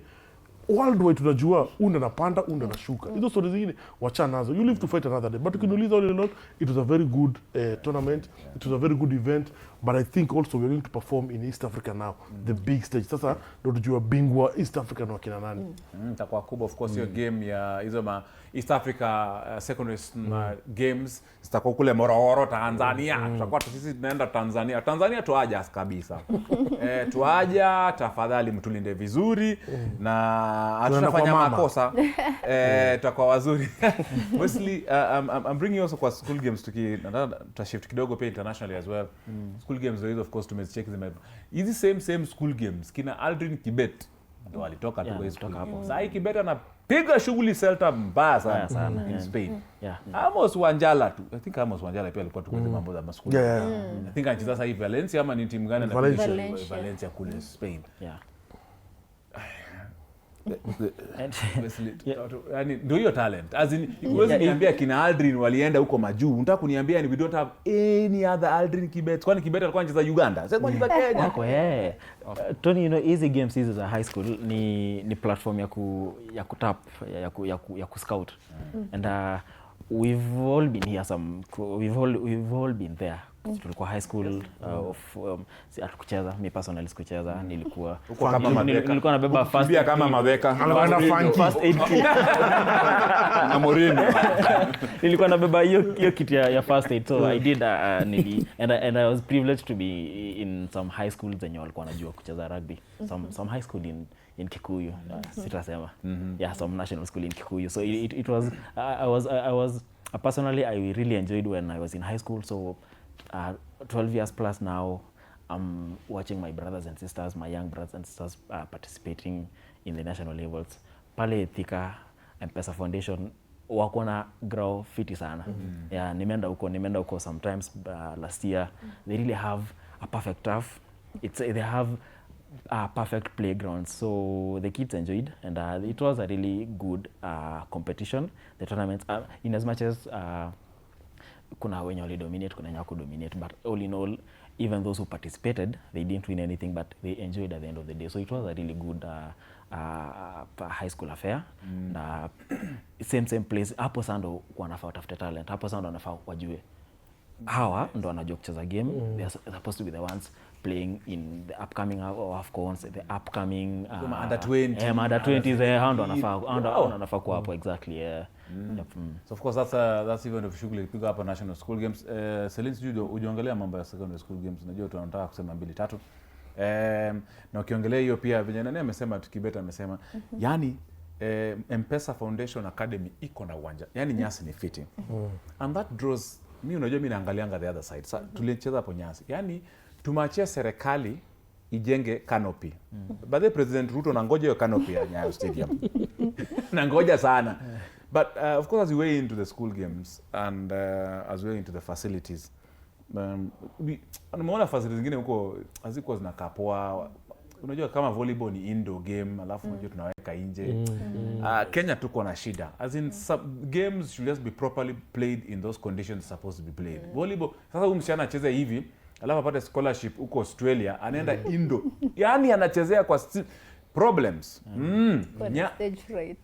S20: worldwide tunajua unda napanda unda nashuka, hizo stories zingine wacha nazo, you live to fight another day. But ukiniuliza all in all, it was a very good tournament, it was a very good event. But I think also we're going to perform in East Africa now, the big stage. Sasa ndo tujua bingwa East Africa na wakina nani.
S1: Itakuwa kubwa of course hiyo game ya hizo ma East Africa secondary games zitakuwa kule Morogoro Tanzania. Tutakuwa sisi tunaenda Tanzania. Tanzania tuaja kabisa. Tuaja tafadhali mtulinde vizuri na hatutafanya makosa. Tutakuwa wazuri. Mostly I'm bringing also kwa school games tutashift kidogo pia internationally as well. School games is of course tumecheck them. Hizi same school games kina Aldrin Kibet ndio walitoka tu kutoka hapo. Sasa Kibet anapiga shughuli Celta mbaya sana in Spain. Amos Wanjala tu. I think Amos Wanjala pia alikuwa tukweze mambo za maskuli. I think anacheza sasa hivi Valencia ama ni timu gani na Valencia kule Spain. Yani ndio hiyo talent. As in huwezi niambia kina Aldrin walienda huko majuu. Unataka kuniambia ni we don't have any other Aldrin Kibet. Kwani Kibet alikuwa anacheza Uganda? Sasa kwa anacheza Kenya.
S19: Tony, you know, easy games hizi za high school ni platform ya kutap ya kuscout. And we've all been here we've all been there. Tulikuwa high school kucheza, mimi personally sikucheza, nilikuwa nabeba first
S1: aid kama mabeka
S19: first aid kit
S1: na Morini.
S19: Nilikuwa nabeba hiyo kit ya first aid, so I did and I was privileged to be in some high schools zenye walikuwa wanajua kucheza rugby, some high school in Kikuyu, sitasema some national school in Kikuyu. So it was I was personally I really enjoyed when I was in high school. So 12 years plus now, I'm watching my brothers and sisters, my young brothers and sisters participating in the national levels. Pale Thika M-Pesa Foundation wako na grow fiti sana. Nimeenda huko sometimes last year. They really have a perfect turf. They have a perfect playground, so the kids enjoyed, and it was a really good competition. The tournament, in as much as kuna wenye wali dominate, kuna wenye hawaku dominate, but all in all, even those who participated, they didn't win anything, but they enjoyed at the end of the day. So it was a really good high school affair. Same place. Hapo sando wanafaa watafute talent. Hapo sando wanafaa wajue hawa ndo wanajua kucheza game. They are supposed to be the ones playing in the upcoming AFCONs, the upcoming
S1: under 20.
S19: Under 20 hao ndo wanafaa kwa hapo exactly.
S1: So of course that's even of shughuli piga hapa national school games. Celine, studio ujiangalia mambo ya secondary school games. Najua tunataka kusema 2-3. Na ukiongelea hiyo pia vile nani amesema, Tukibeta amesema yani M-Pesa Foundation Academy iko na uwanja. Yani nyasi ni fitting. And that draws mimi, unajua mimi naangalianga the other side. Sasa tulicheza hapo nyasi. Yani tumeachia serikali ijenge canopy. Baadaye President Ruto nangoja hiyo canopy ya Nyayo Stadium. Nangoja sana. But of course, as we way into the school games and as we way into the facilities, unaona facilities zingine huko haziko zinakaa poa. Unajua kama volleyball ni indoor game, alafu unajua tunaweka nje. Kenya tuko na shida. As in some games should just be properly played in those conditions supposed to be played. Volleyball, sasa huyu msichana acheze hivi, alafu apate scholarship huko Australia, anaenda indoor. Yaani anachezea kwa problems.
S17: Stage fright.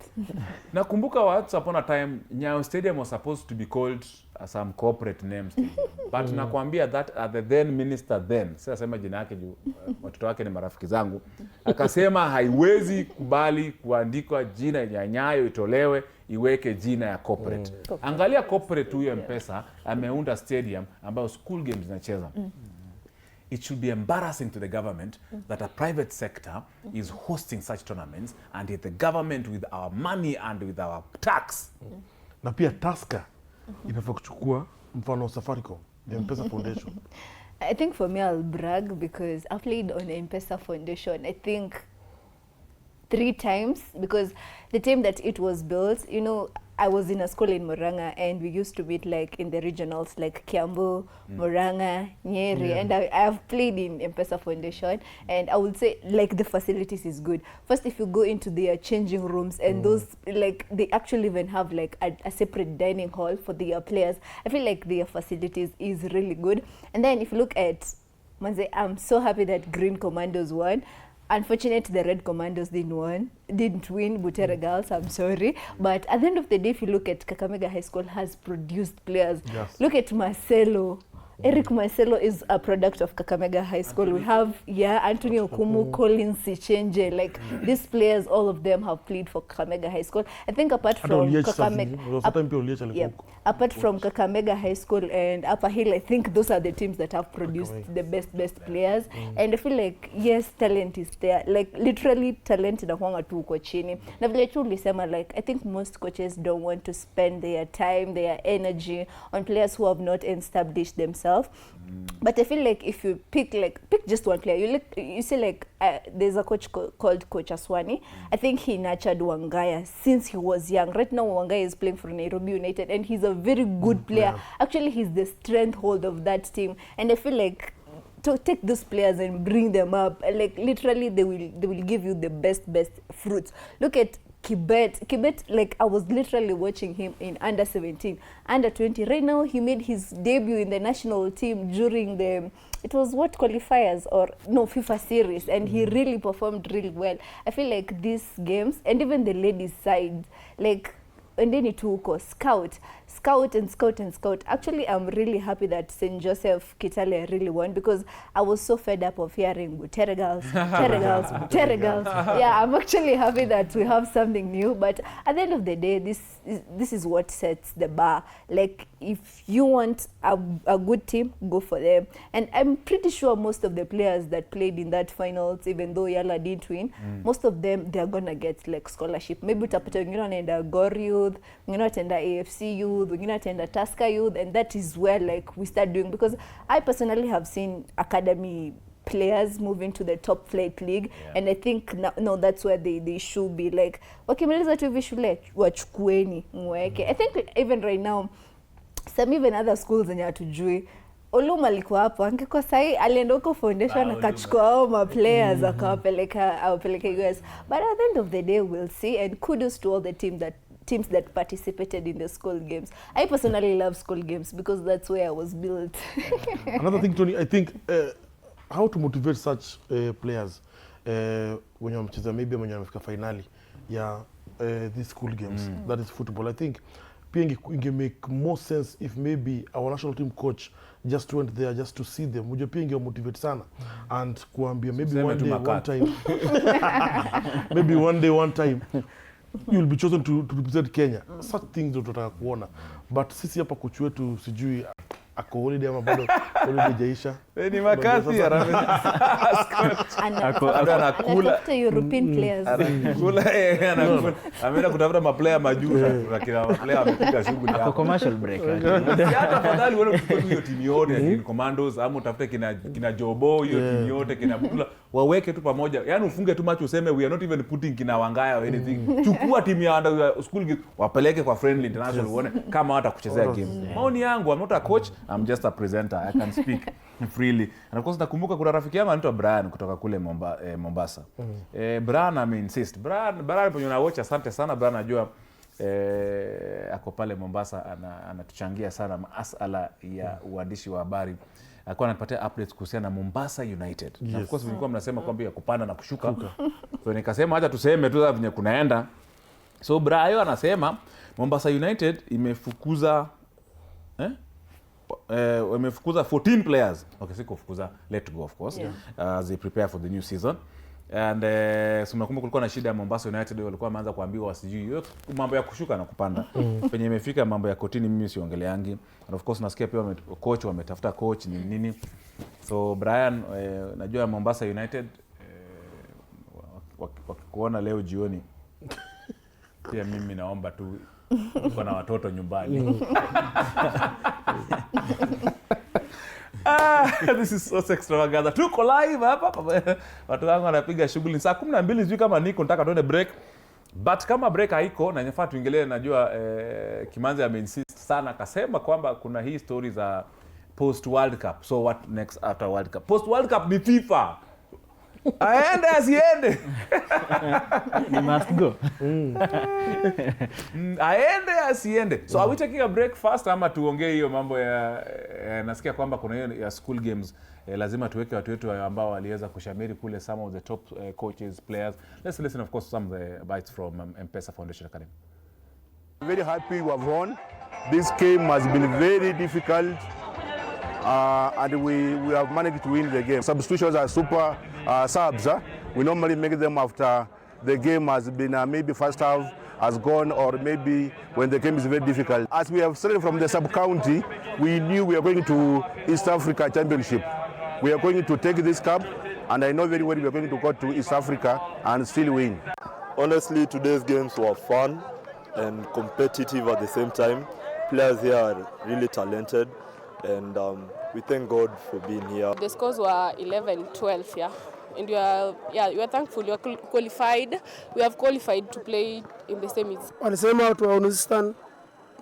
S1: Nakumbuka once upon a time Nyayo Stadium was supposed to be called some corporate names. But nakwambia that the then minister sasa sema jina yake juu watoto wake ni marafiki zangu, akasema haiwezi kubali kuandikwa jina ya Nyayo itolewe iweke jina ya corporate. Angalia corporate huyo M-Pesa ameunda stadium ambayo school games zinacheza. It should be embarrassing to the government that a private sector is hosting such tournaments, and yet the government with our money and with our tax.
S20: Na pia Tusker inafaa kuchukua mfano Safaricom, M-Pesa Foundation.
S17: I think for me I'll brag because I've played on M-Pesa Foundation, I think 3 times, because the time that it was built, you know, I was in a school in Murang'a and we used to meet like in the regionals like Kiambu, Murang'a, Nyeri, and I have played in M-Pesa Foundation, and I would say like the facilities is good. First, if you go into their changing rooms and those like they actually even have like a separate dining hall for their players. I feel like their facilities is really good. And then if you look at Manze, I'm so happy that Green Commandos won. Unfortunately, the Red Commandos didn't win, Butere Girls, I'm sorry. But at the end of the day, if you look at Kakamega High School has produced players. Yes. Look at Marcelo. Eric Marcelo is a product of Kakamega High School. We have, Anthony Okumu, Collins Sichenje, like these players, all of them have played for Kakamega High School. I think apart from Kakamega High School and Upper Hill, I think those are the teams that have produced the best players. And I feel like, yes, talent is there. Like literally talent inakuanga tu uko chini. Na vile tu ulisema, like I think most coaches don't want to spend their time, their energy on players who have not established themselves. But I feel like if you pick just one player, you see like there's a coach called Coach Aswani. I think he nurtured Wangaya since he was young. Right now Wangaya is playing for Nairobi United and he's a very good player. Actually, he's the strengthhold of that team, and I feel like to take those players and bring them up, like literally they will give you the best fruits. Look at Kibet, like I was literally watching him in under 17, under 20. Right now he made his debut in the national team during the qualifiers or no FIFA series, and he really performed really well. I feel like these games, and even the ladies side, like, and then it will scout. Actually, I'm really happy that St. Joseph Kitale really won, because I was so fed up of hearing Butere girls. Yeah, I'm actually happy that we have something new. But at the end of the day, this is what sets the bar. Like, if you want a good team, go for them. And I'm pretty sure most of the players that played in that finals, even though Yala didn't win, most of them, they're gonna get like scholarship. Maybe utapata wengine wanaenda Gor Youth, wengine wataenda AFC Youth, wengine wataenda Tusker Youth, and that is where like we start doing, because I personally have seen academy players move into the top flight league, and I think no, that's where they should be. Like, wakimaliza tu hivi shule wachukueni mweke. I think even right now, some even other schools zenye hatujui, Oluma alikuwa hapo, angekuwa sahi alienda huko foundation akachukua hao ma players akawapeleka US. But at the end of the day, we'll see, and kudos to all the teams that participated in the school games. I personally love school games because that's where I was built.
S20: Another thing, Tony, I think how to motivate such players when you're mcheza, maybe when you're mfika finali, these school games, that is football. I think it can make more sense if maybe our national team coach just went there just to see them. Would you motivate sana and kuambia maybe one time you'll be chosen to represent Kenya. Such things don't kuona. But sisi hapa coach wetu sijui ako holiday ama bado holiday jaisha.
S1: Ni makasi
S17: anakula European players.
S1: Anakula ameenda kutafuta maplayer majuu na kila player amepiga shughuli hapo.
S19: Commercial break.
S1: Hata fadhali wewe uchukue hiyo timu yote ya Commandos ama utafute kina Jobo, hiyo timu yote kina Butula, waweke tu pamoja. Yaani ufunge tu macho useme we are not even putting kina Wangaya or anything. Chukua timu ya school wapeleke kwa friendly international uone kama hata kuchezea game. Maoni yangu, I'm not a coach, I'm just a presenter. I can speak freely. And of course nakumbuka kuna rafiki yangu anaitwa Brian kutoka kule Mombasa. Brian insist. Brian alipoona watch, asante sana Brian, najua ako pale Mombasa anatuchangia sana masuala ya uandishi wa habari. Alikuwa ananipatia updates kuhusiana na Mombasa United. Yes. Na of course nilikuwa mnasema kwamba ya kupanda na kushuka. So nikasema acha tuseme tu venye kunaenda. So Brian anasema Mombasa United imefukuza wamefukuza 14 players. Okay, siko kufukuza, let go of course. As they prepare for the new season. And so nakumbuka kulikuwa na shida ya Mombasa United, walikuwa wameanza kuambiwa wasijui mambo ya kushuka na kupanda. Penye imefika mambo ya kotini mimi siongeleangi. And of course nasikia pia coach wametafuta coach nini. So Brian, najua Mombasa United wakikuona leo jioni pia mimi naomba tu uko na watoto nyumbani. This is so extravaganza. Tuko live hapa. Watu wangu wanapiga shughuli. Saa 12 sijui kama niko nataka tuende break. But kama break haiko na inafaa tuingelee, najua Kimanzi ameinsist sana akasema kwamba kuna hii story za post World Cup. So what next after World Cup? Post World Cup ni FIFA. Aende asiende.
S19: You must go.
S1: Aende asiende. So are we taking a break first ama tuongee hiyo mambo ya nasikia kwamba kuna hiyo ya school games, lazima tuweke watu wetu ambao waliweza kushamiri kule, some of the top coaches, players. Let's listen of course some of the bites from M-Pesa Foundation Academy.
S3: Very happy we have won. This game has been very difficult. and we have managed to win the game. Substitutions are super subs. We normally make them after the game has been maybe first half has gone, or maybe when the game is very difficult. As we have started from the sub-county, we knew we are going to East Africa Championship. We are going to take this cup, and I know very well we are going to go to East Africa and still win.
S22: Honestly, today's games were fun and competitive at the same time. Players here are really talented, and we thank God for being here.
S23: The scores were 11-12, yeah. And we are thankful. We are qualified. We have qualified to play in the semis.
S24: Walisema watu wa Uzbekistan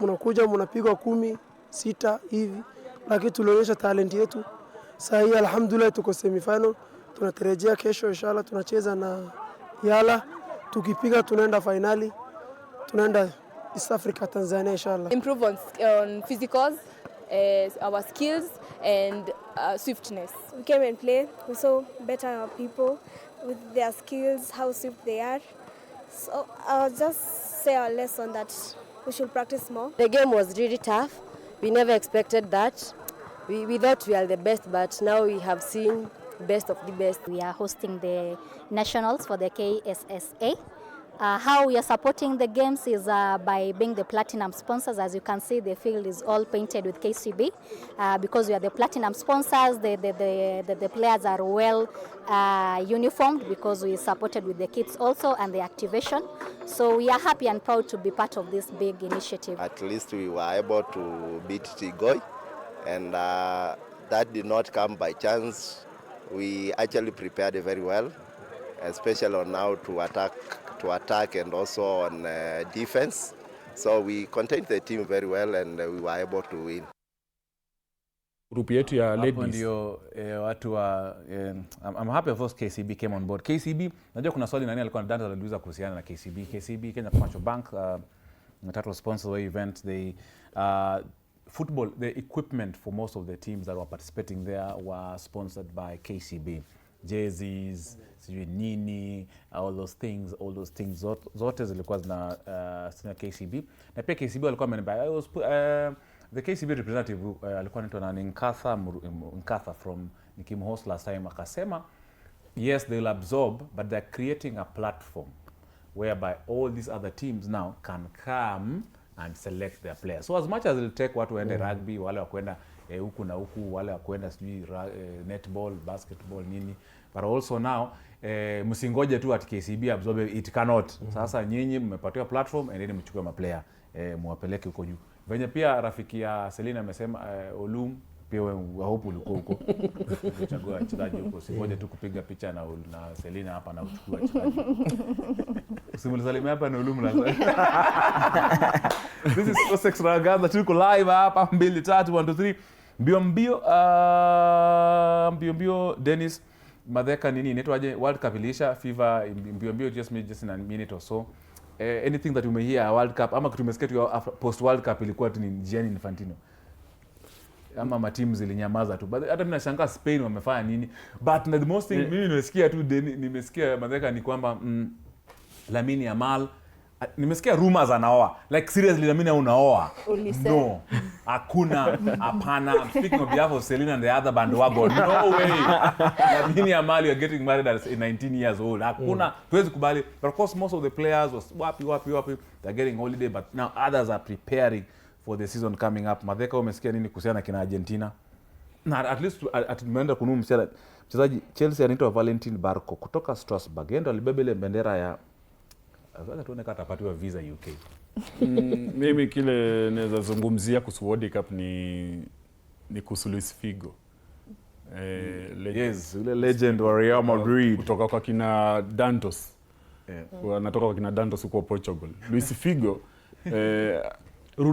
S24: mnakuja mnapigwa 10-6 hivi, lakini tulionyesha talent yetu. Sasa hii alhamdulillah tuko semifinal. Tunatarajia kesho inshallah tunacheza na Yala. Tukipiga tunaenda finali. Tunaenda East Africa Tanzania inshallah.
S23: Improve on physicals, our skills and swiftness.
S25: We came and played. We saw better people with their skills, how swift they are. So I'll just say our lesson that we should practice more.
S26: The game was really tough. We never expected that. We thought we are the best, but now we have seen best of the best.
S27: We are hosting the nationals for the KSSA. How we are supporting the games is by being the platinum sponsors. As you can see, the field is all painted with KCB. Because we are the platinum sponsors, the players are well uniformed because we supported with the kids also and the activation. So we are happy and proud to be part of this big initiative.
S28: At least we were able to beat Tigoi, and that did not come by chance. We actually prepared very well, especially on how to attack and also on defense. So we contained the team very well and we were able to win.
S1: Group yetu ya ladies. Ndio watu wa I'm happy of course KCB came on board. KCB, najua kuna swali nani alikuwa ndani aliuliza kuhusiana na KCB. KCB Kenya Commercial Bank title sponsor the event. They football, the equipment for most of the teams that were participating there were sponsored by KCB. Jerseys, nini, all those things zote zilikuwa zina KCB. Na pia KCB walikuwa wameniambia the KCB representative alikuwa anaitwa na Nkatha from Nikim host last time akasema yes they will absorb but they're creating a platform whereby all these other teams now can come and select their players. So as much as it'll take watu waende rugby, wale wakwenda huku na huku, wale wakwenda netball, basketball nini, but also now msingoje tu at KCB absorb it cannot. Sasa nyinyi mmepatiwa platform and then mchukue maplayer muwapeleke huko juu. Venye pia rafiki ya Selina amesema Olum pia wewe hope ulikuwa huko. Uchagua wachezaji huko. Singoje tu kupiga picha na Selina hapa na uchukue wachezaji. Usimalizalimia hapa na Olum lazima. This is Extravaganza tuko live hapa 2 3 1 2 3 mbio Dennis Madheka nini inaitwaje World Cup ilisha FIFA mbio just in a minute or so. Anything that you may hear World Cup ama tumesikia tu post World Cup ilikuwa tu ni Gianni Infantino ama matimu zilinyamaza tu, hata mimi nashangaa Spain wamefanya nini, but the most thing mimi nimesikia tu nimesikia Madheka ni kwamba Lamine Yamal nimesikia rumors anaoa, like seriously Lamine unaoa? No, hakuna, hapana. I'm speaking on behalf of Selina and the other bandwagon. No way. Lamine Yamal, you're getting married at 19 years old. Hakuna, tuwezi kubali. But of course most of the players was wapi, they're getting holiday, but now others are preparing for the season coming up. Madheka umesikia nini kuhusiana kina Argentina? Na at least tumeenda kununua mchezaji Chelsea anaitwa Valentin Barco kutoka Strasbourg. Endo alibeba ile bendera ya sasa tuone kama atapatiwa visa UK.
S18: Mimi kile naweza zungumzia kuhusu World Cup ni kuhusu Luis Figo.
S1: Yes, ule legend wa Real Madrid
S18: kutoka kwa kina Dantos. Anatoka kwa kina Dantos huko Portugal. Luis Figo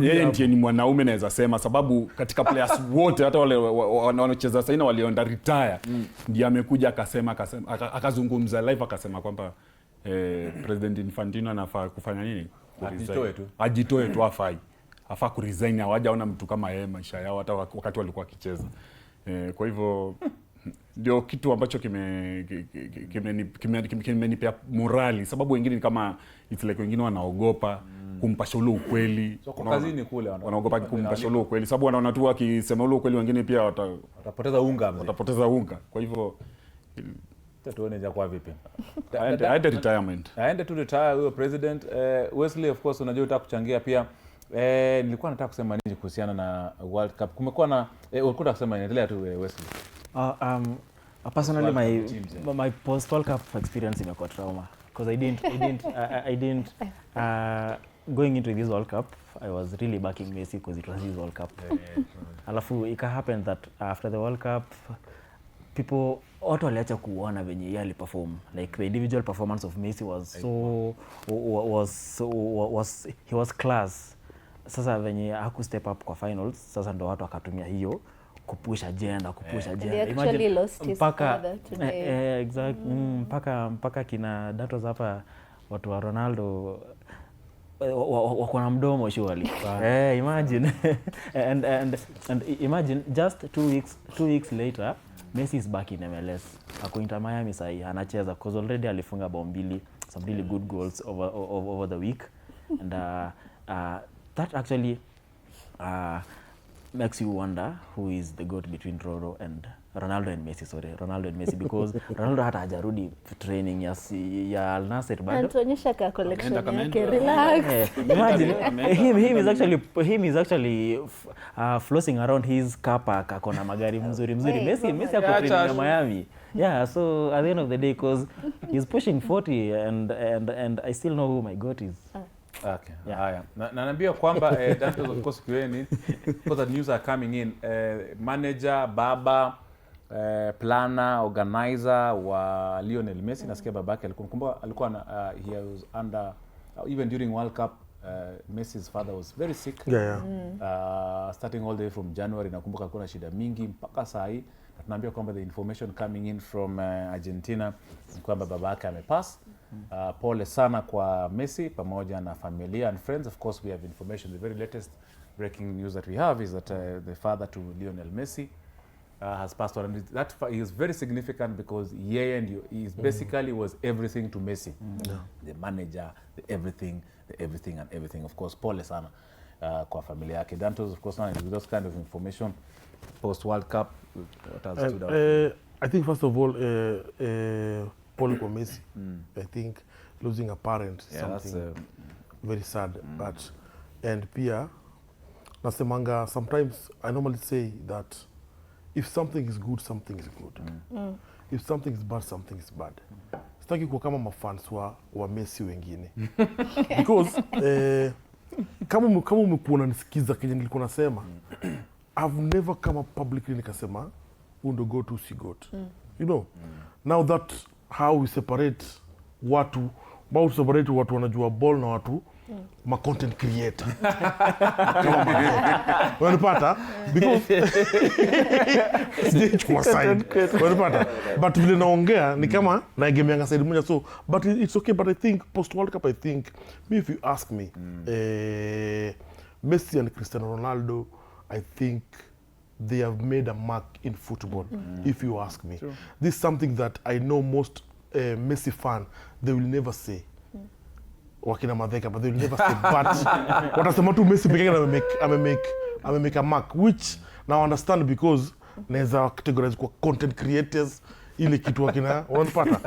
S18: yeye ndiye ni mwanaume naweza sema, sababu katika players wote hata wale wanaocheza sasa hivi walioenda retire ndiye amekuja akazungumza live akasema kwamba President Infantino anafaa kufanya nini? Ajitoe tu afaa kuresign, hawajaona mtu kama yeye maisha yao hata wakati walikuwa wakicheza. Kwa hivyo ndio kitu ambacho kimenipea morali, sababu wengine kama it's like wengine wanaogopa kumpasha ule ukweli.
S1: So kwa kazini kule
S18: wanaogopa kumpasha ule ukweli sababu wanaona tu akisema ule ukweli wengine pia
S1: watapoteza unga.
S18: Watapoteza unga. Kwa hivyo
S1: tuone jakuwa vipi.
S18: Aende retirement.
S1: Aende tu retire huyo president. Wesley of course unajua unataka kuchangia pia. Nilikuwa nataka kusema nini kuhusiana na World Cup. Kumekuwa na ulikuwa kusema inaendelea tu Wesley.
S19: Personally my post World Cup experience imekuwa trauma because I didn't going into this World Cup I was really backing Messi because it was his World Cup. Alafu it happened that after the World Cup people waliacha kuona venye yeye aliperform, like the individual performance of Messi he was class. Sasa venye haku step up kwa finals, sasa ndo watu akatumia hiyo kupush agenda.
S17: Imagine mpaka
S19: mpaka kina datos hapa watu wa Ronaldo wako na mdomo surely. Imagine and imagine just 2 weeks later Messi is back in MLS. Ako Inter Miami sahi anacheza because already alifunga bao mbili, some really good goals over the week. And that actually makes you wonder who is the GOAT between Ronaldo and Messi, because Ronaldo hata hajarudi training ya Al Nassr bado.
S17: Anatuonyesha ka collection yake, relax.
S19: Imagine him is actually flossing around his car park, akona magari mzuri. Messi ako training ya Miami. Yeah, so at the end of the day, because he's pushing 40 and I still know who my GOAT is.
S1: Okay. Yeah. Na naambia kwamba that of course kiweni because the news are coming in, manager Baba, planner, organizer wa Lionel Messi, nasikia babake alikuwa he was under even during World Cup. Messi's father was very sick. Starting all the way from January, nakumbuka alikuwa na shida mingi mpaka saa hii. Tunaambia kwamba the information coming in from Argentina kwamba babake amepass. Pole sana kwa Messi pamoja na familia and friends. Of course we have information. The very latest breaking news that we have is that the father to Lionel Messi has passed on, and that is very significant because he basically was everything to Messi. The manager, the everything and everything. Of course pole sana kwa familia yake. Dantos of course now with those kind of information post World Cup, what has stood out?
S20: I think first of all Paul kwa Messi. I think losing a parent is something very sad. But and pia nasemanga, sometimes I normally say that if something is good, something is good. If something is bad, something is bad. Sitaki kuwa kama mafans wa Messi wengine. Because kama umekuwa unanisikiza kenye nilikuwa nasema, I've never come up publicly nikasema undo go to see God. You know, now that how we separate watu wanajua ball na watu ma content creator. Wanapata because kwa side. Wanapata but vile naongea ni kama naegemeanga side moja, so but it's okay. But I think post World Cup, I think if you ask me, Messi and Cristiano Ronaldo, I think they have made a mark in football. If you ask me, this is something that I know most Messi fan, they will never say. Wakina Madheka, but they will never say. But watasema tu Messi pekee amemake a mark, which now I understand because naweza categorize kwa content creators ile kitu wakina wanapata.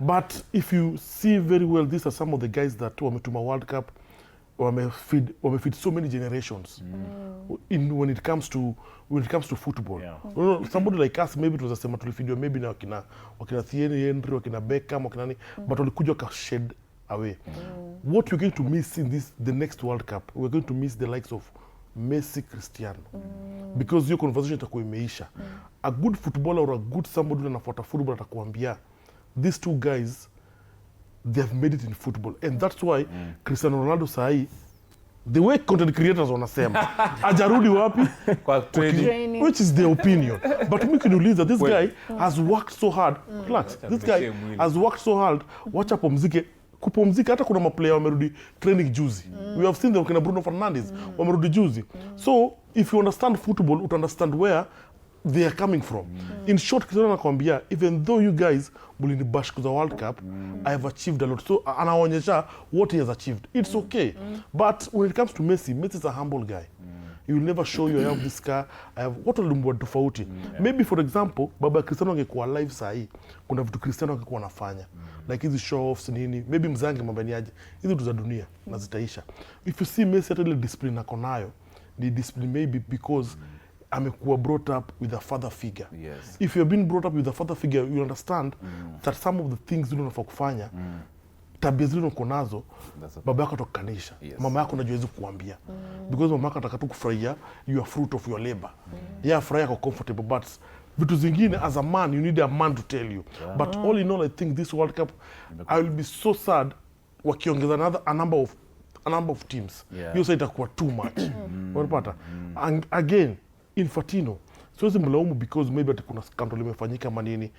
S20: But if you see very well, these are some of the guys that wametuma World Cup, wamefeed so many generations when it comes to football. You know, somebody like us maybe tunasema tulifidiwa maybe na wakina Thierry Henry, wakina Beckham, wakina nani, but walikuja ka shed away. What we're going to miss in the next World Cup, we're going to miss the likes of Messi, Cristiano, because your conversation itakuwa imeisha. A good footballer or a good somebody anafuata football atakuambia these two guys, they have made it in football, and that's why Cristiano Ronaldo sahi, the way content creators wanasema ajarudi wapi
S1: kwa training,
S20: which is their opinion. But me kuniuliza, this guy has worked so hard. Relax, this guy has worked so hard. Wacha kupumzika. Hata kuna maplayer wamerudi training juzi. We have seen them, kina Bruno Fernandes wamerudi juzi. So if you understand football, you understand where they are coming from. In short, Cristiano anakuambia, even though you guys mulinibash the World Cup, I have achieved a lot. So anaonyesha what he has achieved. It's okay. But when it comes to Messi, Messi is a humble guy. He will never show you I have this car, I have what will tofauti. Maybe for example, baba Cristiano angekuwa live sahi, kuna vitu Cristiano angekuwa anafanya. Like hizi show offs nini, maybe mzange mambaniaje. Hizi vitu za dunia na zitaisha. If you see Messi hata ile discipline ako nayo, the discipline maybe because amekuwa brought up with a father figure. Yes. If you have been brought up with a father figure, you understand that some of the things unafaa kufanya, tabia zile uko nazo, baba yako atakukanisha. Mama yako unajua hizo kuambia. Because mama yako atakatu kufurahia you are fruit of your labor. Yeah, furahia kwa comfortable, but vitu zingine as a man you need a man to tell you. But all in all, I think this World Cup, I will be so sad wakiongeza a number of teams. Hiyo sasa itakuwa too much. Unapata? Again, Infantino, siwezi mlaumu because maybe kuna scandal imefanyika manini.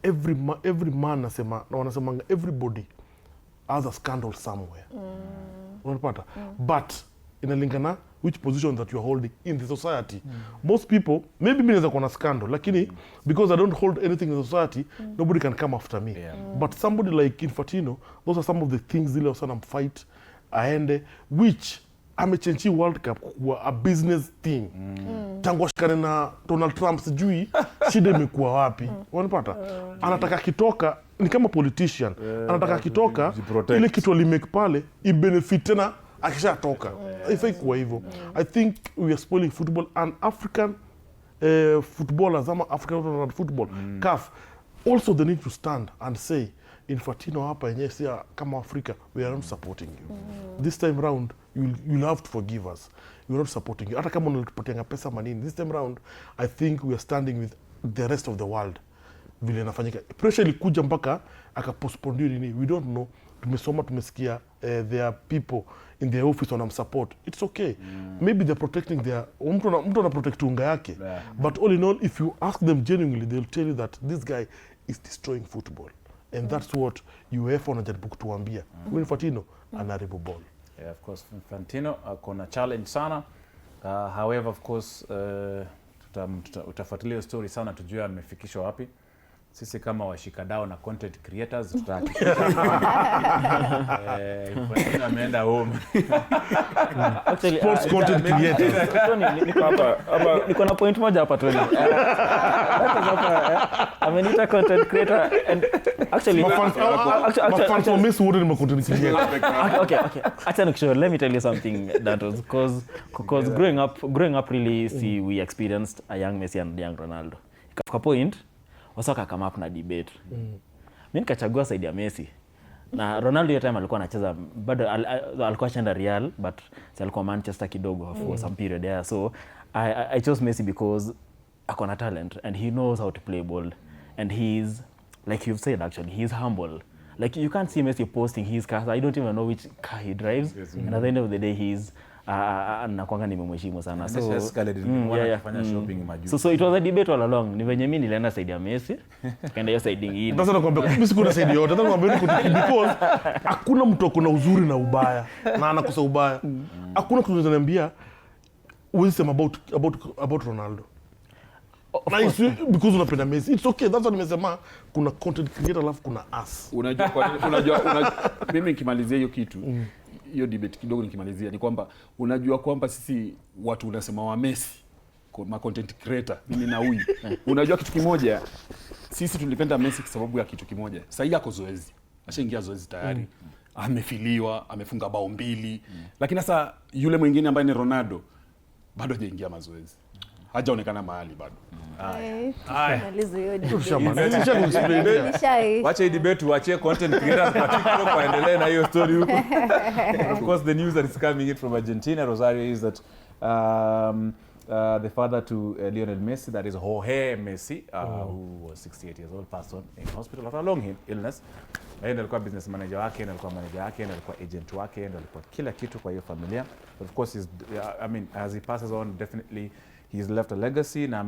S20: Every man wanasema everybody has a scandal somewhere. Unapata? But inalingana which position that you are holding in the society. Most people, maybe mimi naweza kuwa na scandal, lakini because I don't hold anything in the society, nobody can come after me. But somebody like Infantino, those are some of the things zile sana fight aende, which amechange World Cup kuwa a business thing. Tangu ashikane na Donald Trump sijui shida imekuwa wapi. Unapata? Anataka kitoka ni kama politician. Anataka kitoka ile kitu alimake pale ibenefit tena akishatoka. Ifai kuwa hivyo. I think we are spoiling football and African footballers ama African football. CAF also they need to stand and say Infantino hapa yenyewe si kama Africa, we are not supporting you. This time round you'll have to forgive us. We are not supporting you. Hata kama unatupatia pesa manini, this time round I think we are standing with the rest of the world. Vile inafanyika. Pressure ilikuja mpaka akapostpone nini. We don't know. Tumesoma tumesikia there are people in their office on support. It's okay. Maybe they're protecting their mtu ana protect unga yake. But all in all, if you ask them genuinely, they'll tell you that this guy is destroying football. And that's what UEFA wanajaribu kutuambia. Infantino anaharibu ball.
S1: Yeah, of course, Infantino akona challenge sana. However, of course, utafuatilia story sana tujue amefikishwa wapi. Sisi kama washikadau na content creators tutahakikisha Infantino ameenda home.
S19: Actually,
S20: sports content creators.
S19: Niko na point moja hapa Tony. Amenita content creator and actually
S20: fans for Miss Wood and content creator.
S19: Okay. Actually, let me tell you something that was because growing up really see we experienced a young Messi and young Ronaldo. Ikafika point wasaka come up na debate. Mimi nikachagua side ya Messi. Na Ronaldo hiyo time alikuwa anacheza bado alikuwa chenda Real but alikuwa Manchester kidogo for some period there. So I chose Messi because akona talent and he knows how to play ball and he's like you've said actually he's humble. Like you can't see Messi posting his car. I don't even know which car he drives. And at the end of the day he's nakwanga nimemheshimu sana. So so it was a debate all along. Ni venye mimi nilienda side ya Messi, kaenda hiyo side nyingine.
S20: Sasa nakwambia mimi sikuna side yote. Nataka nakwambia because hakuna mtu akona uzuri na ubaya na anakosa ubaya. Hakuna kitu tunaniambia wisdom about Ronaldo. Because unapenda Messi. It's okay. That's what nimesema kuna content creator alafu kuna us.
S18: Unajua mimi nikimalizia hiyo kitu. Hiyo debate kidogo nikimalizia ni kwamba unajua kwamba sisi watu unasema wa Messi ma content creator mimi na huyu unajua kitu kimoja sisi tulipenda Messi kwa sababu ya kitu kimoja sasa yako zoezi ashaingia zoezi tayari amefiliwa amefunga bao 2 lakini sasa yule mwingine ambaye ni Ronaldo bado hajaingia mazoezi hajaonekana mahali bado.
S1: Wacha debate wache content creators particular waendelee na hiyo story huko. Of course the news that is coming in from Argentina Rosario is that the father to Lionel Messi, that is Jorge Messi, who was 68 years old, passed on in hospital after a long illness. Yeye alikuwa business manager wake, alikuwa manager wake, alikuwa agent wake, alikuwa kila kitu kwa hiyo familia. Of course as he passes on definitely he's left a legacy na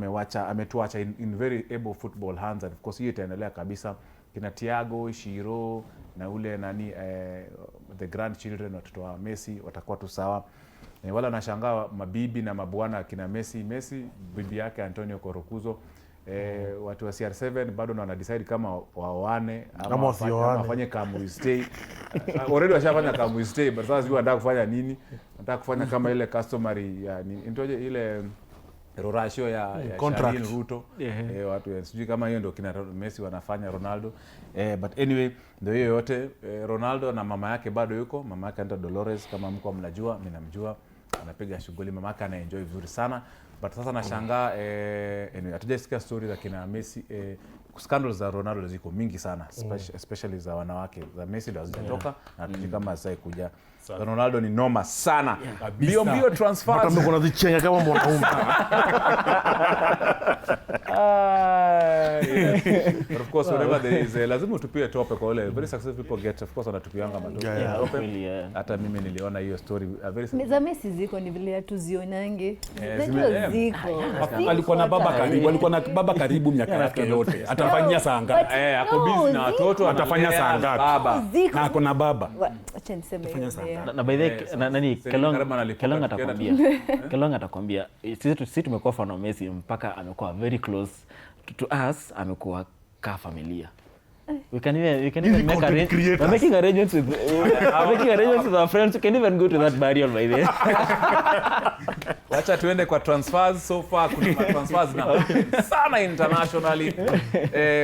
S1: ametuacha in very able football hands, and of course hiyo itaendelea kabisa. Kina Thiago, Shiro na ule the grandchildren watoto wa Messi watakuwa tu sawa. Wala nashangaa mabibi na mabwana kina Messi bibi yake Antonio Corocuzo, watu wa CR7 bado wana decide kama waoane ama wafanye kamu stay. Already washafanya kamu stay, but sasa sijui wanataka kufanya nini. Wanataka kufanya kama ile customary yani nitoje ile ratio ya Sharon Ruto. Watu sijui kama hiyo ndio kina Messi wanafanya, Ronaldo. But anyway, ndio hiyo yote. Ronaldo na mama yake bado yuko. Mama yake anaitwa Dolores, kama mko mnajua, mimi namjua. Anapiga shughuli, mama yake anaenjoy vizuri sana. But sasa nashangaa anyway, hatujasikia story za kina Messi. Scandals za Ronaldo ziko mingi sana, especially za wanawake. Za Messi ndio hazijatoka na tujui kama sasa kuja. Ronaldo ni noma sana. Bio transfers.
S20: Hata mko nazichenga kama mwanaume.
S1: But of course, whenever there is lazima tupie topic kwa wale very successful people get, of course wanatupianga madogo. Hata mimi niliona hiyo story very
S17: za Messi ziko ni vile tuzionange. Ziko.
S18: Alikuwa na baba karibu, alikuwa na baba karibu miaka yake yote. Atafanyia saa ngapi?
S1: Ako busy na watoto,
S18: atafanya saa ngapi?
S1: Baba.
S18: Na ako na baba.
S17: Acha niseme.
S19: Na by the nani Kelonga atakwambia sisi tumekuwa fan wa Messi mpaka amekuwa very close to us, amekuwa ka familia. We can even make arrangements with our friends. We can even go to that burial by the way.
S1: Wacha tuende kwa transfers. So far kuna transfers na sana internationally.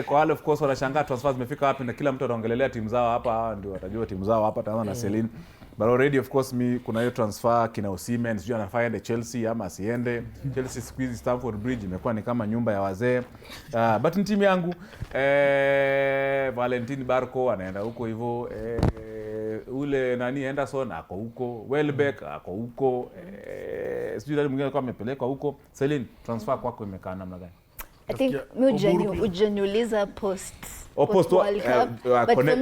S1: Kwa wale of course wanashangaa transfers zimefika wapi na kila mtu anaongelelea timu zao hapa, ndio watajua timu zao hapa. Taanza na Celine. But already of course kuna hiyo transfer kina Osimhen, sijui anafanya Chelsea ama asiende. Chelsea squeeze Stamford Bridge imekuwa ni kama nyumba ya wazee. But ni timu yangu Valentin Barco anaenda huko hivyo, ule nani Henderson ako huko, Welbeck ako huko, sijui nani mwingine alikuwa amepelekwa huko. Celine, transfer kwako imekaa namna gani?
S17: I think ujaniuliza post World Cup.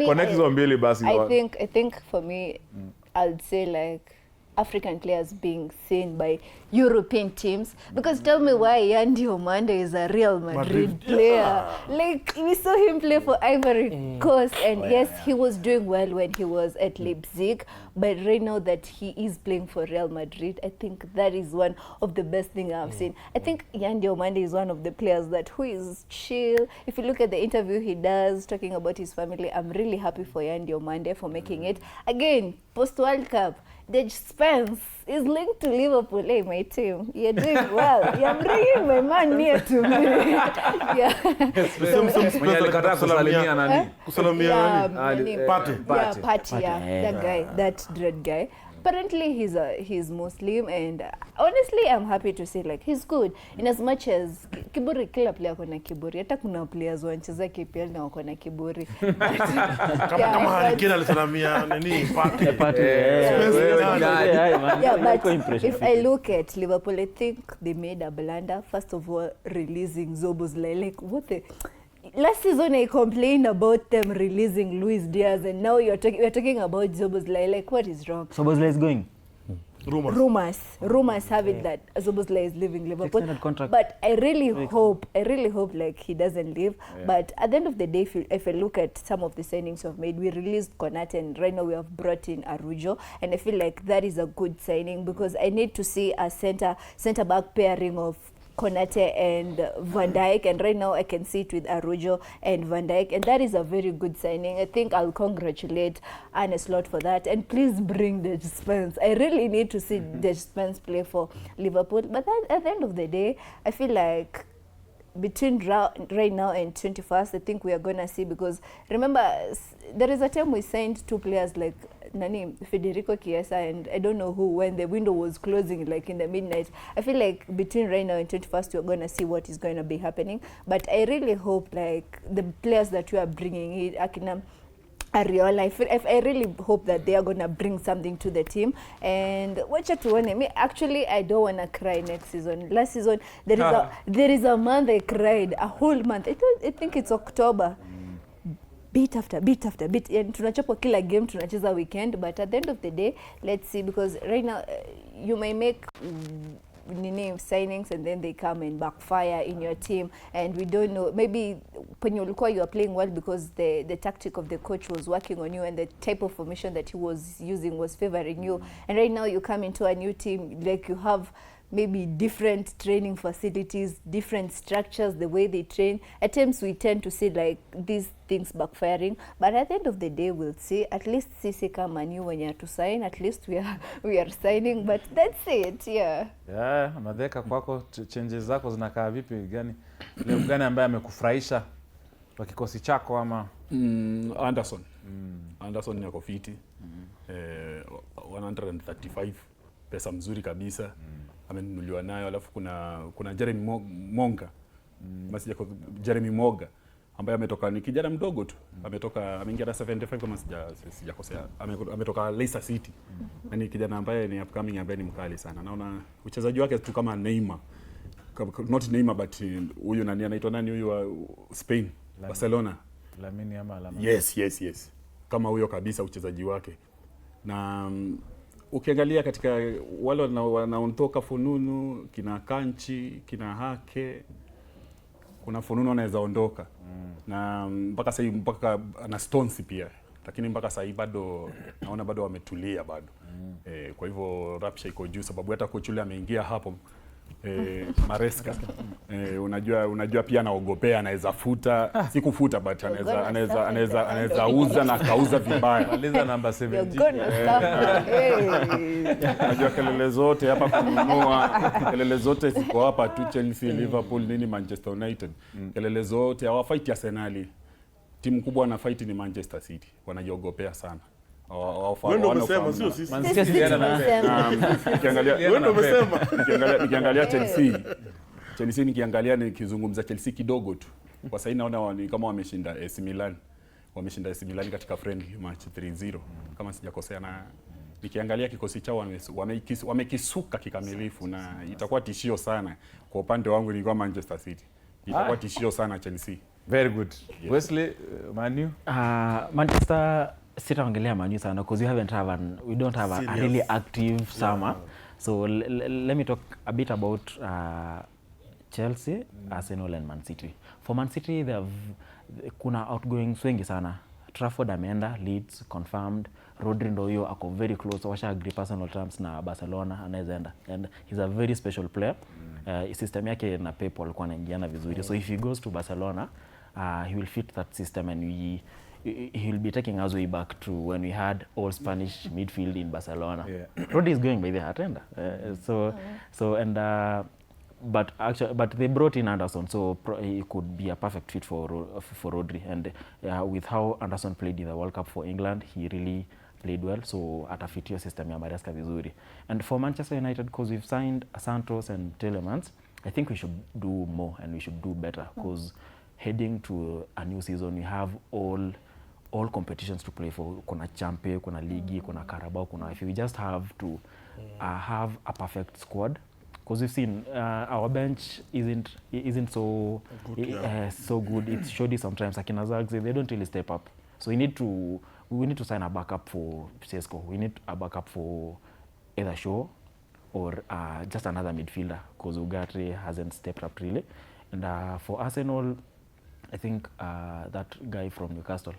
S1: Connect hizo mbili basi.
S17: I think for me I'd say like African players being seen by European teams, because tell me why Yandi Omande is a Real Madrid player. Like we saw him play for Ivory Coast and yes, he was doing well when he was at Leipzig, but right now that he is playing for Real Madrid, I think that is one of the best thing I've seen. I think Yandi Omande is one of the players that who is chill. If you look at the interview he does talking about his family, I'm really happy for Yandi Omande for making it. Again, post World Cup, Dej Spence is linked to Liverpool. Hey, my team, you're doing well. You're bringing my man near to me. Yeah. That guy, that dread guy. Apparently he's Muslim, and honestly I'm happy to say like he's good in as much as kiburi, kila player kona kiburi, hata kuna players wanacheza KPL na wako na kiburi.
S20: Kama Harikina alisalamia nini party.
S17: But if I look at Liverpool, I think they made a blunder. First of all, releasing Szoboszlai. Like what the last season I complained about them releasing Luis Diaz, and now you're talking about Szoboszlai. Like what is wrong?
S19: Szoboszlai is going.
S17: Rumors have it that Szoboszlai is leaving Liverpool. But I really hope like he doesn't leave. Yeah. But at the end of the day, if I look at some of the signings we've made, we released Konate and right now we have brought in Arujo, and I feel like that is a good signing because I need to see a center back pairing of Konate and Van Dijk, and right now I can see it with Arujo and Van Dijk, and that is a very good signing. I think I'll congratulate Arne Slot for that, and please bring Dej Spence. I really need to see Dej Spence play for Liverpool. But at the end of the day, I feel like between right now and 21st, I think we are gonna see, because remember there is a time we signed two players like Federico Chiesa and I don't know who, when the window was closing like in the midnight. I feel like between right now and 21st we're going to see what is going to be happening, but I really hope like the players that we are bringing in, Akina Ariola, I really hope that they are going to bring something to the team. And watch it one. Actually, I don't want to cry next season. Last season there is a month I cried, a whole month. I think it's October. Beat after beat after beat, and tunachapa kila game tunacheza weekend, but at the end of the day, let's see, because right now you may make signings and then they come and backfire in your team, and we don't know, maybe when you are playing well because the tactic of the coach was working on you and the type of formation that he was using was favoring you, and right now you come into a new team, like you have maybe different training facilities, different structures, the way they train. At times we tend to see like these things backfiring, but at the end of the day we'll see. At least sisi kama new when you have to sign, at least we are signing, but that's it. Yeah.
S1: Madheka kwako, changes zako zinakaa vipi? Gani gani ambaye amekufurahisha kwa kikosi chako ama?
S18: Anderson. Anderson ni yako fiti. 135 pesa mzuri kabisa. Amenunuliwa nayo, alafu kuna Jeremy Monga. Basi Jeremy Moga ambaye ametoka, ni kijana mdogo tu. Ameingia na 75 kama sijakosea. Ametoka Leicester City. Ni kijana ambaye ni upcoming, ambaye ni mkali sana. Naona uchezaji wake tu kama Neymar. Not Neymar but huyu nani anaitwa nani huyu wa Spain, Barcelona.
S1: Lamine Yamal.
S18: Yes. Kama huyo kabisa uchezaji wake. Na ukiangalia katika wale wanaontoka fununu, kina Kanchi, kina Hake, kuna fununu anaweza ondoka. Na mpaka na Stones pia. Lakini mpaka sasa bado naona bado wametulia bado. Kwa hivyo rapsha iko juu sababu hata coach yule ameingia hapo Maresca. Unajua pia anaogopea, anaweza futa, si kufuta but anaweza uza na kauza vibaya.
S1: Maliza namba 17.
S18: Unajua kelele zote hapa kununua, kelele zote ziko hapa tu Chelsea, Liverpool, nini Manchester United. Kelele zote hawafight Arsenal. Timu kubwa na fight ni Manchester City. Wanajiogopea sana.
S20: Wewe umesema sio sisi.
S18: Nikiangalia Chelsea nikiangalia nikizungumza Chelsea kidogo tu. Kwa sasa naona ni kama wameshinda AC Milan. Wameshinda AC Milan katika friendly match 3-0 kama sijakosea, na nikiangalia kikosi chao wamekisuka kikamilifu, na itakuwa tishio sana kwa upande wangu. Ni kwa Manchester City itakuwa tishio sana Chelsea.
S1: Very good. Yes. Wesley, Man U?
S19: Manchester sitaongelea Man U sana because we don't have a really active summer. So let me talk a bit about Chelsea, Arsenal and Man City. For Man City, kuna outgoings wengi sana. Trafford ameenda, Leeds confirmed, Rodri ndo hiyo ako very close, washa agree personal terms na Barcelona, anaweza enda, and he's a very special player. System yake na Pep walikuwa wanaingiana vizuri. So if he goes to Barcelona, he will fit that system, and he will be taking us way back to when we had all Spanish midfield in Barcelona. Rodri is going by the atender. But they brought in Anderson, so he could be a perfect fit for Rodri. And with how Anderson played in the World Cup for England, he really played well. So atafitio system ya Maresca vizuri. And for Manchester United, because we've signed Santos and Tielemans, I think we should do more and we should do better. Because heading to a new season, we have all competitions to play for. Kuna Champions, kuna Ligi, kuna Carabao, kuna FA. We just have to have a perfect squad. Because we've seen our bench isn't so good, so good. It's shoddy sometimes. Akina Zagze, they don't really step up. So we need to sign a backup for Sesko. We need a backup for either Shaw or just another midfielder, because Ugarte hasn't stepped up really. And for Arsenal, I think that guy from Newcastle,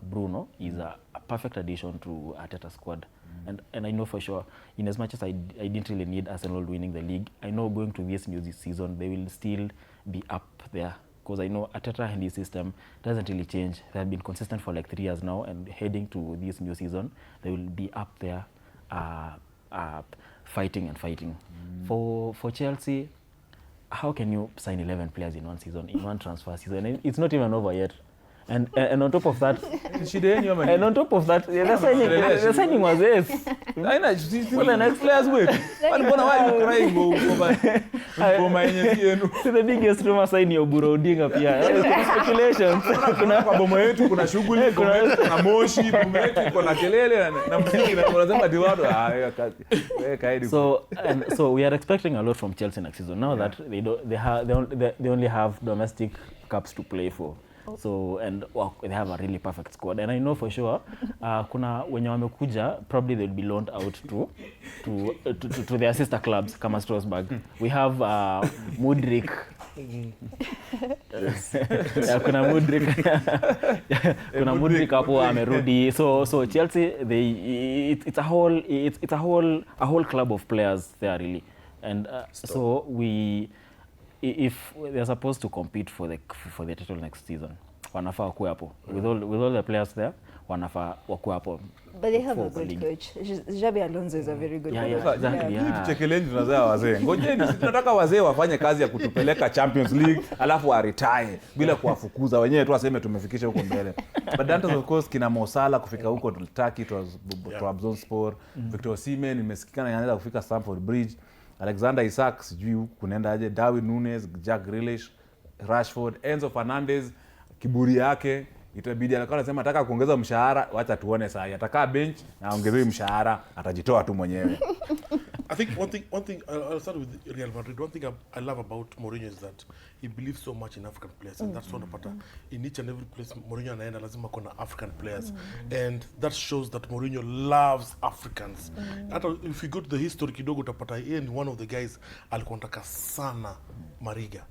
S19: Bruno, is a perfect addition to Arteta's squad. And I know for sure, in as much as I didn't really need Arsenal winning the league, I know going to this new season, they will still be up there. Because I know Arteta and his system doesn't really change. They have been consistent for like 3 years now, and heading to this new season, they will be up there fighting. For Chelsea, how can you sign 11 players in one season, in one transfer season? It's not even over yet. And on top of that, the signing was this.
S1: Well, the next players wait. Why are you crying
S19: over the biggest rumor signing of Buro Odinga pia. Speculations.
S1: Kuna kwa bomo yetu kuna shughuli, kuna moshi, bomo yetu kuna kelele na muziki na wanasema diwado
S19: so we are expecting a lot from Chelsea next season. Now that they only have domestic cups to play for. So and they have a really perfect squad, and I know for sure kuna wenye wamekuja probably they'll be loaned out to their sister clubs kama Strasbourg. We have Mudryk. Kuna Mudryk hapo amerudi. So Chelsea, it's a whole club of players there really, and so if they're supposed to compete for the title next season, wanafaa wakuwe hapo with all the players there, wanafaa wakuwe hapo.
S17: But they have a good coach. Xabi Alonso is a very good coach.
S1: Exactly. Tuchekeleni tunazaa wazee. Ngojeni tunataka wazee wafanye kazi ya kutupeleka Champions League alafu wa retire bila kuwafukuza wenyewe tu waseme tumefikisha huko mbele. But Dantas of course kina Mo Salah kufika huko Turkey to Trabzonspor, Victor Osimhen nimesikana anaenda kufika Stamford Bridge, Alexander Isak sijui kunaenda aje, Darwin Nunes, Jack Grealish, Rashford, Enzo Fernandez kiburi yake itabidi alikuwa anasema nataka kuongeza mshahara, wacha tuone saa atakaa bench na ongezewe mshahara atajitoa tu mwenyewe.
S20: I think one thing I'll start with Real Madrid. One thing I love about Mourinho is that he believes so much in African players, and that's what napata in each and every place Mourinho anaenda lazima kuna African players, and that shows that Mourinho loves Africans. If you go to the history kidogo utapata yeye ni one of the guys alikuwa anataka sana Mariga.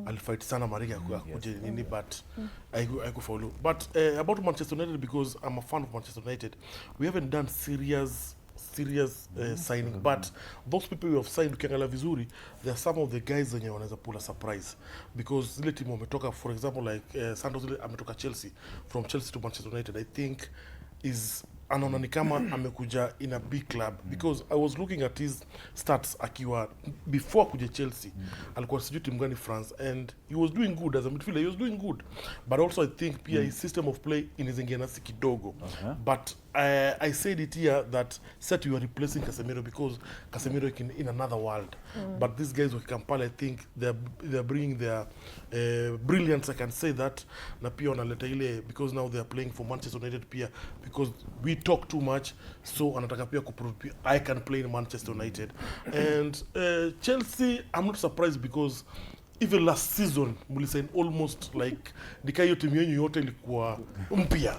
S20: Alifight sana Mariga kuje nini, but haikufaulu. But about Manchester United, because I'm a fan of Manchester United, we haven't done serious signing, but those people we have signed ukiangalia vizuri, there are some of the guys wenye wanaweza pull a surprise, because zile timu wametoka, for example like Santos ametoka Chelsea, from Chelsea to Manchester United, I think is anaona ni kama amekuja in a big club, because I was looking at his stats akiwa before kuja Chelsea, alikuwa sijui timu gani France, and he was doing good as a midfielder, he was doing good, but also I think pia his system of play inazingia nasi kidogo. But I said it here that said you are replacing Casemiro because Casemiro in another world, but these guys were Kampala, I think they're bringing their brilliance, I can say that, na pia wanaleta ile, because now they are playing for Manchester United pia, because we talk too much, so anataka pia kuprove I can play in Manchester United. And Chelsea, I'm not surprised, because even last season mulisign almost like dikayo timu yenu yote ilikuwa mpya.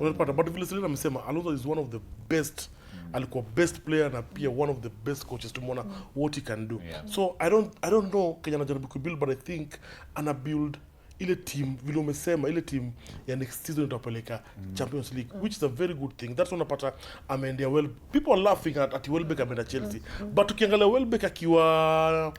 S20: Unapata, but vile Selena amesema Alonso is one of the best, alikuwa best player na pia one of the best coaches, tumeona what he can do. So I don't know Kenya anajaribu kubuild, but I think ana build ile team vile umesema, ile team ya next season itapeleka Champions League, which is a very good thing. That's unapata ameendea well. People are laughing at Welbeck ameenda Chelsea, but ukiangalia Welbeck akiwa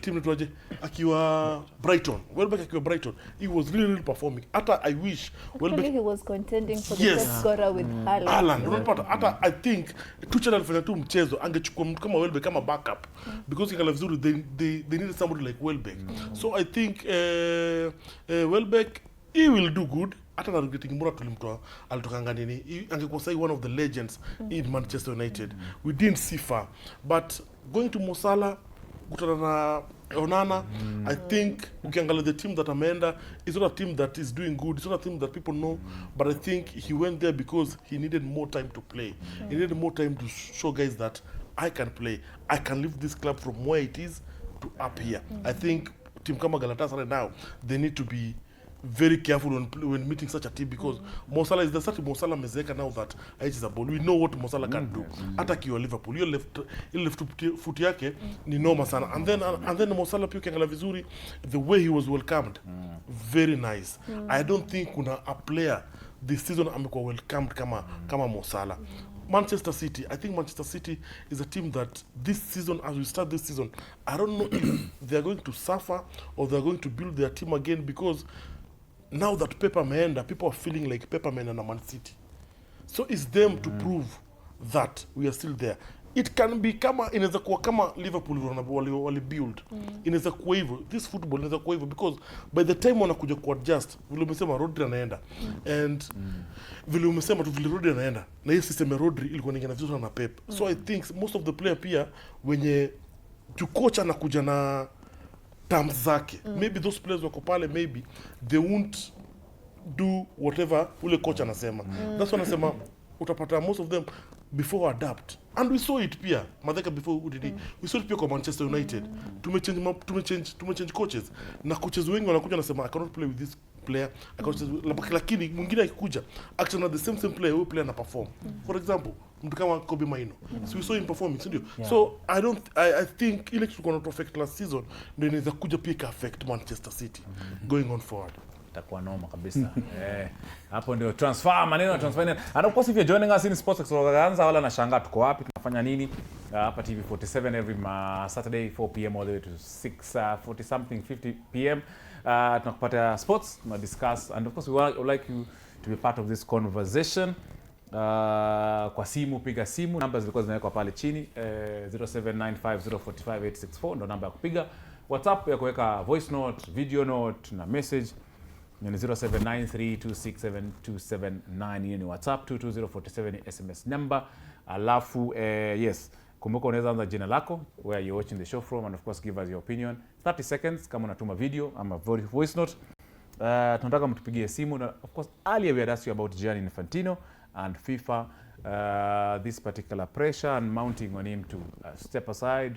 S20: team nitwaje, akiwa Brighton, Welbeck akiwa Brighton, he was really performing. Hata I wish Welbeck,
S17: he was contending for the best scorer with Haaland.
S20: Unapata hata I think Tuchel alifanya tu mchezo angechukua mtu kama Welbeck kama backup, because ukiangalia vizuri they needed somebody like Welbeck. So I think Welbeck, he will do good. Hata na regretting mbona tulimtoa alitokanga nini, angekuwa sai one of the legends in Manchester United. We didn't see far, but going to Mo Salah kutana na Onana, I think ukiangalia the team that ameenda is not a team that is doing good, it's not a team that people know, but I think he went there because he needed more time to play. He needed more time to show guys that I can play, I can lift this club from where it is to up here. I think team kama Galatasaray now, they need to be very careful when meeting such a team, because Mo Salah is the such Mo Salah mezeka now that is a ball. We know what Mo Salah can do. Hata kiwa Liverpool, your left foot yake ni noma sana. And then Mo Salah pia ukiangalia vizuri, the way he was welcomed, very nice. I don't think kuna a player this season amekuwa welcomed kama Mo Salah. Manchester City, I think Manchester City is a team that this season, as we start this season, I don't know if they're going to suffer or they're going to build their team again, because now that Pep ameenda, people are feeling like Pep ameenda na Man City. So it's them to prove that we are still there. It can be kama, inaweza kuwa kama Liverpool wali build. Inaweza kuwa hivyo. This football inaweza kuwa hivyo, because by the time wanakuja kuadjust, vile umesema Rodri anaenda. And vile umesema tu vile Rodri anaenda. Na hii system ya Rodri ilikuwa nyingine vizuri na Pep. So I think most of the player pia wenye tukocha anakuja na terms zake. Maybe those players wako pale, maybe they won't do whatever ule coach anasema. That's why anasema utapata most of them before adapt. And we saw it pia Madheka before UDD. We saw it pia kwa Manchester United. Tumechange coaches. Na coaches wengi wanakuja nasema I cannot play with this player, lakini mwingine akikuja actually the same player, huyo player ana perform. For example, mtu kama Kobe Maino. So we saw him performing, ndio. So I think ile kitu kuna affect last season ndio inaweza kuja pia ka affect Manchester City going on forward.
S1: Itakuwa noma kabisa. Hapo ndio transfer, maneno ya transfer. And of course if you're joining us in Sports Extravaganza, wala nashangaa tuko wapi, tunafanya nini? Hapa TV47 every Saturday 4 p.m. all the way to 6:40 something 50 p.m. Tunakupata sports, tuna discuss, and of course we would like you to be part of this conversation. Kwa simu, piga simu, namba zilikuwa zinawekwa pale chini, 0795045864 ndo namba ya kupiga. WhatsApp ya kuweka voice note, video note na message ni 0793267279. Hiyo ni WhatsApp. 22047 ni SMS number. Alafu yes, kumbuka unaweza anza jina lako, where you're watching the show from, and of course give us your opinion. 30 seconds kama unatuma video ama voice note. Tunataka mtupigie simu, na of course earlier we had asked you about Gianni Infantino and FIFA, this particular pressure and mounting on him to step aside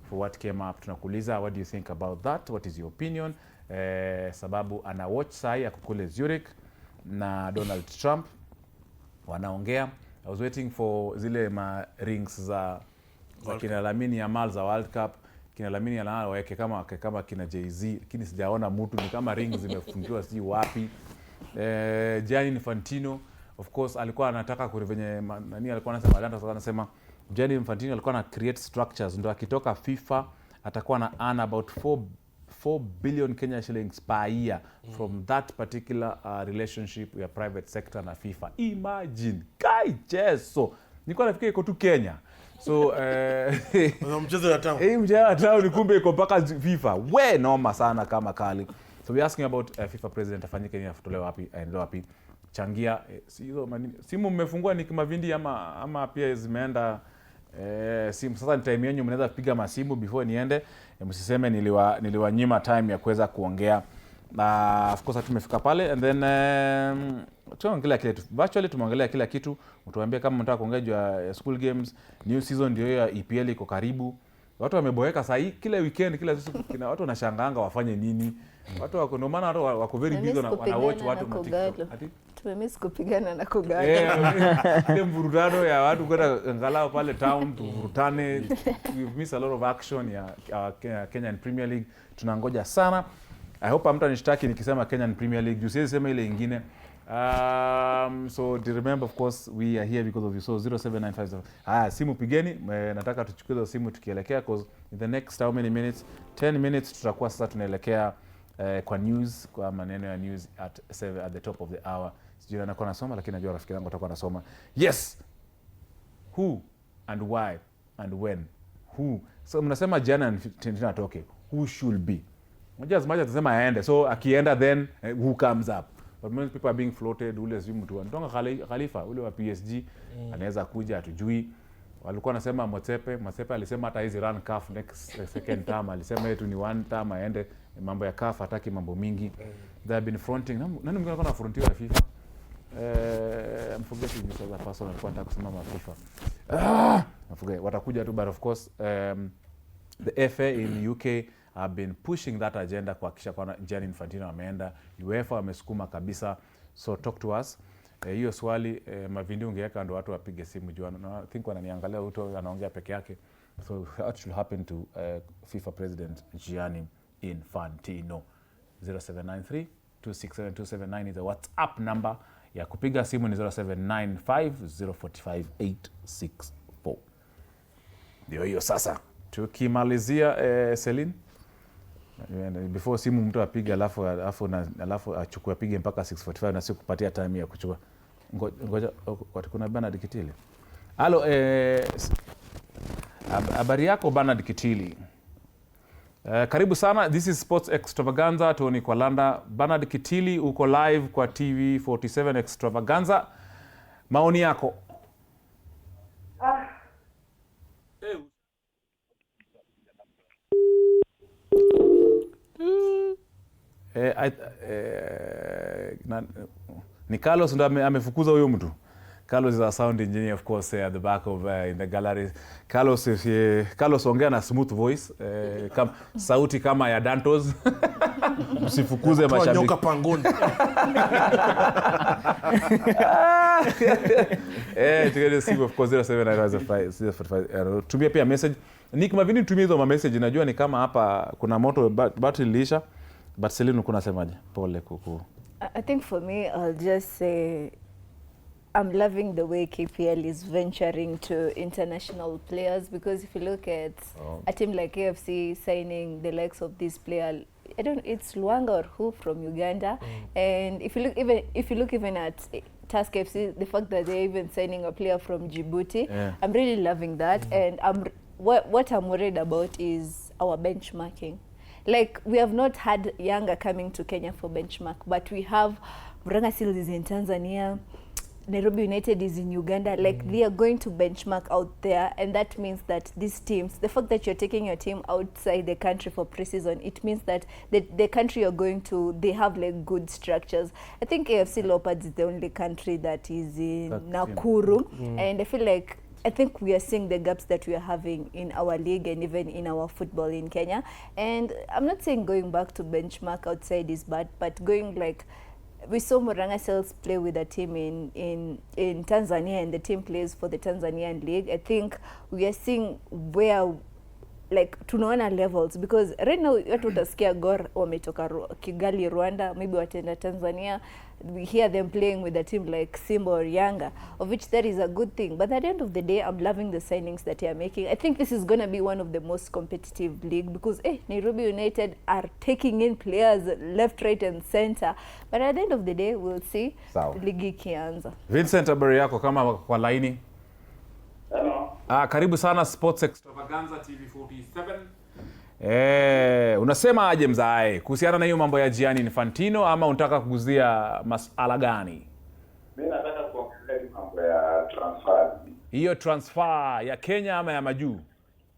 S1: for what came up. Tunakuuliza, what do you think about that? What is your opinion? Sababu ana watch sai ya kukule Zurich na Donald Trump wanaongea. I was waiting for zile rings za kina Lamine Yamal za World Cup. Kina Lamine Yamal waweke kama kina Jay-Z, lakini sijaona mtu, ni kama rings zimefungiwa si wapi. Gianni Infantino of course alikuwa anataka venye nani alikuwa anasema Gianni Infantino alikuwa na create structures ndo akitoka FIFA atakuwa na earn about 4 billion Kenya shillings per year from that particular relationship ya private sector na FIFA. Imagine kai jeso, nilikuwa nafikiria iko tu Kenya. So
S20: mchezo wa town.
S1: Mchezo wa town kumbe iko mpaka FIFA. We noma sana kama kali. So we asking about FIFA president afanyike nini, afutolewe wapi, aendelee wapi? Changia simu mmefungua ni kimavindi ama pia zimeenda simu. Sasa ni time yenu, mnaweza piga masimu before niende. Msiseme niliwanyima time ya kuweza kuongea. Of course tumefika pale, and then tunaongelea kila kitu. Virtually tumeongelea kila kitu. Mtuambie kama mnataka kuongea juu ya school games. New season ndio ya EPL iko karibu. Watu wameboeka saa hii, kila weekend, kila siku kina watu wanashangaanga wafanye nini. Watu wako ndio maana watu wako very busy na wana watch watu na TikTok.
S17: Tumemiss kupigana na Kogalo.
S1: Ile mvurutano ya watu kwenda angalau pale town tuvurutane. We've missed a lot of action ya Kenyan Premier League. Tunangoja sana. I hope hamtanishtaki nikisema Kenyan Premier League. Jusiezi sema ile nyingine. So remember of course we are here because of you. So 0795. Simu pigeni. Nataka tuchukue hizo simu tukielekea because in the next how many minutes? 10 minutes tutakuwa sasa tunaelekea kwa news, kwa maneno ya news at the top of the hour. Sijui anakuwa nasoma, lakini najua rafiki yangu atakuwa nasoma. Yes. Who and why and when? Who? So mnasema jana tena atoke. Who should be? Moja as much as tusema aende. So akienda then who comes up? But many people are being floated. Ule si mtu antonga Khalifa ule wa PSG anaweza kuja, atujui. Walikuwa nasema Motsepe alisema hata hizi run CAF next second term, alisema yetu ni one term aende, mambo ya CAF hataki mambo mingi. They have been fronting. Nani mwingine alikuwa anafrontiwa na FIFA? I'm forgetting this other person alikuwa anataka kusimama FIFA. I forget. Watakuja tu, but of course the FA in UK have been pushing that agenda kuhakikisha kwa Gianni Infantino ameenda. UEFA wamesukuma kabisa. So talk to us. Hiyo swali mavindi ungeweka ndo watu wapige simu juana. No, I think wananiangalia mtu anaongea peke yake. So what should happen to FIFA president Gianni Infantino? 0793267279 is the WhatsApp number. Ya kupiga simu ni 0795045864. Ndio hiyo sasa. Tukimalizia Celine, before simu mtu apiga alafu achukue apige mpaka 6:45 na si kupatia time ya kuchukua. Ngoja kuna Bernard Kitili. Halo, habari yako Bernard Kitili? Karibu sana. This is Sports Extravaganza, Tony Kwalanda. Bernard Kitili uko live kwa TV47 Extravaganza. Maoni yako? Ni Carlos ndo amefukuza huyo mtu. Carlos is our sound engineer, of course, at the back of in the gallery. Carlos ongea na smooth voice, sauti kama ya Dantos. Usifukuze mashabiki.
S20: Nyoka pangoni.
S1: Together see of course 0795. Tumia pia message. Nick Mavini tumia hizo message, najua ni kama hapa kuna moto battery lisha. But Celine kuna semaje? Pole kuku.
S17: I think for me, I'll just say I'm loving the way KPL is venturing to international players, because if you look at a team like AFC signing the likes of this player, it's Luanga or who from Uganda, and if you look even at Task FC, the fact that they're even signing a player from Djibouti, I'm really loving that. And what I'm worried about is our benchmarking. Like, we have not had Yanga coming to Kenya for benchmark, but we have Muranga Seals is in Tanzania, Nairobi United is in Uganda. Like, they are going to benchmark out there, and that means that these teams, the fact that you're taking your team outside the country for pre-season, it means that the country you're going to, they have like good structures. I think AFC Leopards is the only country that is in Nakuru, and I think we are seeing the gaps that we are having in our league and even in our football in Kenya. And I'm not saying going back to benchmark outside is bad, but going like, we saw Muranga Seals play with a team in Tanzania, and the team plays for the Tanzanian league. I think we are seeing where like tunaona levels, because right now watu utasikia Gor wametoka Kigali Rwanda, maybe watenda Tanzania, we hear them playing with a team like Simba or Yanga, of which that is a good thing. But at the end of the day, I'm loving the signings that they are making. I think this is going to be one of the most competitive league, because Nairobi United are taking in players left, right and center. But at the end of the day, we'll see ligi ikianza.
S1: Vincent, habari yako kama kwa laini?
S4: Hello.
S1: Karibu sana Sports Extravaganza TV 47. Unasema aje mzae kuhusiana na hiyo mambo ya Gianni Infantino, ama unataka kuguzia masala gani?
S4: Mimi nataka kuongelea mambo ya transfer.
S1: Hiyo transfer ya Kenya ama ya majuu?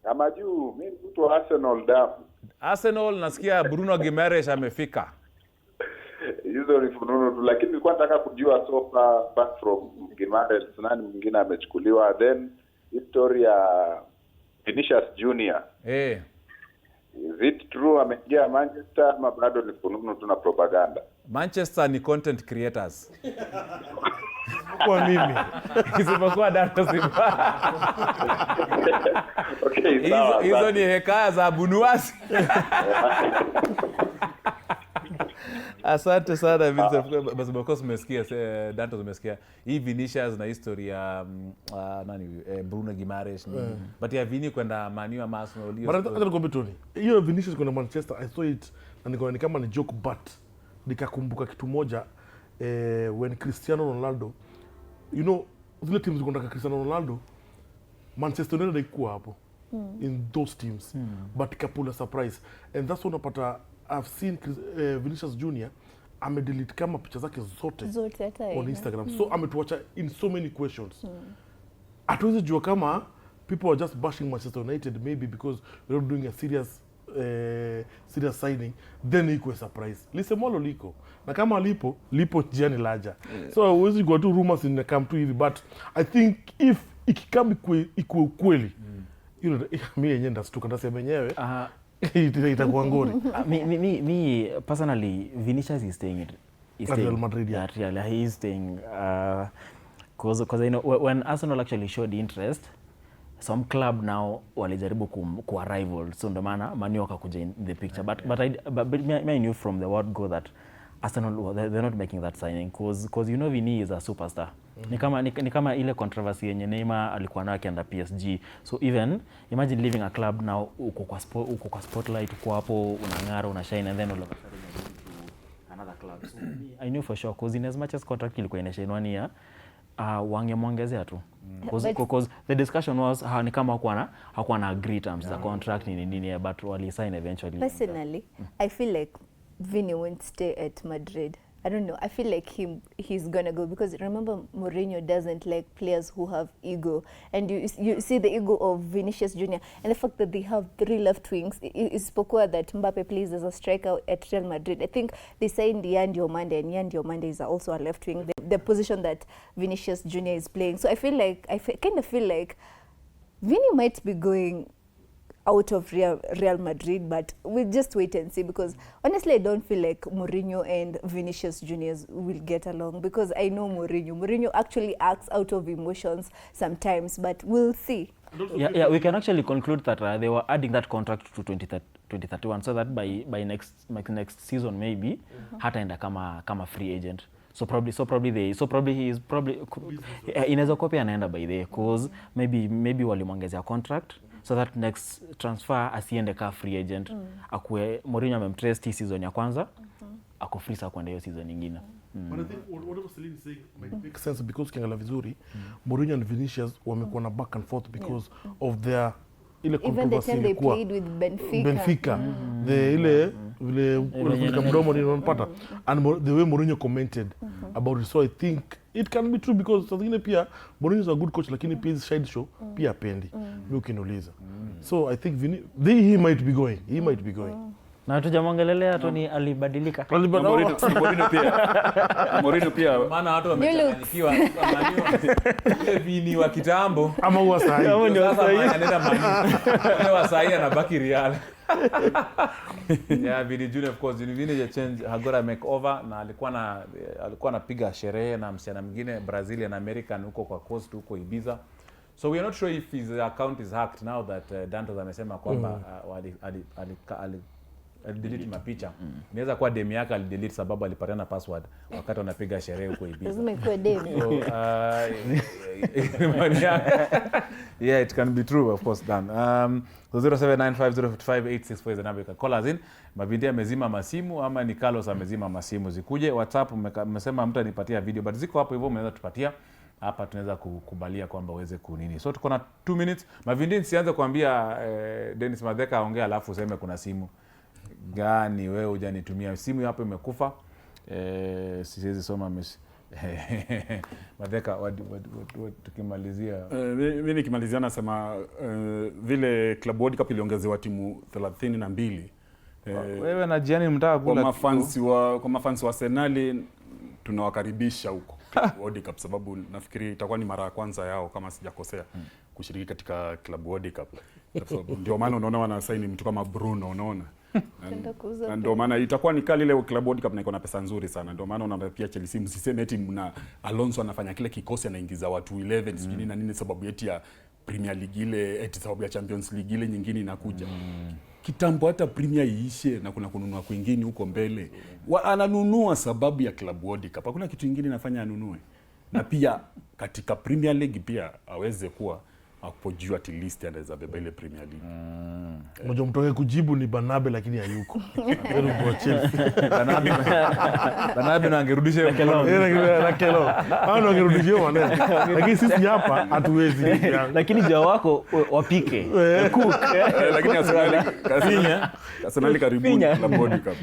S4: Ya majuu. Mimi mtu wa Arsenal damu.
S1: Arsenal nasikia Bruno Gimares amefika.
S4: Hizo ni fununu tu, lakini nilikuwa nataka kujua so far back from Gimares nani mwingine amechukuliwa, then history ya Vinicius Junior. Is it true ameingia Manchester ama bado ni fununu tu na propaganda?
S1: Manchester ni content creators.
S20: Kwa mimi.
S1: Isipokuwa data simba.
S4: Okay, sawa.
S1: Hizo ni hekaya za Bunuasi. Asante sana Vincent, basi because umesikia Dantos umesikia hii Vinicius na history ya Bruno Gimares but ya Vini kwenda Man U ama Arsenal.
S20: Hata nikwambie Tony, hiyo Vinicius kwenda Manchester, I saw it na nikaona ni kama ni joke, but nikakumbuka kitu moja when Cristiano Ronaldo, you know, zile teams zikondaka Cristiano Ronaldo, Manchester United haikuwa hapo in those teams, but ikapula surprise, and that's when unapata I've seen Vinicius Junior amedelete kama picha zake zote on Instagram. So ametuacha in so many questions. Hatuwezi jua kama people are just bashing Manchester United maybe because we're not doing a serious signing, then iko a surprise. Lisemolo liko. Na kama lipo Gianni laja. So huwezi go to rumors in come to hivi, but I think if ikikam iko ukweli, you know, mimi yenyewe ndastuka ndasema yenyewe. Itakuwa ngori.
S19: Me personally, Vinicius is staying
S20: Real Madrid.
S19: Yeah, he is staying because you know when Arsenal actually showed interest, some club now walijaribu kuwa rival, so ndo maana Man U wakakuja in the picture, but I knew from the word go that Arsenal they're not making that signing because you know Vini is a superstar. Ni kama ile controversy yenye Neymar alikuwa nayo akienda PSG. So even imagine leaving a club now, uko kwa spotlight, uko hapo unang'ara, una shine, and then all of a sudden you're going to another club. So I knew for sure, because in as much as contract ilikuwa inashine 1 year, wangemwongezea tu. Because the discussion was ni kama hakuwa na agree terms za contract nini, but wali sign eventually.
S17: Personally, I feel like Vini won't stay at Madrid. I don't know. I feel like he's gonna go because remember Mourinho doesn't like players who have ego, and you see the ego of Vinicius Junior and the fact that they have 3 left wings. It's spoken that Mbappe plays as a striker at Real Madrid. I think they signed Yan Diomande, and Yan Diomande is also a left wing, the position that Vinicius Junior is playing. So I kind of feel like Vini might be going out of Real Madrid, but we'll just wait and see because honestly I don't feel like Mourinho and Vinicius Juniors will get along because I know Mourinho. Mourinho actually acts out of emotions sometimes, but we'll see.
S19: Yeah, we can actually conclude that they were adding that contract to 2031 so that by next season maybe hataenda kama free agent. So probably he is inaweza kuwa pia anaenda by the cause maybe walimwongezea contract so that next transfer asiende ka free agent. Akue Mourinho amemtrace season ya kwanza ako free sa kwenda hiyo season nyingine.
S20: But I think whatever Celine is saying might make sense because kiangalia vizuri Mourinho and Vinicius wamekuwa na back and forth because of their ile controversy
S17: even the time they played with Benfica.
S20: The ile vile ulifika mdomo ni unapata and the way Mourinho commented about it, so I think it can be true because zingine pia Mourinho is a good coach lakini pia side show pia apendi mimi ukiniuliza. So I think he might be going.
S19: Na tujamwangelelea Tony alibadilika.
S1: Mourinho pia maana watu wamechanganyikiwa ile Vini wa kitambo
S20: ama huwa sahi.
S1: Sasa anaenda Mani. Wa sahi anabaki Real. Yeah, Vini Junior of course Vini ya change Hagora makeover na alikuwa anapiga sherehe na msichana mwingine Brazilian American huko kwa coast huko Ibiza. So we are not sure if his account is hacked now that Dantos amesema kwamba alidelete mapicha. Inaweza kuwa demu yake alidelete sababu alipatana password wakati wanapiga sherehe huko Ibiza.
S17: Lazima ikuwe demu.
S1: Yeah, it can be true of course Dan. So 0795055864 is the number you can call us in. Mavindi amezima masimu ama ni Carlos amezima masimu. Zikuje WhatsApp mmesema mtu anipatia video but ziko hapo hivyo mnaweza tupatia. Hapa tunaweza kukubalia kwamba uweze kunini. So tuko na 2 minutes. Mavindi sianze kuambia Dennis Madeka aongea alafu useme kuna simu gani wewe hujanitumia simu hapo imekufa. Siwezi soma message. Madeka tukimalizia
S18: mimi nikimalizia nasema vile Club World Cup iliongezewa timu 32.
S1: Wewe na Gianni mtaka kula
S18: kwa mafansi wa Arsenal tunawakaribisha huko World Cup sababu nafikiri itakuwa ni mara ya kwanza yao kama sijakosea kushiriki katika Club World Cup. Ndio maana unaona wana sign mtu kama Bruno unaona. Na ndio maana itakuwa ni kali ile Club World Cup na iko na pesa nzuri sana. Ndio maana unaona pia Chelsea msiseme eti mna Alonso anafanya kile kikosi anaingiza watu 11 sijui na nini sababu eti ya Premier League ile eti sababu ya Champions League ile nyingine inakuja. Kitambo hata Premier iishe na kuna kununua kwingine huko mbele. Ananunua sababu ya Club World Cup. Hakuna kitu kingine inafanya anunue. Na pia katika Premier League pia aweze kuwa akupojua at least anaweza beba ile Premier League.
S20: Mmoja mtoke kujibu ni Banabe lakini hayuko.
S1: Banabe na angerudisha
S20: na kelo. Hao angerudisha maneno. Lakini sisi hapa hatuwezi.
S19: Lakini jao wako wapike. Cook.
S18: Lakini Arsenal karibuni na World Cup.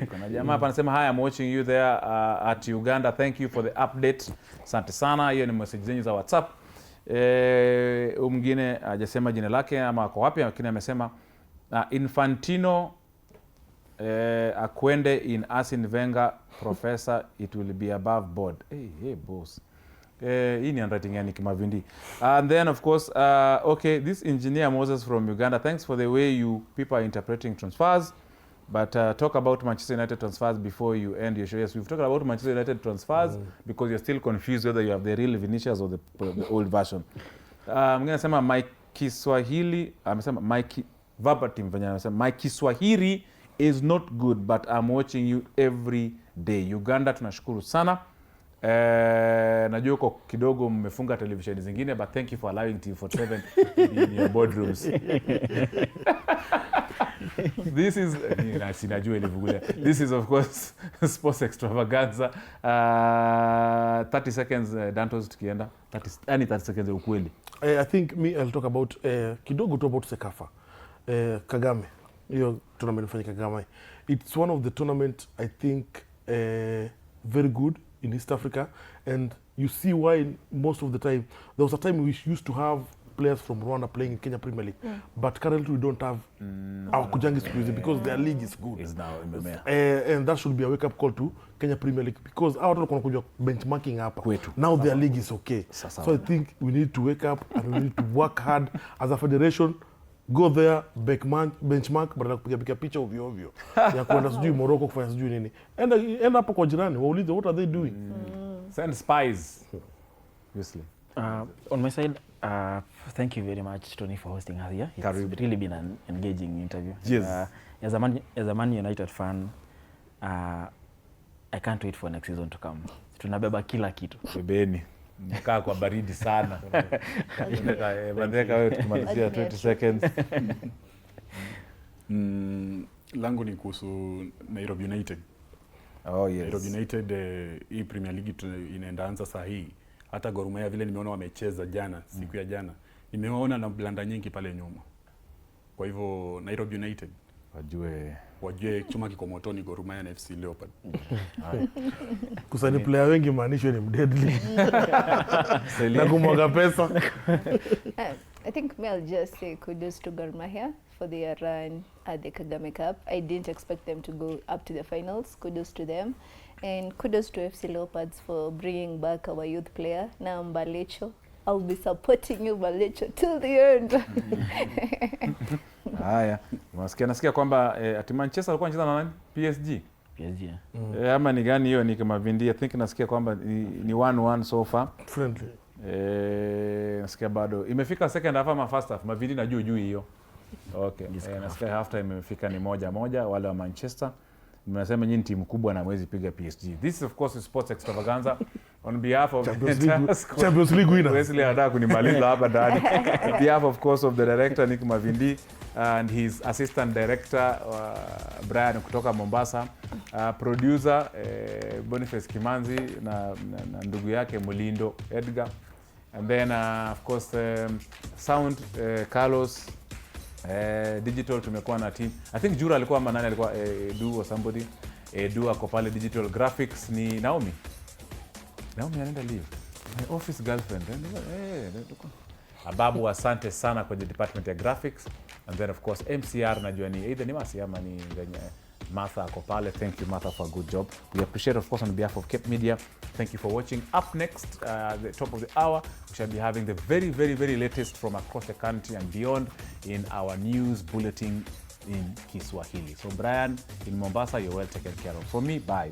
S1: Kuna jamaa hapa anasema hi I'm watching you there at Uganda. Thank you for the update. Asante sana. Hiyo ni message zenyu za WhatsApp. Mwingine hajasema jina lake ama ako wapi lakini amesema Infantino akwende in Arsene Wenger professor it will be above board. Hey boss. Hii ni handwriting yani Kimavindi. And then of course okay this engineer Moses from Uganda, thanks for the way you people are interpreting transfers. But talk about Manchester United transfers before you end your show. Yes, we've talked about Manchester United transfers because you're still confused whether you have the real Vinicius or the old version. I'm going to say my Kiswahili, verbatim, my Kiswahili is not good, but I'm watching you every day. Uganda, tunashukuru sana. Najua uko kidogo mmefunga televisheni zingine, but thank you for allowing TV47 in your boardrooms. This is this is of course Sports Extravaganza. 30 seconds Dantos tukienda 30 seconds ukweli.
S20: I think I'll talk about kidogo tu about Sekafa. Kagame. Hiyo tournament fanya Kagame. It's one of the tournament I think very good in East Africa, and you see why most of the time. There was a time we used to have players from Rwanda playing in Kenya Premier League, but currently we don't have our Kujangi Squeezy because their league is good.
S1: Is now
S20: and that should be a wake-up call to Kenya Premier League because our benchmarking hapa. Now their league is okay. So I think we need to wake up and we need to work hard as a federation. Go there, benchmark, badala kupiga picha ovyo ovyo ya kwenda sijui Morocco kufanya sijui nini. Enda hapo kwa jirani, waulize what are they doing?
S1: Send spies. Obviously.
S19: On my side, thank you very much, Tony, for hosting us here. It's really been an engaging interview.
S1: Yes.
S19: As a Man United fan, I can't wait for next season to come. Tunabeba kila kitu.
S1: Bebeni. Mkaa kwa baridi sana. Bandeka wewe tukimalizia 20 seconds.
S18: Langu ni kuhusu Nairobi United.
S1: Oh yes.
S18: Nairobi United hii Premier League inaenda anza saa hii. Hata Gor Mahia vile nimeona wamecheza jana, siku ya jana. Nimeona na blanda nyingi pale nyuma. Kwa hivyo Nairobi United wajue chuma kiko motoni Gor Mahia na FC Leopard.
S20: Kusani player wengi maanisho ni mdeadly. Na kumwaga pesa.
S17: I think I'll just say kudos to Gor Mahia for their run at the Kagame Cup. I didn't expect them to go up to the finals. Kudos to them. And kudos to FC Leopards for bringing back our youth player, now Mbalecho. I'll be supporting you, Mbalecho, till the end.
S1: Haya, nasikia kwamba ati Manchester alikuwa anacheza na nani? PSG.
S19: PSG.
S1: Ama ni gani hiyo? Ni kama Vindi. I think nasikia kwamba ni 1-1 so far.
S20: Friendly.
S1: Nasikia bado imefika second half ama first half. Mavindi na juu hiyo. Okay. Nasikia half time imefika ni 1-1 wale wa Manchester. Mnasema nyinyi timu kubwa na mwezi piga PSG. This is of course Sports Extravaganza on behalf of
S20: Champions League winner.
S1: Wesley anataka kunimaliza hapa ndani. On behalf of course of the director Nick Mavindi and his assistant director Brian kutoka Mombasa, producer Boniface Kimanzi na ndugu yake Mulindo Edgar, and then of course sound Carlos, digital tumekuwa na team. I think Jura alikuwa manani, alikuwa Edu or somebody. Edu ako pale digital graphics ni Naomi anaenda leave. My office girlfriend. Ababu, asante sana kwa department ya graphics, and then of course MCR najua ni either ni Masi ama ni Martha ako pale. Thank you Martha for a good job. We appreciate of course on behalf of Cape Media. Thank you for watching. Up next, the top of the hour, we shall be having the very, very, very latest from across the country and beyond in our news bulletin in Kiswahili. So Brian in Mombasa, you're well taken care of. For me, bye.